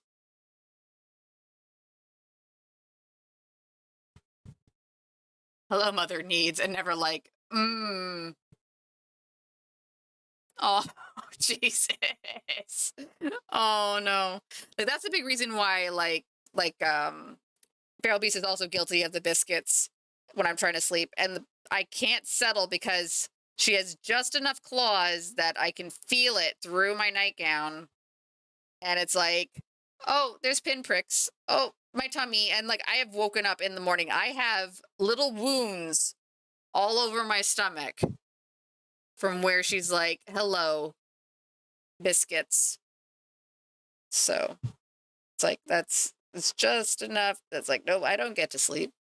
Hello, mother needs, and never like, oh, Jesus. Oh no. Like, that's a big reason why Feral Beast is also guilty of the biscuits when I'm trying to sleep. And I can't settle because she has just enough claws that I can feel it through my nightgown. And it's like, oh, there's pinpricks. Oh, my tummy. And like I have woken up in the morning. I have little wounds all over my stomach from where she's like, hello, biscuits. So it's like it's just enough. That's like, no, I don't get to sleep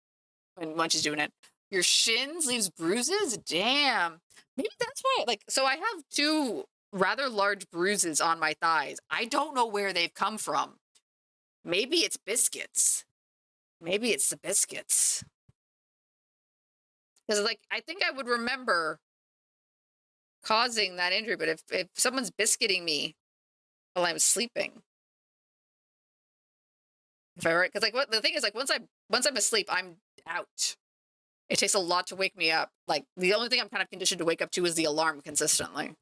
when she's doing it. Your shins leaves bruises? Damn. Maybe that's why, like, so I have two rather large bruises on my thighs. I don't know where they've come from. Maybe it's biscuits. Maybe it's the biscuits. Because, like, I think I would remember causing that injury, but if someone's biscuiting me while I'm sleeping, if I because like what the thing is, like once I'm asleep, I'm out. It takes a lot to wake me up. Like the only thing I'm kind of conditioned to wake up to is the alarm consistently.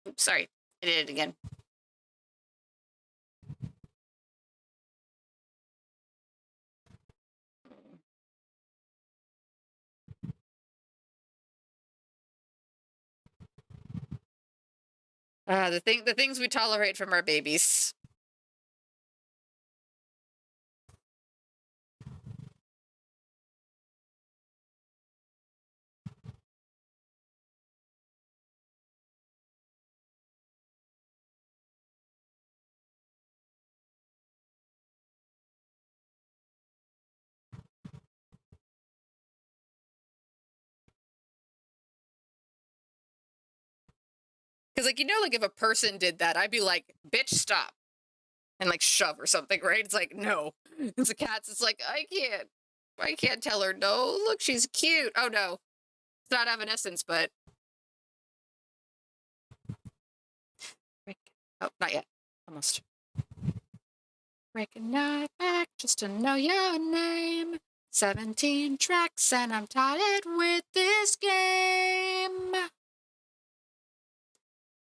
Oops, sorry, I did it again. The things we tolerate from our babies. Because like like if a person did that, I'd be like, bitch, stop, and like shove or something, right? It's like no. It's the cats. It's like I can't tell her no. Look, she's cute. Oh no, it's not Evanescence, but oh, not yet. Almost. Breaking my back just to know your name. 17 tracks and I'm tired with this game.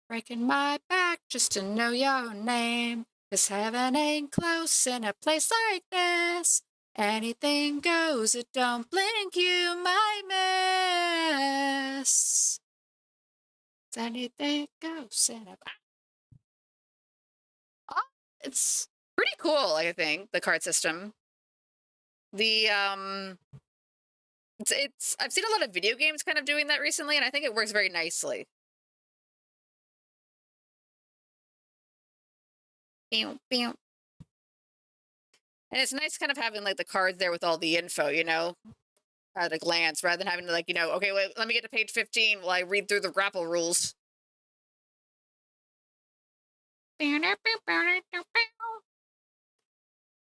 Breaking my back just to know your name. 'Cause heaven ain't close in a place like this. Anything goes, it don't blink, you might miss. Anything goes in a... Oh, it's pretty cool, I think, the card system. The it's I've seen a lot of video games kind of doing that recently, and I think it works very nicely. Pew, pew. And it's nice kind of having like the cards there with all the info, at a glance, rather than having to like, okay, wait, let me get to page 15 while I read through the grapple rules.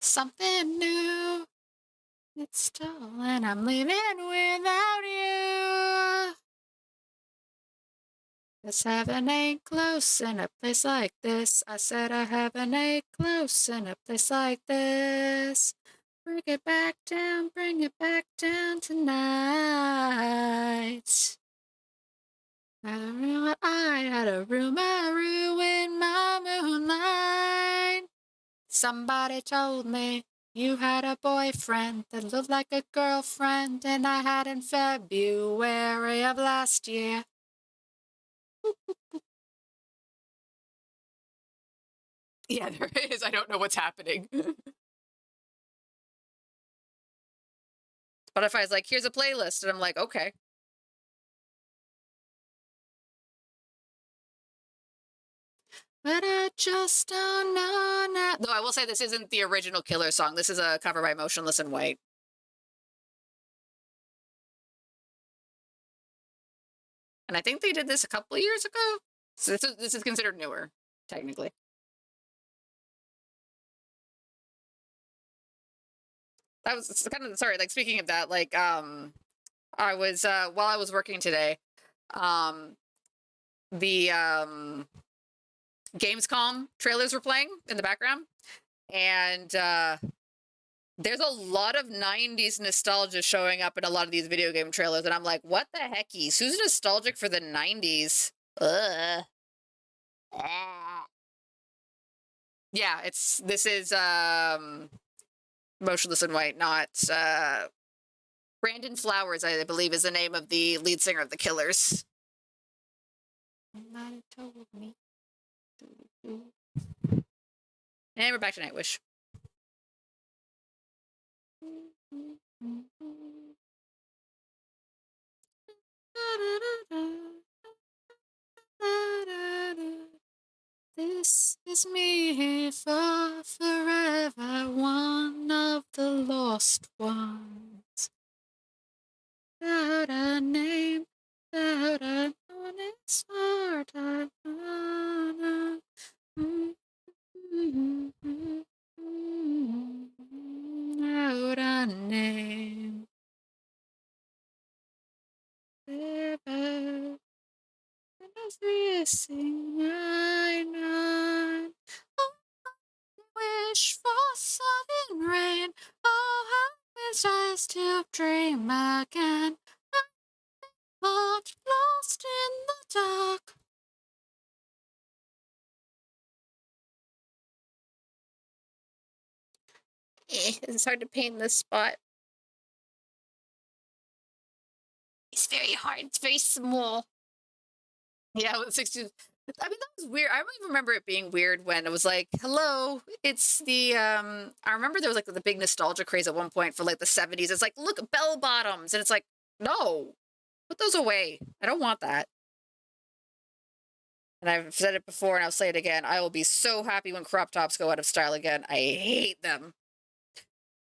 Something new. It's stolen. I'm leaving without you. 'Cause heaven ain't close in a place like this. I said heaven ain't close in a place like this. Bring it back down tonight. I had a rumor in my moonlight. Somebody told me you had a boyfriend that looked like a girlfriend, and I had in February of last year. Yeah, there is. I don't know what's happening. Spotify's like, here's a playlist, and I'm like, okay. But I just don't know now. Though I will say this isn't the original Killer song. This is a cover by Motionless in White. And I think they did this a couple of years ago. So this is considered newer, technically. That was kind of sorry, like speaking of that, like I was while I was working today, um the Gamescom trailers were playing in the background. And there's a lot of 90s nostalgia showing up in a lot of these video game trailers, and I'm like, what the heckies? Who's nostalgic for the 90s? Ugh. Yeah, this is Motionless in White, not Brandon Flowers, I believe, is the name of the lead singer of the Killers. Somebody told me. And we're back to Nightwish. This is me for forever, one of the lost ones. Without a name, without an honest heart, I wanna. Without a name. Forever. As we sing, I wish for southern rain. Oh, how it's nice to dream again. Heart lost in the dark. It's hard to paint this spot. It's very hard. It's very small. Yeah, with 16. I mean, that was weird. I don't even remember it being weird when it was like, hello, it's the I remember there was like the big nostalgia craze at one point for like the 70s. It's like, look, bell bottoms. And it's like, no, put those away. I don't want that. And I've said it before and I'll say it again. I will be so happy when crop tops go out of style again. I hate them.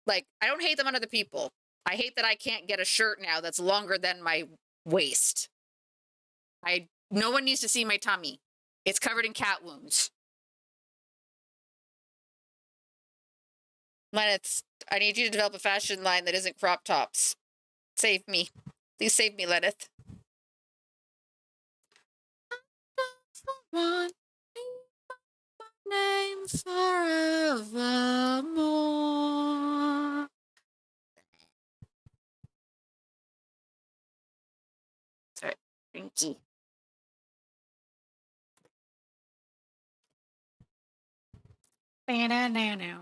Like, I don't hate them on other people. I hate that I can't get a shirt now that's longer than my waist. No one needs to see my tummy. It's covered in cat wounds. Lenith, I need you to develop a fashion line that isn't crop tops. Save me. Please save me, Lenith. One name forevermore. Sorry, Rinky. Now.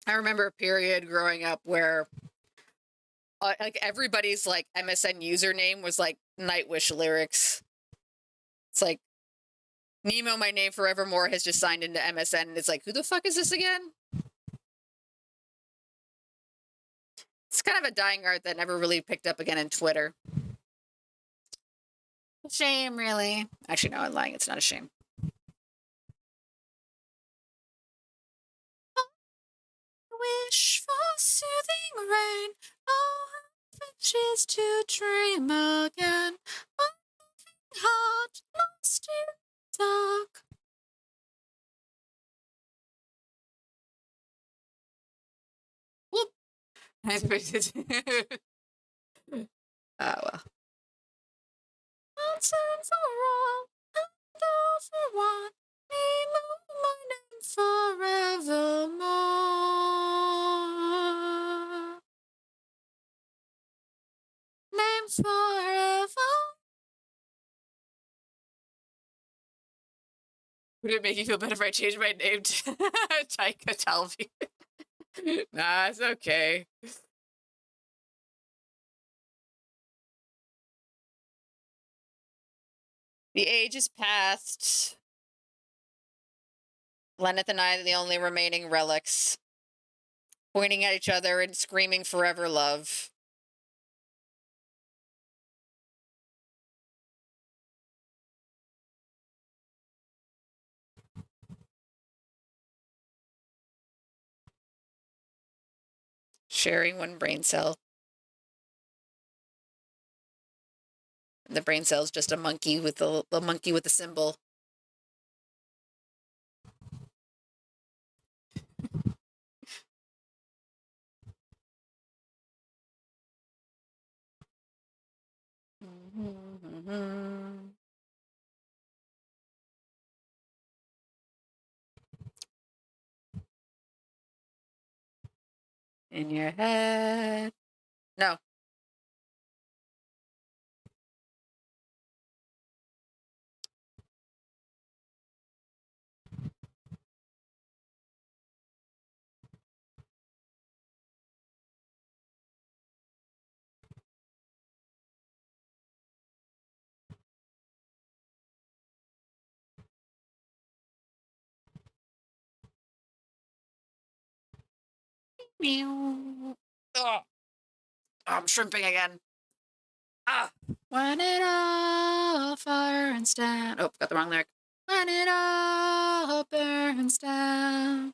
I remember a period growing up where like everybody's like MSN username was like Nightwish lyrics. It's like Nemo, my name forevermore, has just signed into MSN, and it's like, who the fuck is this again? It's kind of a dying art that never really picked up again in Twitter. Shame, really. Actually, no, I'm lying. It's not a shame. Wish for soothing rain. Oh, wishes to dream again. My heart lost in the dark. Whoop. Well. Once and for all, and all for one. Forevermore. Name forever. Would it make you feel better if I changed my name to Taika Talvi? Nah, it's okay. The age is past. Lenneth and I are the only remaining relics, pointing at each other and screaming forever love. Sharing one brain cell. The brain cell is just a monkey with the monkey with the symbol. In your head. No. Meow. Oh, I'm shrimping again. Ah. When it all burns down. Oh, got the wrong lyric. When it all burns down.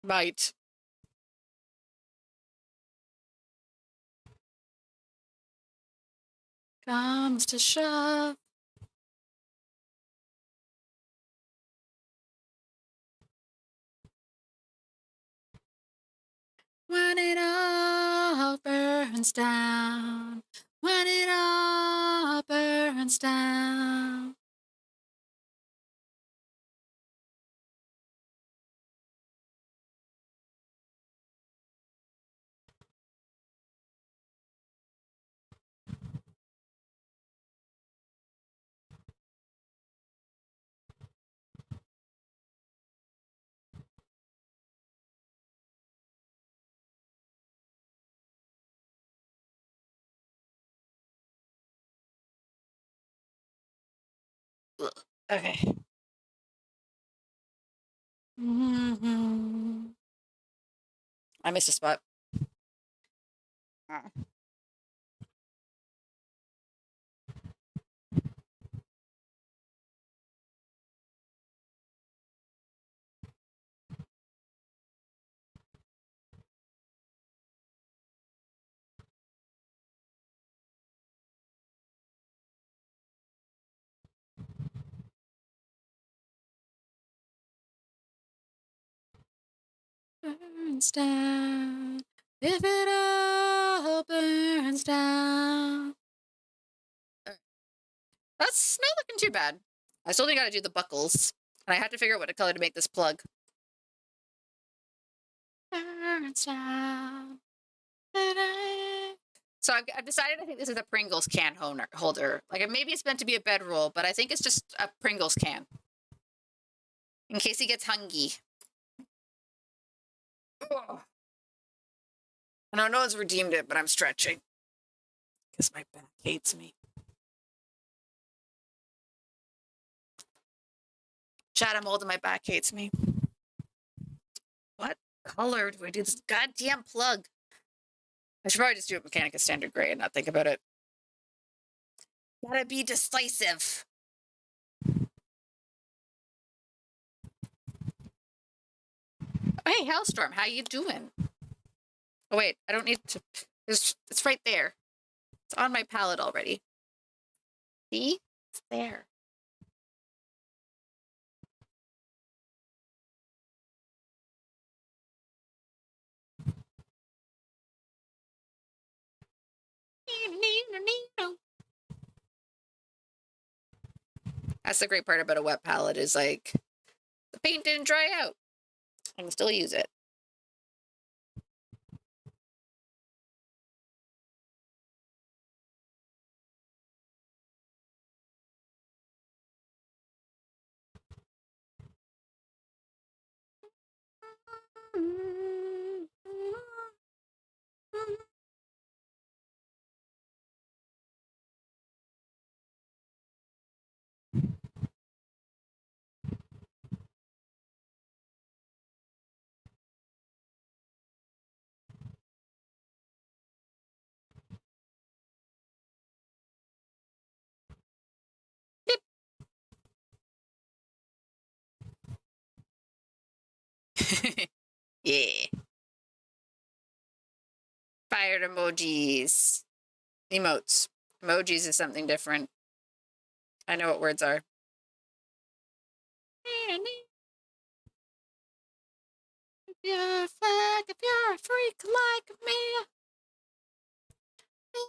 Might. Comes to shove. When it all burns down. When it all burns down. Okay. I missed a spot. Burns down. If it all burns down. That's not looking too bad. I still got to do the buckles. And I have to figure out what color to make this plug. Burns down. So I've decided I think this is a Pringles can holder. Like maybe it's meant to be a bedroll, but I think it's just a Pringles can. In case he gets hungry. Ugh. I know no one's redeemed it, but I'm stretching. Because my back hates me. Chat, I'm old and my back hates me. What color do I do this goddamn plug? I should probably just do it Mechanica Standard Gray and not think about it. Gotta be decisive. Hey, Hailstorm, how you doing? Oh wait, I don't need to. It's right there. It's on my palette already. See? It's there. That's the great part about a wet palette is like the paint didn't dry out. I can still use it. Yeah. Fire emojis. Emotes. Emojis is something different. I know what words are. If you're a flag, if you're a freak like me,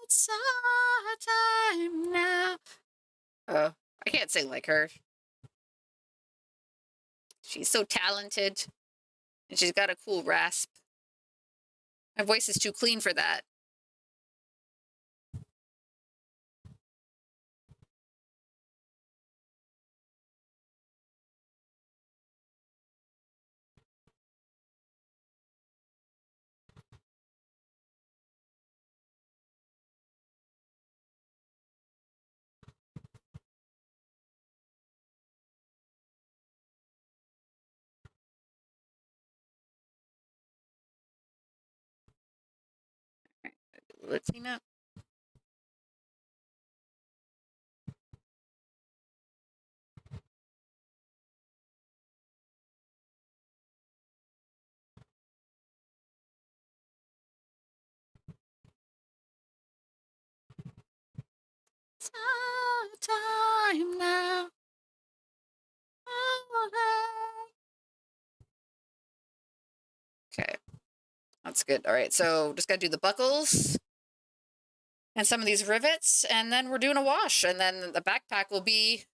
it's our time now. Oh, I can't sing like her. She's so talented, and she's got a cool rasp. My voice is too clean for that. Let's see now. It's our time now. Okay, that's good. All right, so just gotta do the buckles and some of these rivets, and then we're doing a wash, and then the backpack will be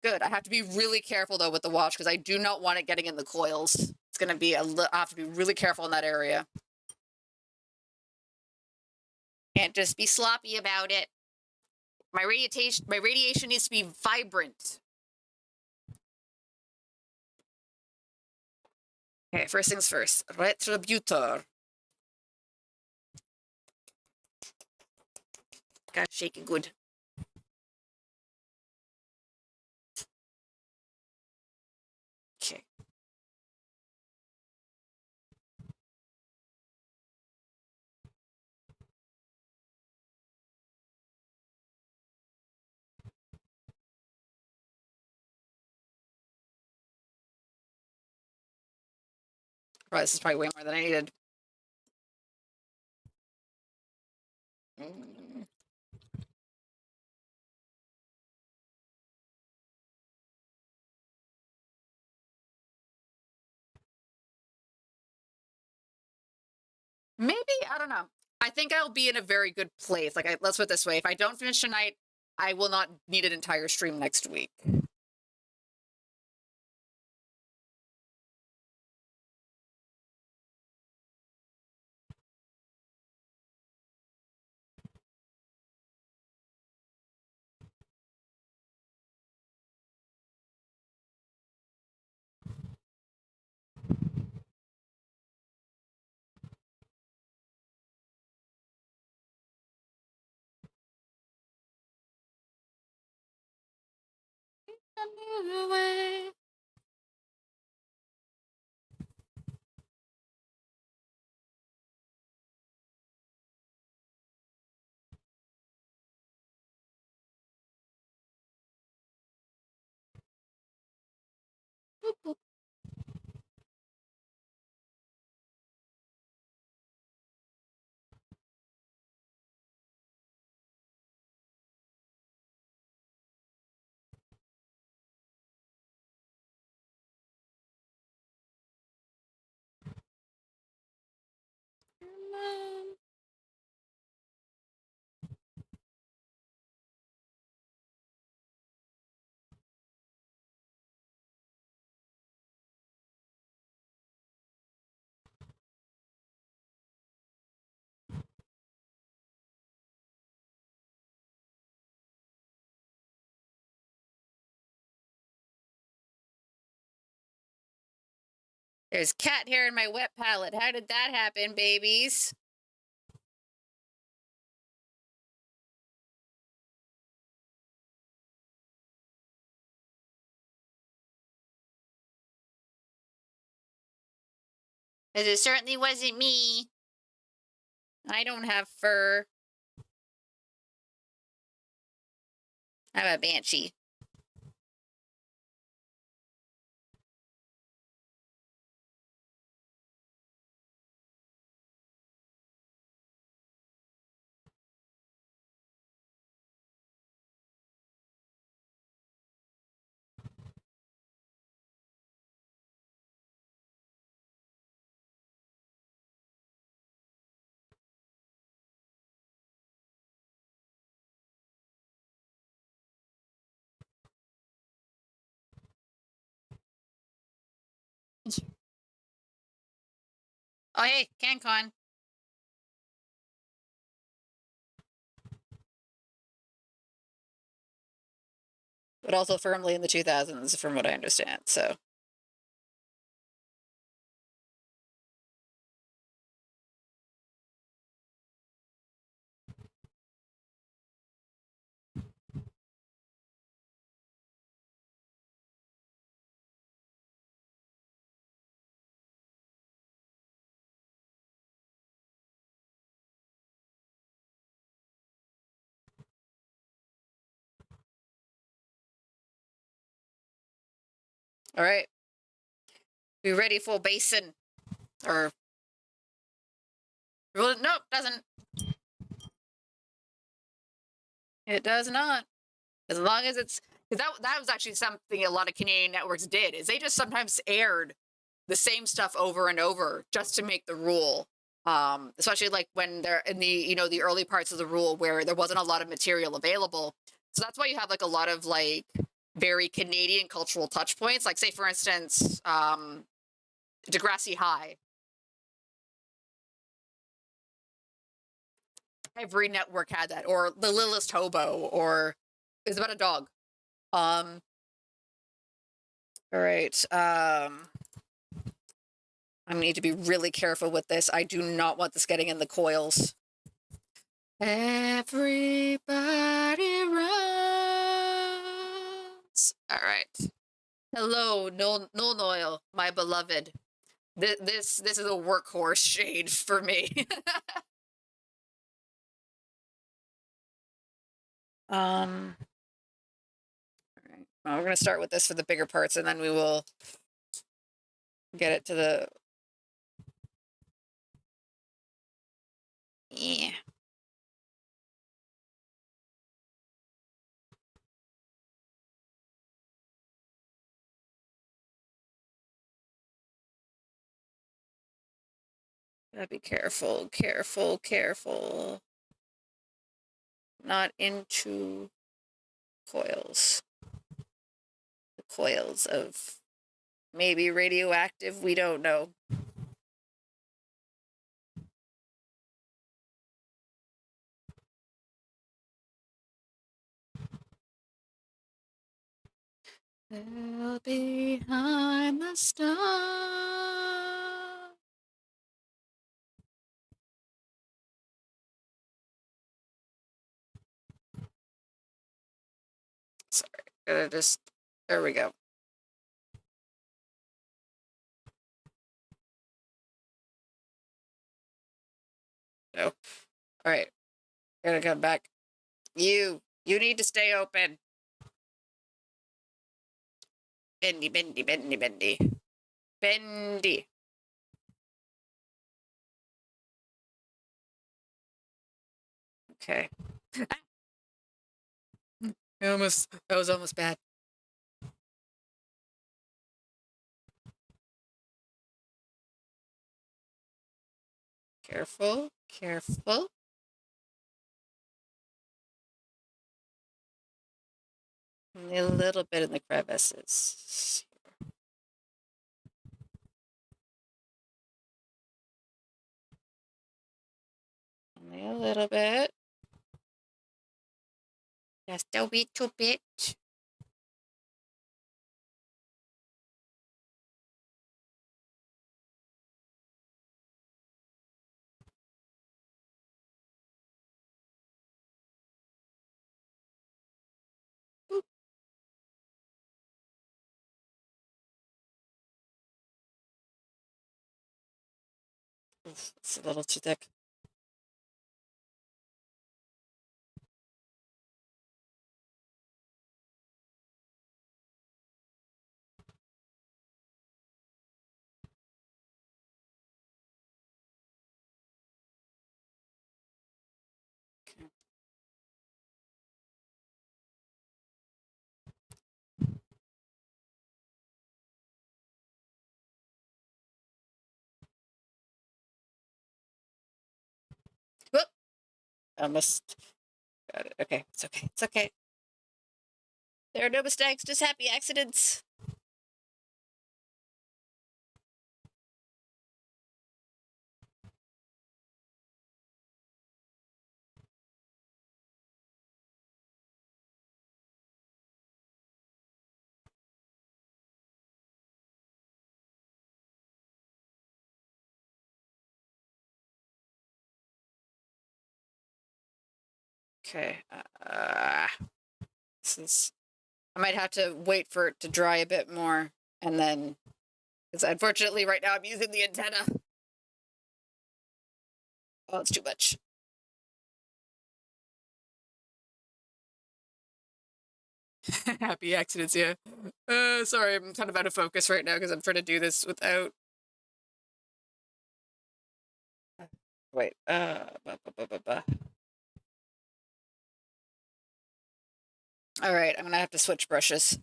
good. I have to be really careful though with the wash because I do not want it getting in the coils. It's gonna be I have to be really careful in that area. Can't just be sloppy about it. My radiation needs to be vibrant. Okay, first things first. Retributor. Gotta shake it good. Okay. Oh, this is probably way more than I needed. Mm. Maybe, I don't know. I think I'll be in a very good place. Like, let's put it this way: if I don't finish tonight, I will not need an entire stream next week. There's cat hair in my wet palette. How did that happen, babies? Because it certainly wasn't me. I don't have fur. I'm a banshee. Oh, hey, CanCon. But also firmly in the 2000s, from what I understand. So, all right. Be ready for basin. Or, well, nope, doesn't. It does not. As long as it's, because that was actually something a lot of Canadian networks did, is they just sometimes aired the same stuff over and over just to make the rule. Especially like when they're in the, the early parts of the rule where there wasn't a lot of material available. So that's why you have like a lot of like very Canadian cultural touch points. Like say for instance, Degrassi High. Every network had that, or The Littlest Hobo, or it's about a dog. Um, all right. I need to be really careful with this. I do not want this getting in the coils. Everybody runs. All right. Hello, Null Noil, my beloved. This is a workhorse shade for me. All right. Well, we're gonna start with this for the bigger parts, and then we will get it to the. Yeah. Gotta be careful, careful, careful. Not into coils. The coils of maybe radioactive, we don't know. Hell behind the stars. Sorry, gotta just. There we go. No. All right, gotta come back. You need to stay open. Bendy, bendy, bendy, bendy, bendy. Okay. That was almost bad. Careful, careful. Only a little bit in the crevices. Only a little bit. Just a little bit. Oof, it's a little too thick. Okay. Whoop! I almost got it. Okay, it's okay. It's okay. There are no mistakes, just happy accidents. Okay. This is. I might have to wait for it to dry a bit more, and then, because unfortunately right now I'm using the antenna. Oh, it's too much. Happy accidents, yeah. Sorry, I'm kind of out of focus right now because I'm trying to do this without. Wait. All right, I'm gonna have to switch brushes.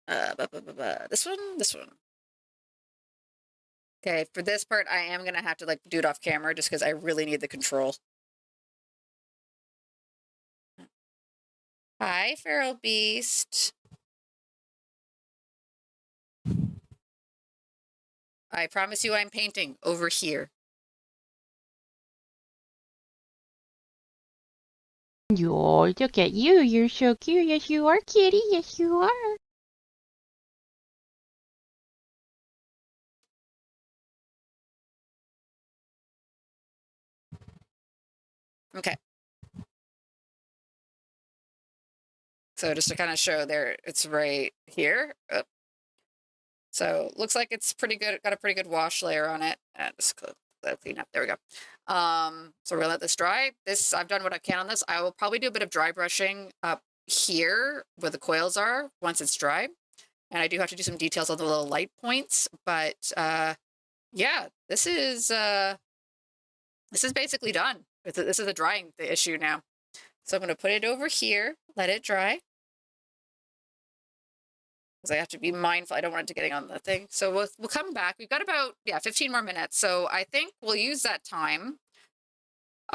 This one, this one. Okay, for this part, I am gonna have to like do it off camera just because I really need the control. Hi, Feral Beast. I promise you I'm painting over here. Oh, look at you. You're so cute. Yes, you are, kitty. Yes, you are. Okay. So just to kind of show there, it's right here. So looks like it's pretty good. Got a pretty good wash layer on it. Just clean up. There we go. So we're gonna let this dry. This I've done what I can on this. I will probably do a bit of dry brushing up here where the coils are once it's dry. And I do have to do some details on the little light points. But yeah, this is basically done. This is a drying the issue now. So I'm gonna put it over here, let it dry. Because I have to be mindful. I don't want it to getting on the thing. So we'll come back. We've got about 15 more minutes. So I think we'll use that time.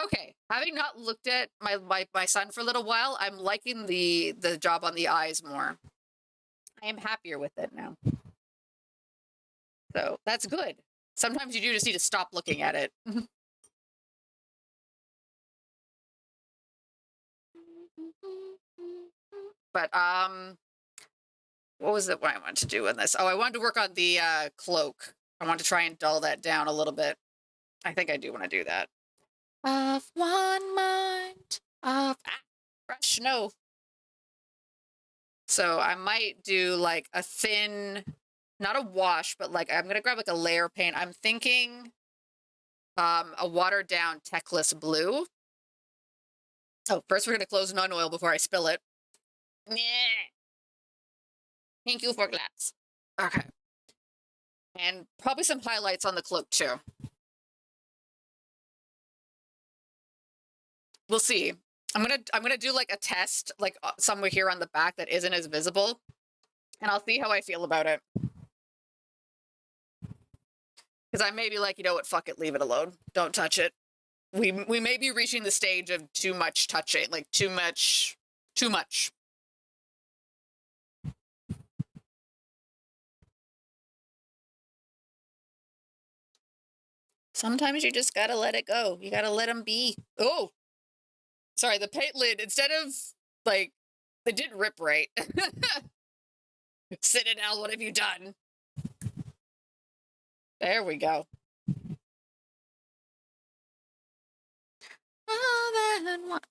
Okay, having not looked at my son for a little while, I'm liking the job on the eyes more. I am happier with it now. So that's good. Sometimes you do just need to stop looking at it. But what was it what I wanted to do in this? Oh, I wanted to work on the cloak. I want to try and dull that down a little bit. I think I do want to do that. Of one mind, of brush, no. So I might do like a thin, not a wash, but like I'm gonna grab like a layer paint. I'm thinking a watered down Techless blue. Oh, first we're gonna close non-oil before I spill it. Thank you for glass. Okay. And probably some highlights on the cloak too. We'll see. I'm gonna do like a test like somewhere here on the back that isn't as visible, and I'll see how I feel about it. Because I may be like, you know what, fuck it, leave it alone. Don't touch it. We may be reaching the stage of too much touching, like too much. Sometimes you just gotta let it go. You gotta let them be. Oh, sorry, the paint lid, instead of like, it didn't rip right. Citadel, what have you done? There we go.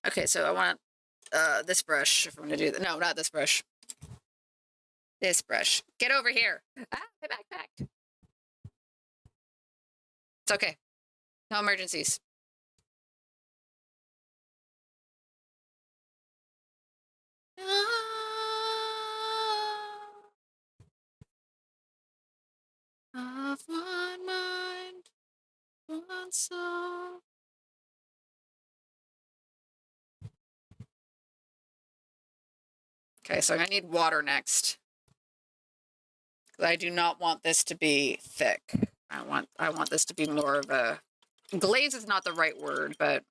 Okay, so I want this brush. If I'm gonna do that, no, not this brush. This brush. Get over here. Ah, my backpack. It's okay. No emergencies. Of one mind, one soul. Okay, so I'm gonna need water next. I do not want this to be thick. I want this to be more of a glaze is not the right word, but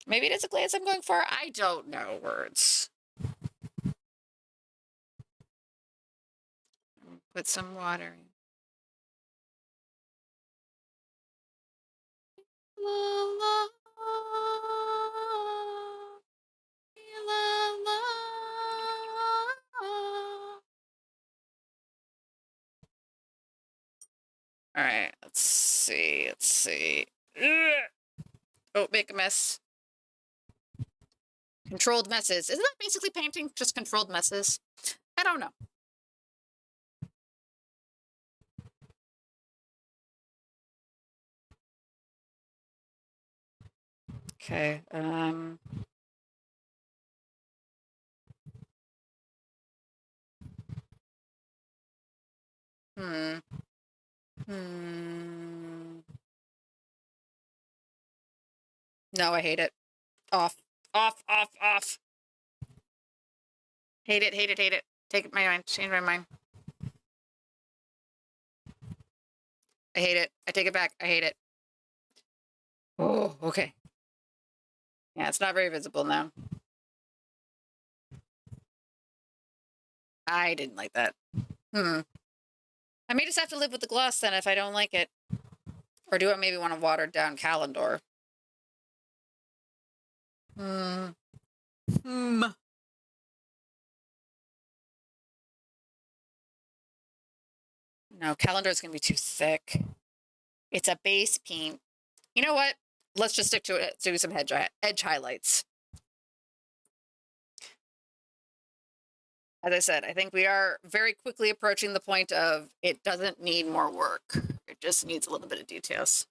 maybe it is a glaze I'm going for. I don't know words. Put some water in. La, la, la, la. All right, let's see. Let's see. Ugh. Oh, make a mess. Controlled messes. Isn't that basically painting? Just controlled messes? I don't know. Okay. Hmm. Hmm. No, I hate it. Off. Off, off, off. Hate it, hate it, hate it. Take my mind. Change my mind. I hate it. I take it back. I hate it. Oh, okay. Yeah, it's not very visible now. I didn't like that. Hmm. I may just have to live with the gloss then if I don't like it. Or do I maybe want a watered down calendar? Hmm. Hmm. No, calendar is going to be too thick. It's a base paint. You know what? Let's just stick to it. Do some edge highlights. As I said, I think we are very quickly approaching the point of it doesn't need more work. It just needs a little bit of details.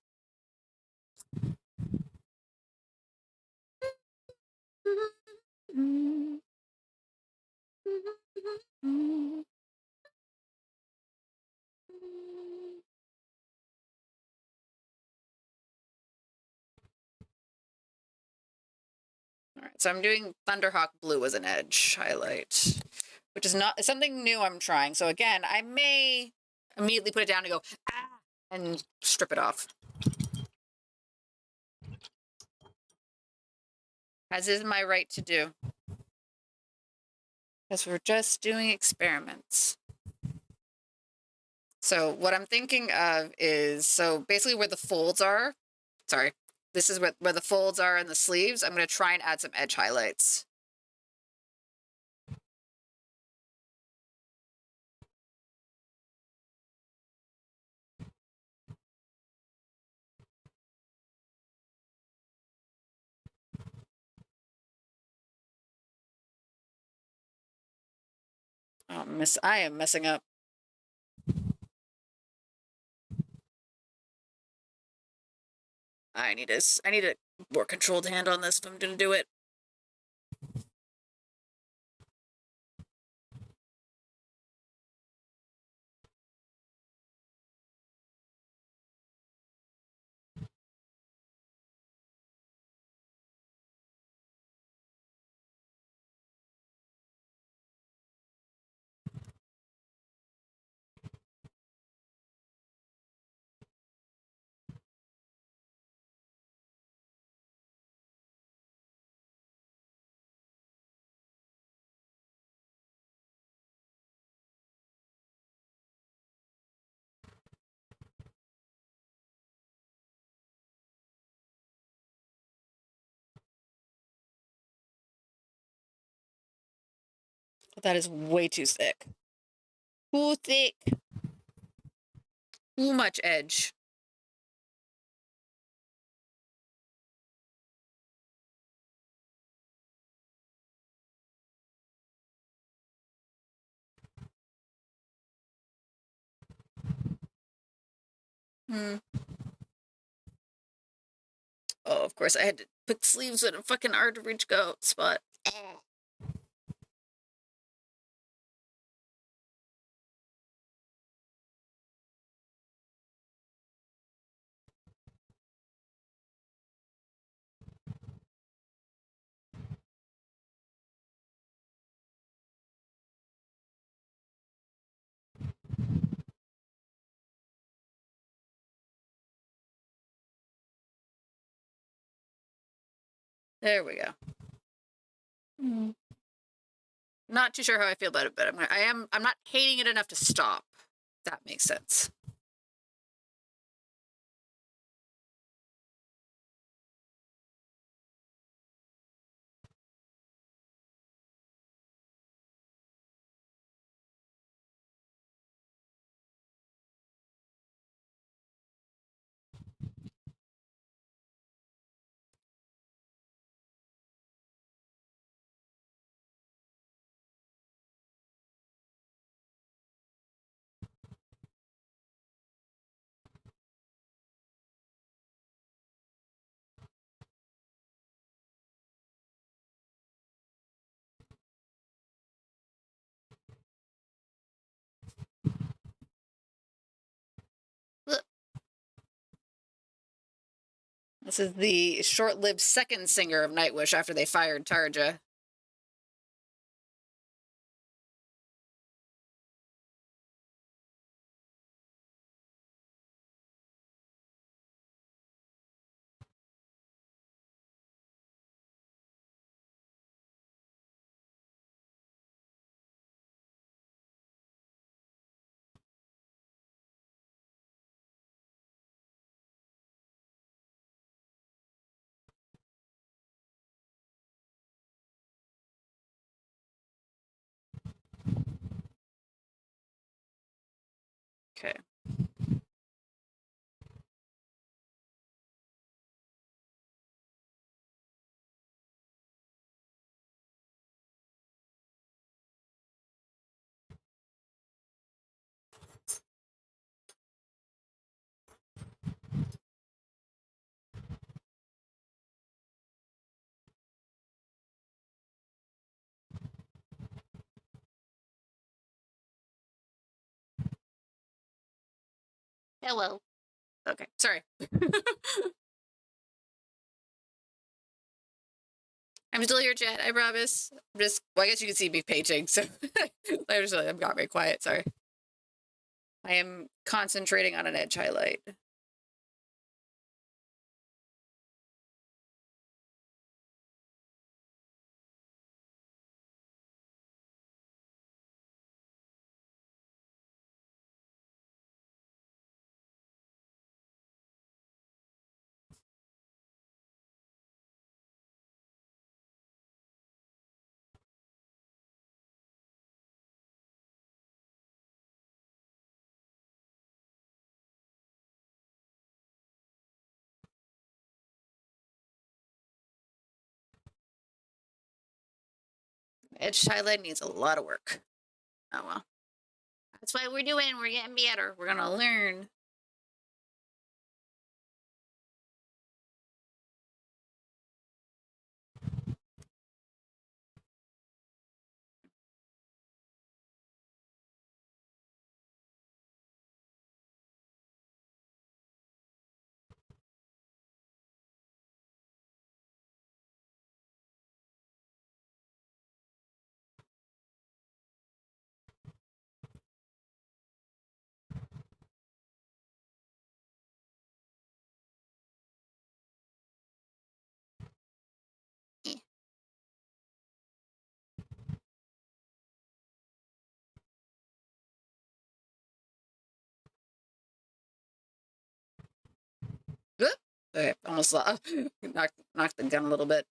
All right, so I'm doing Thunderhawk Blue as an edge highlight, which is not something new I'm trying. So again, I may immediately put it down and go, ah, and strip it off. As is my right to do. Because we're just doing experiments. So what I'm thinking of is, so basically where the folds are, sorry, this is where the folds are in the sleeves. I'm going to try and add some edge highlights. Oh, I am messing up. I need a more controlled hand on this if I'm going to do it. But that is way too thick. Too thick. Too much edge. Hmm. Oh, of course, I had to put sleeves in a fucking hard to reach go spot. There we go. Mm. Not too sure how I feel about it, but I'm not hating it enough to stop. If that makes sense. This is the short-lived second singer of Nightwish after they fired Tarja. Okay. Hello. Okay, sorry. I'm still here, chat. I promise. I'm just. Well, I guess you can see me painting, so I'm got very quiet. Sorry. I am concentrating on an edge highlight. Edge highlight needs a lot of work. Oh well. That's why we're doing. We're getting better. We're gonna learn. Eh. Okay, almost knocked the gun a little bit.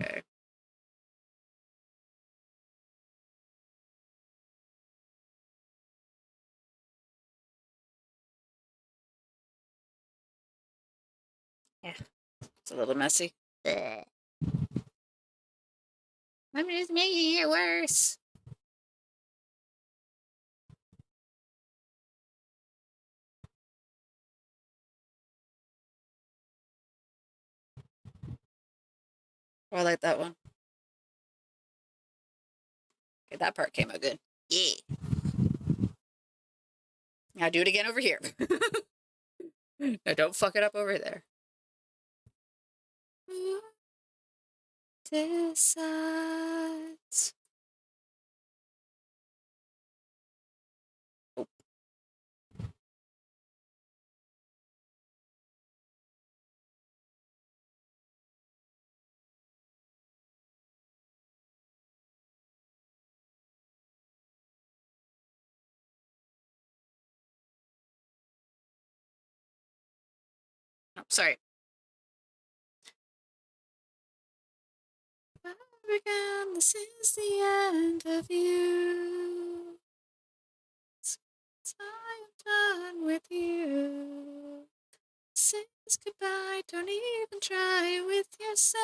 Okay. Yeah, it's a little messy. Blech. I'm just making it worse. Oh, I like that one. Okay, that part came out good. Yeah. Now do it again over here. Now don't fuck it up over there. Decides. Oh. Oh, sorry. Again, this is the end of you. I'm done with you. Says goodbye, don't even try with your same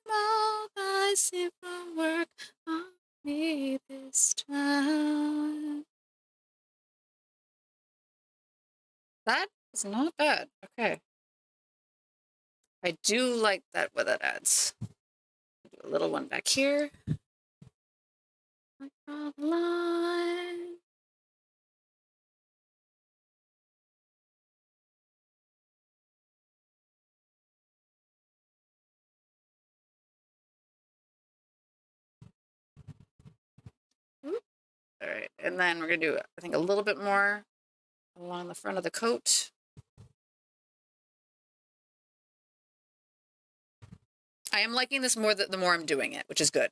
old eyes. It won't work on me this time. That is not bad. Okay. I do like that what that adds. Do a little one back here. Like on the line. All right, and then we're gonna do, I think, a little bit more along the front of the coat. I am liking this more the more I'm doing it, which is good.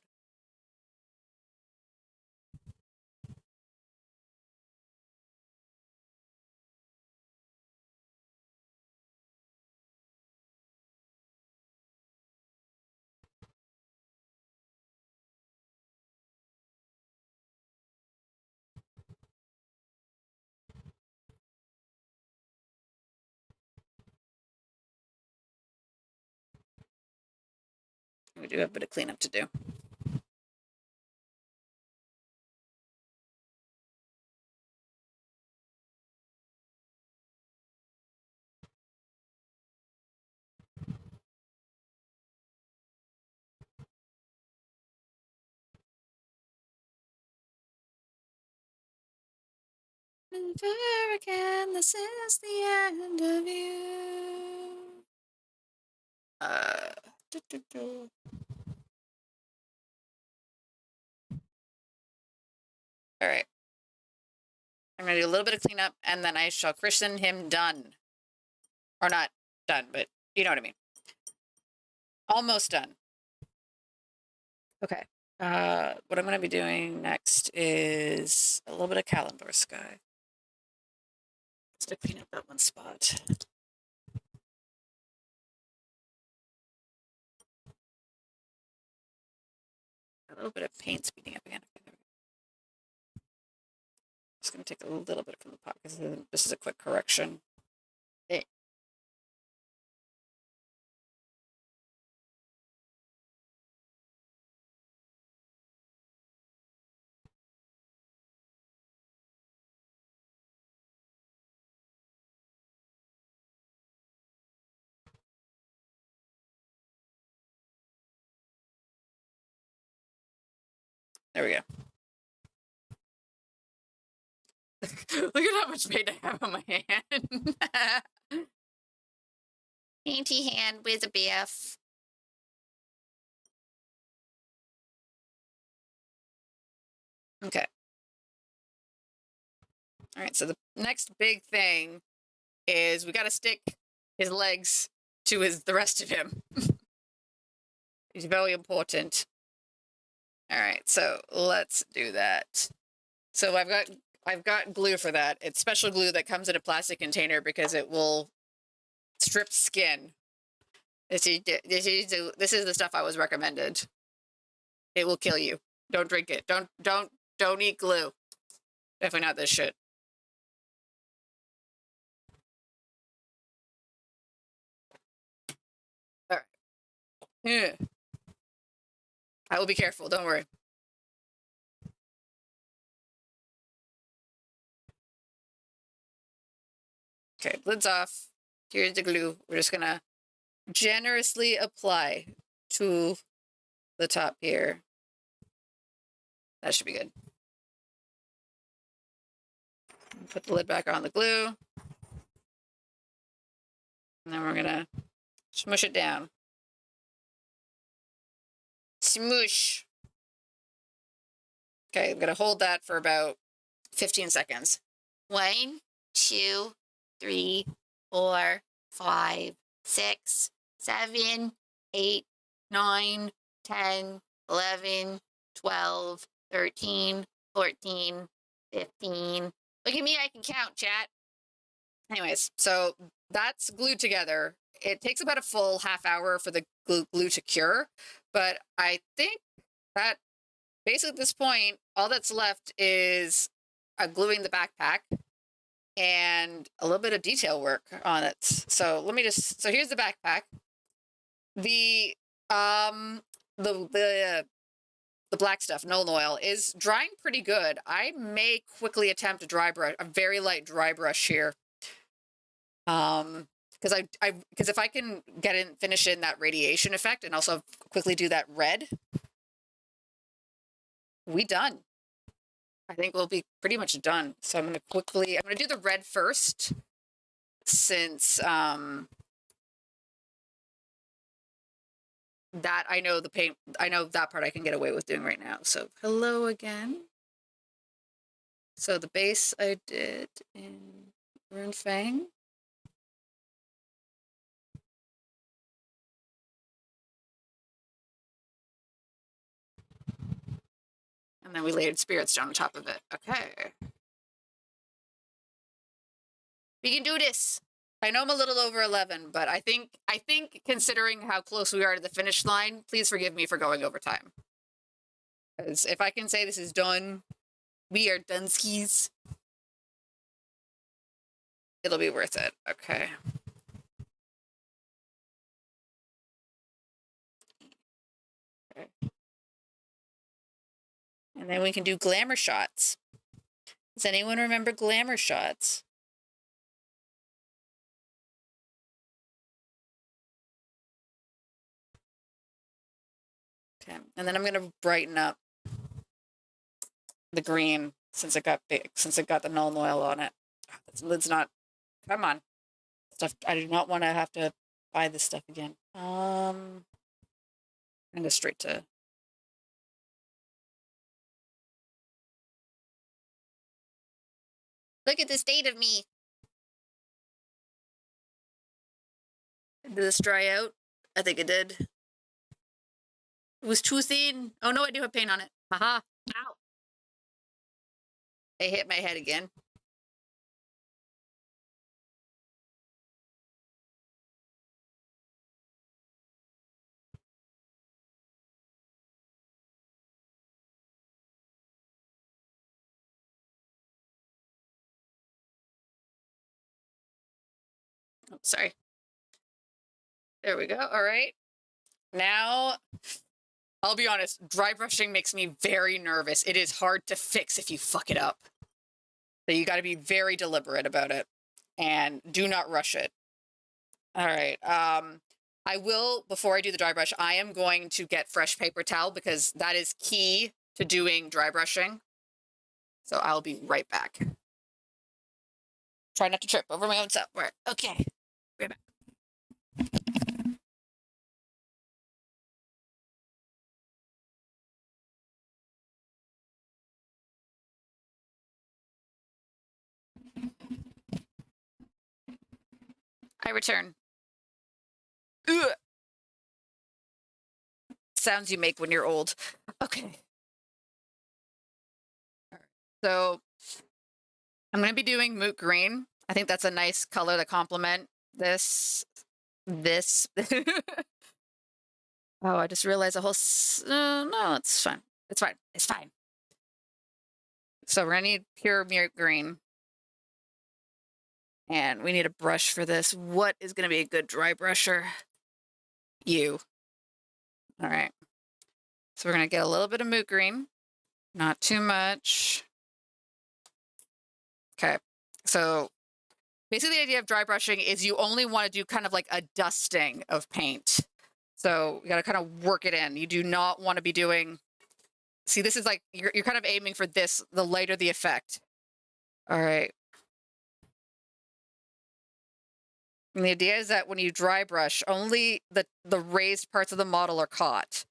We do have a bit of cleanup to do. Never again, this is the end of you. Do, do, do. All right. I'm gonna do a little bit of cleanup, and then I shall christen him done. Or not done, but you know what I mean. Almost done. Okay. What I'm gonna be doing next is a little bit of Calendar Sky. Just to clean up that one spot. A little bit of paint speeding up again. Just gonna take a little bit from the pot because this is a quick correction. Okay. There we go. Look at how much paint I have on my hand. Painty hand with a BF. Okay. All right, so the next big thing is we got to stick his legs to the rest of him. It's very important. All right, so let's do that. So I've got glue for that. It's special glue that comes in a plastic container because it will strip skin. This is the stuff I was recommended. It will kill you. Don't drink it. Don't eat glue. Definitely not this shit. I will be careful, don't worry. Okay, lid's off. Here's the glue. We're just gonna generously apply to the top here. That should be good. Put the lid back on the glue. And then we're gonna smush it down. Smoosh. Okay, I'm gonna hold that for about 15 seconds. 1, 2, 3, 4, 5, 6, 7, 8, 9, 10, 11, 12, 13, 14, 15. Look at me, I can count, chat. Anyways, so that's glued together. It takes about a full half hour for the glue to cure, but I think that basically at this point, all that's left is gluing the backpack and a little bit of detail work on it. So let me just, so here's the backpack. The the black stuff, Nuln Oil, is drying pretty good. I may quickly attempt a very light dry brush here. Because because if I can finish in that radiation effect and also quickly do that red, we done. I think we'll be pretty much done. So I'm gonna do the red first, since that I know that part I can get away with doing right now. So hello again. So the base I did in Rune Fang. And then we layered Spirit Stone on top of it. Okay. We can do this. I know I'm a little over 11, but I think considering how close we are to the finish line, please forgive me for going over time. Because if I can say this is done, we are done skis. It'll be worth it. Okay. And then we can do glamour shots. Does anyone remember glamour shots? Okay. And then I'm going to brighten up the green since it got big, since it got the Nuln Oil on it. The lid's not, come on. Stuff, I do not want to have to buy this stuff again. And go straight to. Look at the state of me. Did this dry out? I think it did. It was too thin. Oh no, I do have paint on it. Haha. Ow. I hit my head again. Oh, sorry. There we go. All right. Now, I'll be honest, dry brushing makes me very nervous. It is hard to fix if you fuck it up. So you got to be very deliberate about it and do not rush it. All right. I will, before I do the dry brush, I am going to get fresh paper towel because that is key to doing dry brushing. So I'll be right back. Try not to trip over my own self. Okay. Right back. I return. Ugh. Sounds you make when you're old. Okay. So I'm going to be doing moot green. I think that's a nice color to complement this. Oh, I just realized a whole. No, it's fine. It's fine. It's fine. So we're going to need pure moot green. And we need a brush for this. What is going to be a good dry brusher? You. All right. So we're going to get a little bit of moot green, not too much. Okay. So basically the idea of dry brushing is you only want to do kind of like a dusting of paint. So you got to kind of work it in. You do not want to be doing, see, this is like, you're kind of aiming for this, the lighter the effect. All right. And the idea is that when you dry brush, only the raised parts of the model are caught.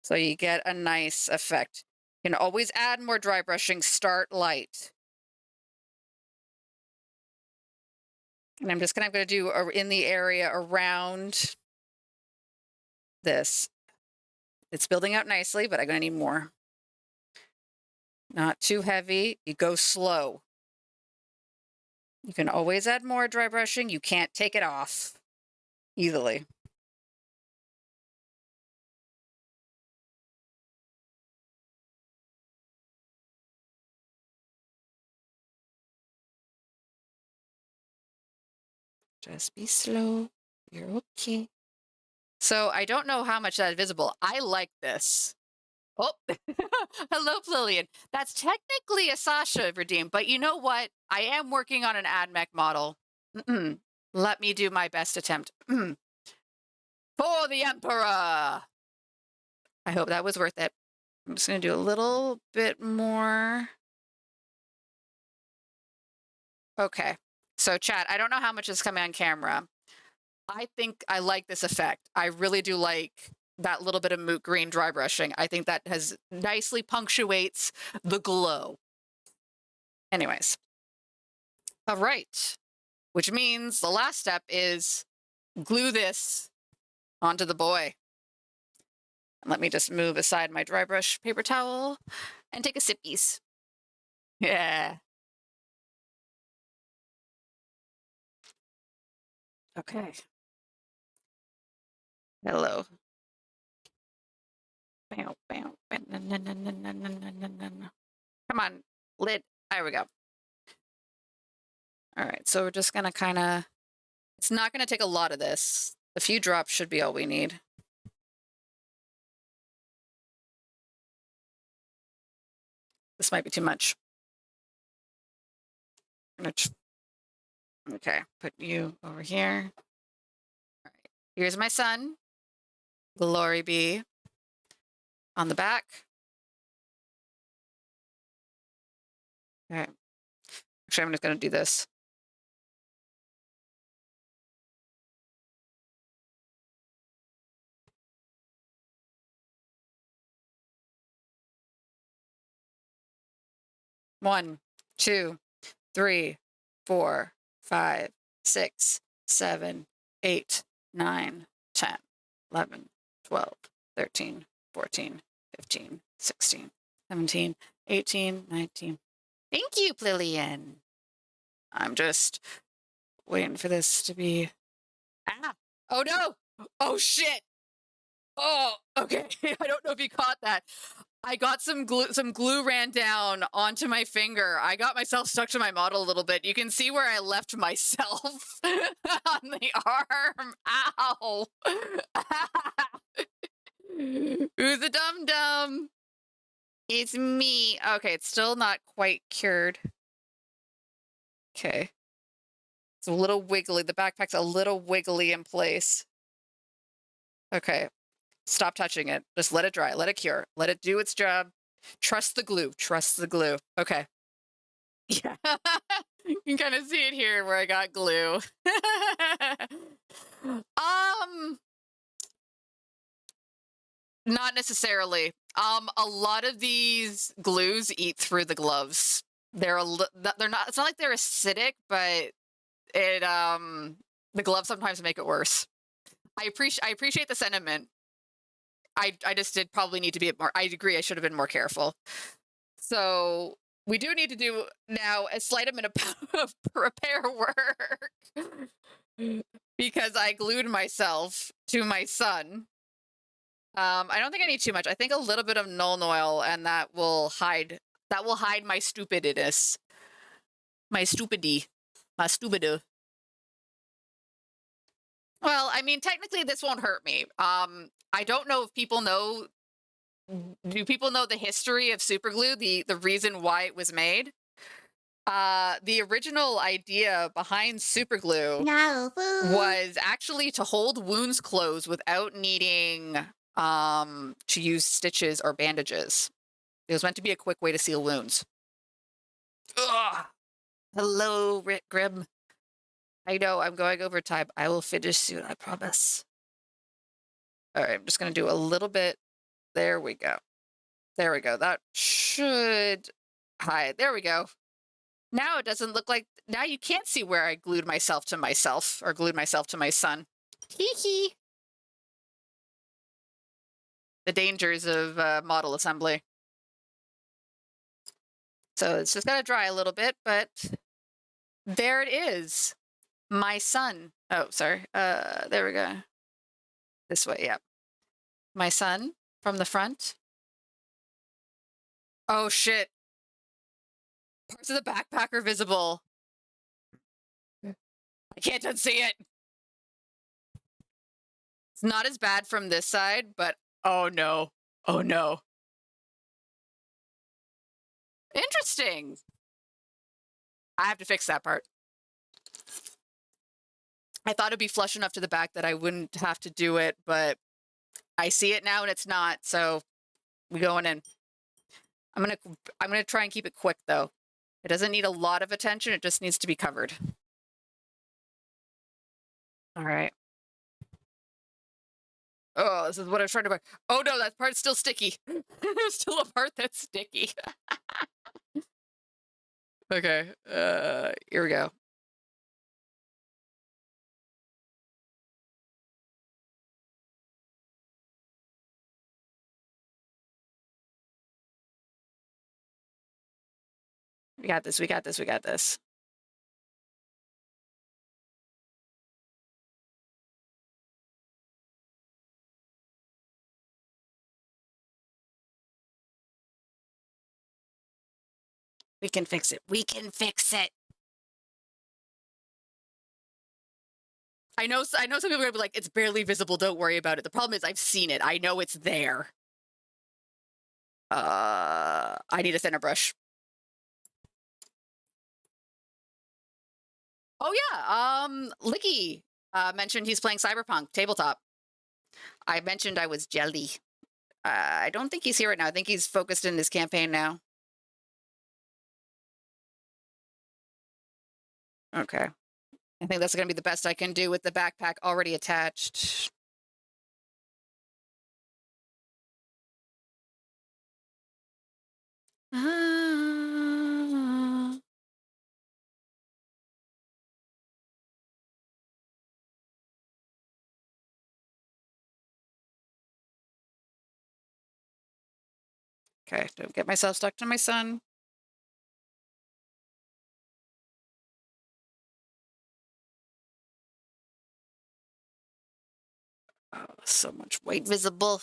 So you get a nice effect. You can always add more dry brushing, start light. And I'm just kind of going to do in the area around this. It's building up nicely, but I'm going to need more. Not too heavy. You go slow. You can always add more dry brushing. You can't take it off easily. Just be slow. You're okay. So I don't know how much that is visible. I like this. Oh, hello, Lillian. That's technically a Sasha redeem, but you know what? I am working on an AdMech model. Let me do my best attempt. For the Emperor! I hope that was worth it. I'm just going to do a little bit more. Okay. So, chat, I don't know how much is coming on camera. I think I like this effect. I really do like that little bit of moot green dry brushing. I think that has nicely punctuates the glow. Anyways. All right. Which means the last step is glue this onto the boy. Let me just move aside my dry brush paper towel and take a sippies. Yeah. Okay. Hello. Come on, lid. There we go. All right, so we're just gonna kind of, it's not gonna take a lot of this. A few drops should be all we need. This might be too much. Okay, put you over here. All right, here's my son. Glory be. On the back. Okay. Actually, I'm just going to do this. One, two, three, 4, 5, 6, 7, 8, 9, 10, 11, 12, 13, 14, 15, 16, 17, 18, 19. Thank you, Lillian. I'm just waiting for this to be. Ah! Oh no! Oh shit! Oh, okay. I don't know if you caught that. I got some glue ran down onto my finger. I got myself stuck to my model a little bit. You can see where I left myself on the arm. Ow. Who's the dum-dum? It's me. Okay, it's still not quite cured. Okay. It's a little wiggly. The backpack's a little wiggly in place. Okay. Stop touching it. Just let it dry. Let it cure. Let it do its job. Trust the glue. Trust the glue. Okay. Yeah. You can kind of see it here where I got glue. Not necessarily. A lot of these glues eat through the gloves. They're not, it's not like they're acidic, but it the gloves sometimes make it worse. I appreciate the sentiment. I just did probably need to be more. I agree. I should have been more careful. So we do need to do now a slight amount of repair work because I glued myself to my son. I don't think I need too much. I think a little bit of Nuln Oil, and that will hide my stupidness, my stupidity, my stupido. Well, I mean, technically, this won't hurt me. I don't know if people know. Do people know the history of super glue? The reason why it was made? The original idea behind super glue No food. was actually to hold wounds closed without needing to use stitches or bandages. It was meant to be a quick way to seal wounds. Ugh. Hello, Rick Grimm. I know I'm going over time. I will finish soon, I promise. All right, I'm just going to do a little bit. There we go. There we go. That should hide. There we go. Now it doesn't look like. Now you can't see where I glued myself to myself or glued myself to my son. Hee hee. The dangers of model assembly. So it's just got to dry a little bit, but there it is. My son. Oh, sorry. There we go. This way, yeah. My son from the front. Oh shit. Parts of the backpack are visible. I can't unsee it. It's not as bad from this side, but oh no. Oh no. Interesting. I have to fix that part. I thought it'd be flush enough to the back that I wouldn't have to do it, but I see it now and it's not, so we're going in. I'm gonna try and keep it quick though. It doesn't need a lot of attention, it just needs to be covered. All right. Oh, this is what I was trying to buy. Oh no, that part's still sticky. There's still a part that's sticky. Okay, here we go. We got this, we got this, we got this. We can fix it. We can fix it. I know some people are gonna be like, it's barely visible, don't worry about it. The problem is I've seen it. I know it's there. I need a thinner brush. Oh yeah, Licky mentioned he's playing Cyberpunk tabletop. I mentioned I was jelly. I don't think he's here right now. I think he's focused in his campaign now. Okay. I think that's going to be the best I can do with the backpack already attached. Ah. Okay, don't get myself stuck to my son. Oh, so much weight visible.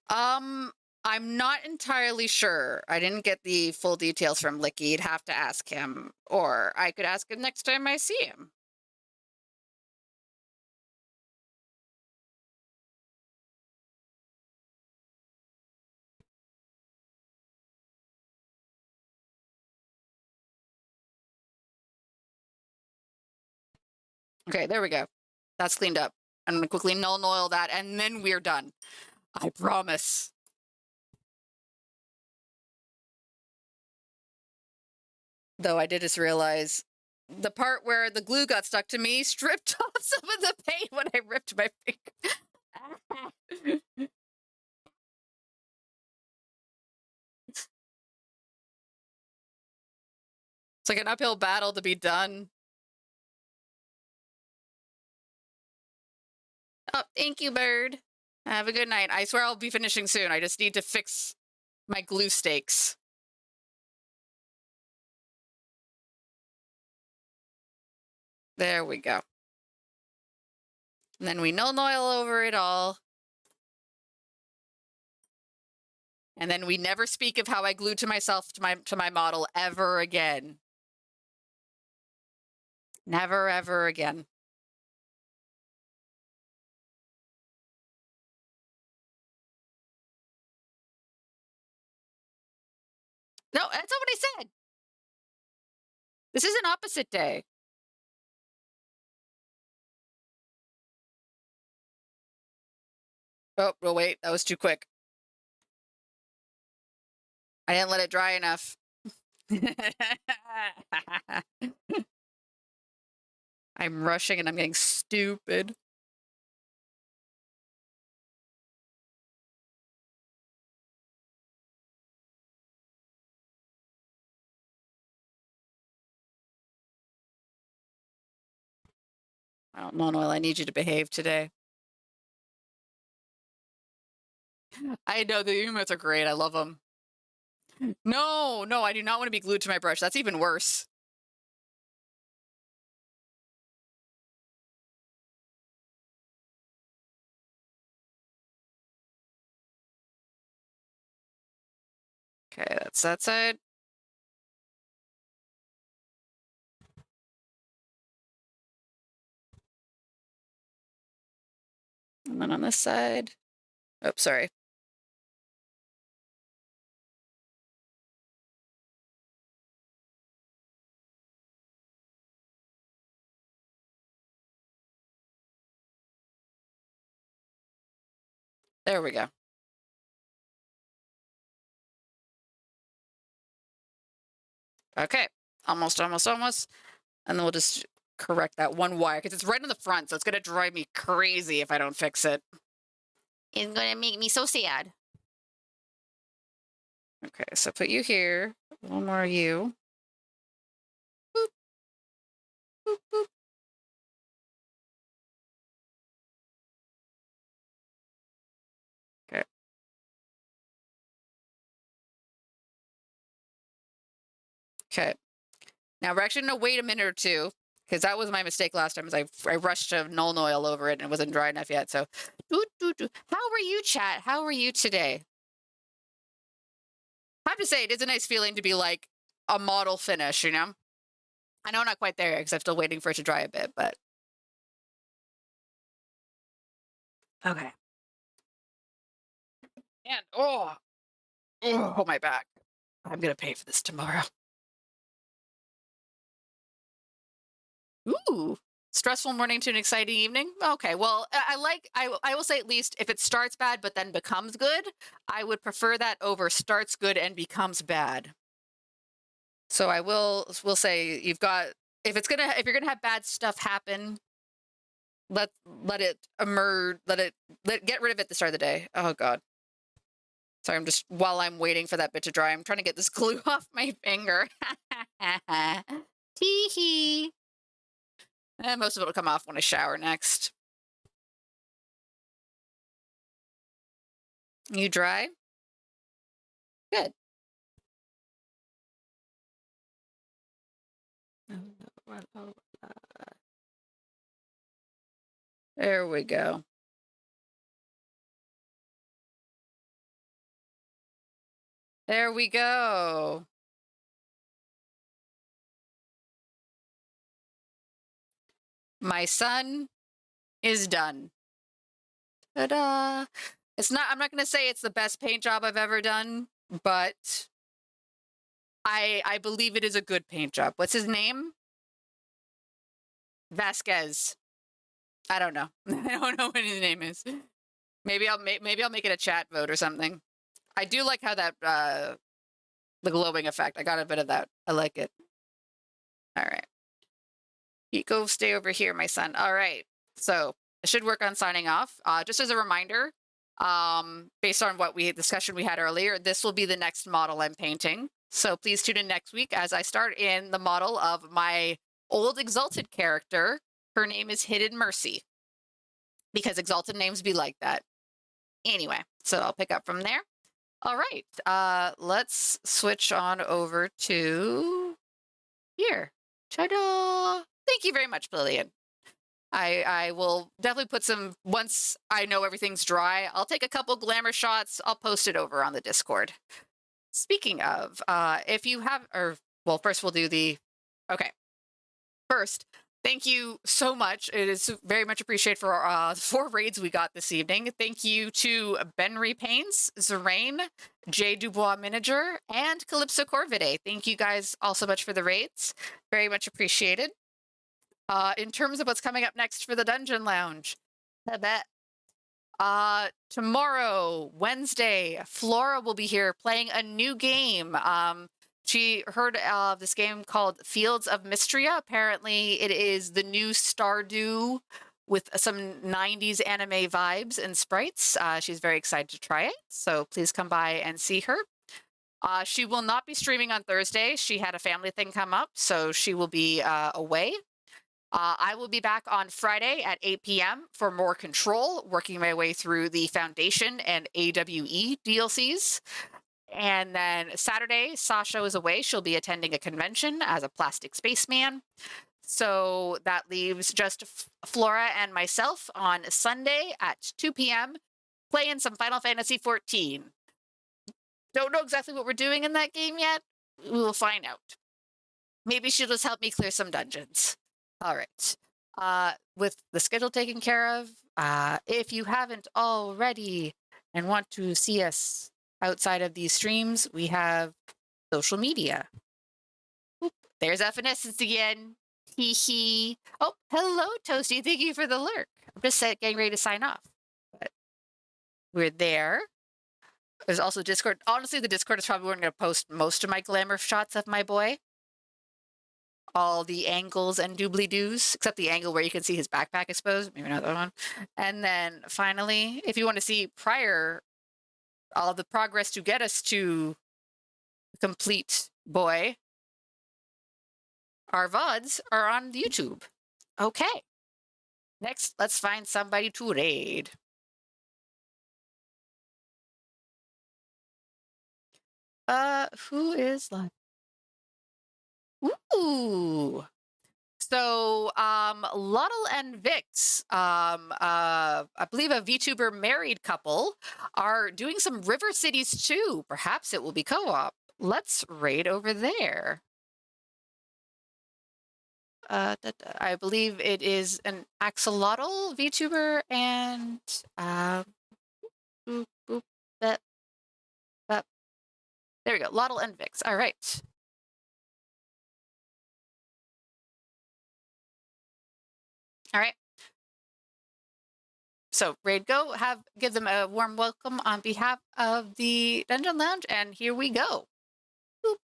I'm not entirely sure. I didn't get the full details from Licky. You'd have to ask him, or I could ask him next time I see him. Okay, there we go. That's cleaned up. I'm gonna quickly null oil that, and then we're done. I promise. Though I did just realize the part where the glue got stuck to me stripped off some of the paint when I ripped my finger. It's like an uphill battle to be done. Oh, thank you, bird. Have a good night. I swear I'll be finishing soon. I just need to fix my glue stakes. There we go. And then we null oil over it all. And then we never speak of how I glued to myself to my model ever again. Never ever again. No, that's not what I said. This is an opposite day. Oh, well, wait, that was too quick. I didn't let it dry enough. I'm rushing and I'm getting stupid. Oh, Monoil, I need you to behave today. I know the emotes are great. I love them. No, no, I do not want to be glued to my brush. That's even worse. Okay, that's that side. And then on this side. Oh, sorry. There we go. Okay, almost, almost, almost. And then we'll just correct that one wire because it's right in the front, so it's gonna drive me crazy if I don't fix it. It's gonna make me so sad. Okay, so put you here. One more you. Boop, boop, boop. Okay. Okay. Now we're actually gonna wait a minute or two because that was my mistake last time. Is I rushed to Null oil over it and it wasn't dry enough yet. So, how were you, chat? How were you today? I have to say, it is a nice feeling to be like a model finish. You know, I know I'm not quite there because I'm still waiting for it to dry a bit, but okay. And oh my back. I'm gonna pay for this tomorrow. Ooh. Stressful morning to an exciting evening. Okay, well, I will say at least if it starts bad but then becomes good, I would prefer that over starts good and becomes bad. So I will say you've got if you're gonna have bad stuff happen, let it emerge, get rid of it at the start of the day. Oh god. Sorry, I'm just while I'm waiting for that bit to dry, I'm trying to get this glue off my finger. Tee hee. And most of it will come off when I shower next. You dry? Good. There we go. There we go. My son is done. Ta-da! I'm not gonna say it's the best paint job I've ever done, but I believe it is a good paint job. What's his name? Vasquez. I don't know. I don't know what his name is. Maybe I'll make it a chat vote or something. I do like how that the glowing effect. I got a bit of that. I like it. All right. You go stay over here, my son. All right. So I should work on signing off. Just as a reminder, based on what discussion we had earlier, this will be the next model I'm painting. So please tune in next week as I start in the model of my old Exalted character. Her name is Hidden Mercy because Exalted names be like that. Anyway, so I'll pick up from there. All right. Let's switch on over to here. Ta-da! Thank you very much, Lillian. I will definitely put some, once I know everything's dry, I'll take a couple glamour shots. I'll post it over on the Discord. Speaking of, if you have, or well, first we'll do the, okay. First, Thank you so much. It is very much appreciated for the 4 raids we got this evening. Thank you to Benry Paints, Zerain, J. Dubois Miniature, and Calypso Corvide. Thank you guys all so much for the raids. Very much appreciated. In terms of what's coming up next for the Dungeon Lounge, I bet. Tomorrow, Wednesday, Flora will be here playing a new game. She heard of this game called Fields of Mystria. Apparently, it is the new Stardew with some 90s anime vibes and sprites. She's very excited to try it, so please come by and see her. She will not be streaming on Thursday. She had a family thing come up, so she will be away. I will be back on Friday at 8 p.m. for more Control, working my way through the Foundation and AWE DLCs. And then Saturday, Sasha is away. She'll be attending a convention as a plastic spaceman. So that leaves just Flora and myself on Sunday at 2 p.m. playing some Final Fantasy XIV. Don't know exactly what we're doing in that game yet. We will find out. Maybe she'll just help me clear some dungeons. All right. With the schedule taken care of, if you haven't already and want to see us outside of these streams, we have social media. Oop, there's Evanescence again. Hee hee. Oh, hello, Toasty. Thank you for the lurk. I'm just getting ready to sign off. But we're there. There's also Discord. Honestly, the Discord is probably where I'm going to post most of my glamour shots of my boy. All the angles and doobly-doos, except the angle where you can see his backpack exposed. Maybe not that one. And then finally, if you want to see all the progress to get us to complete boy, our VODs are on YouTube. Okay. Next, let's find somebody to raid. Who is live? Ooh. So, Luddle and Vix, I believe a VTuber married couple, are doing some River Cities too. Perhaps it will be co-op. Let's raid over there. I believe it is an axolotl VTuber and boop, boop, that, that. There we go. Luddle and Vix. All right. All right. So raid go, give them a warm welcome on behalf of the Dungeon Lounge, and here we go. Boop.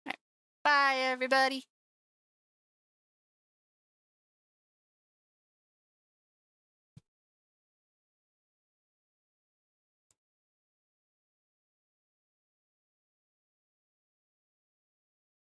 Right. Bye, everybody.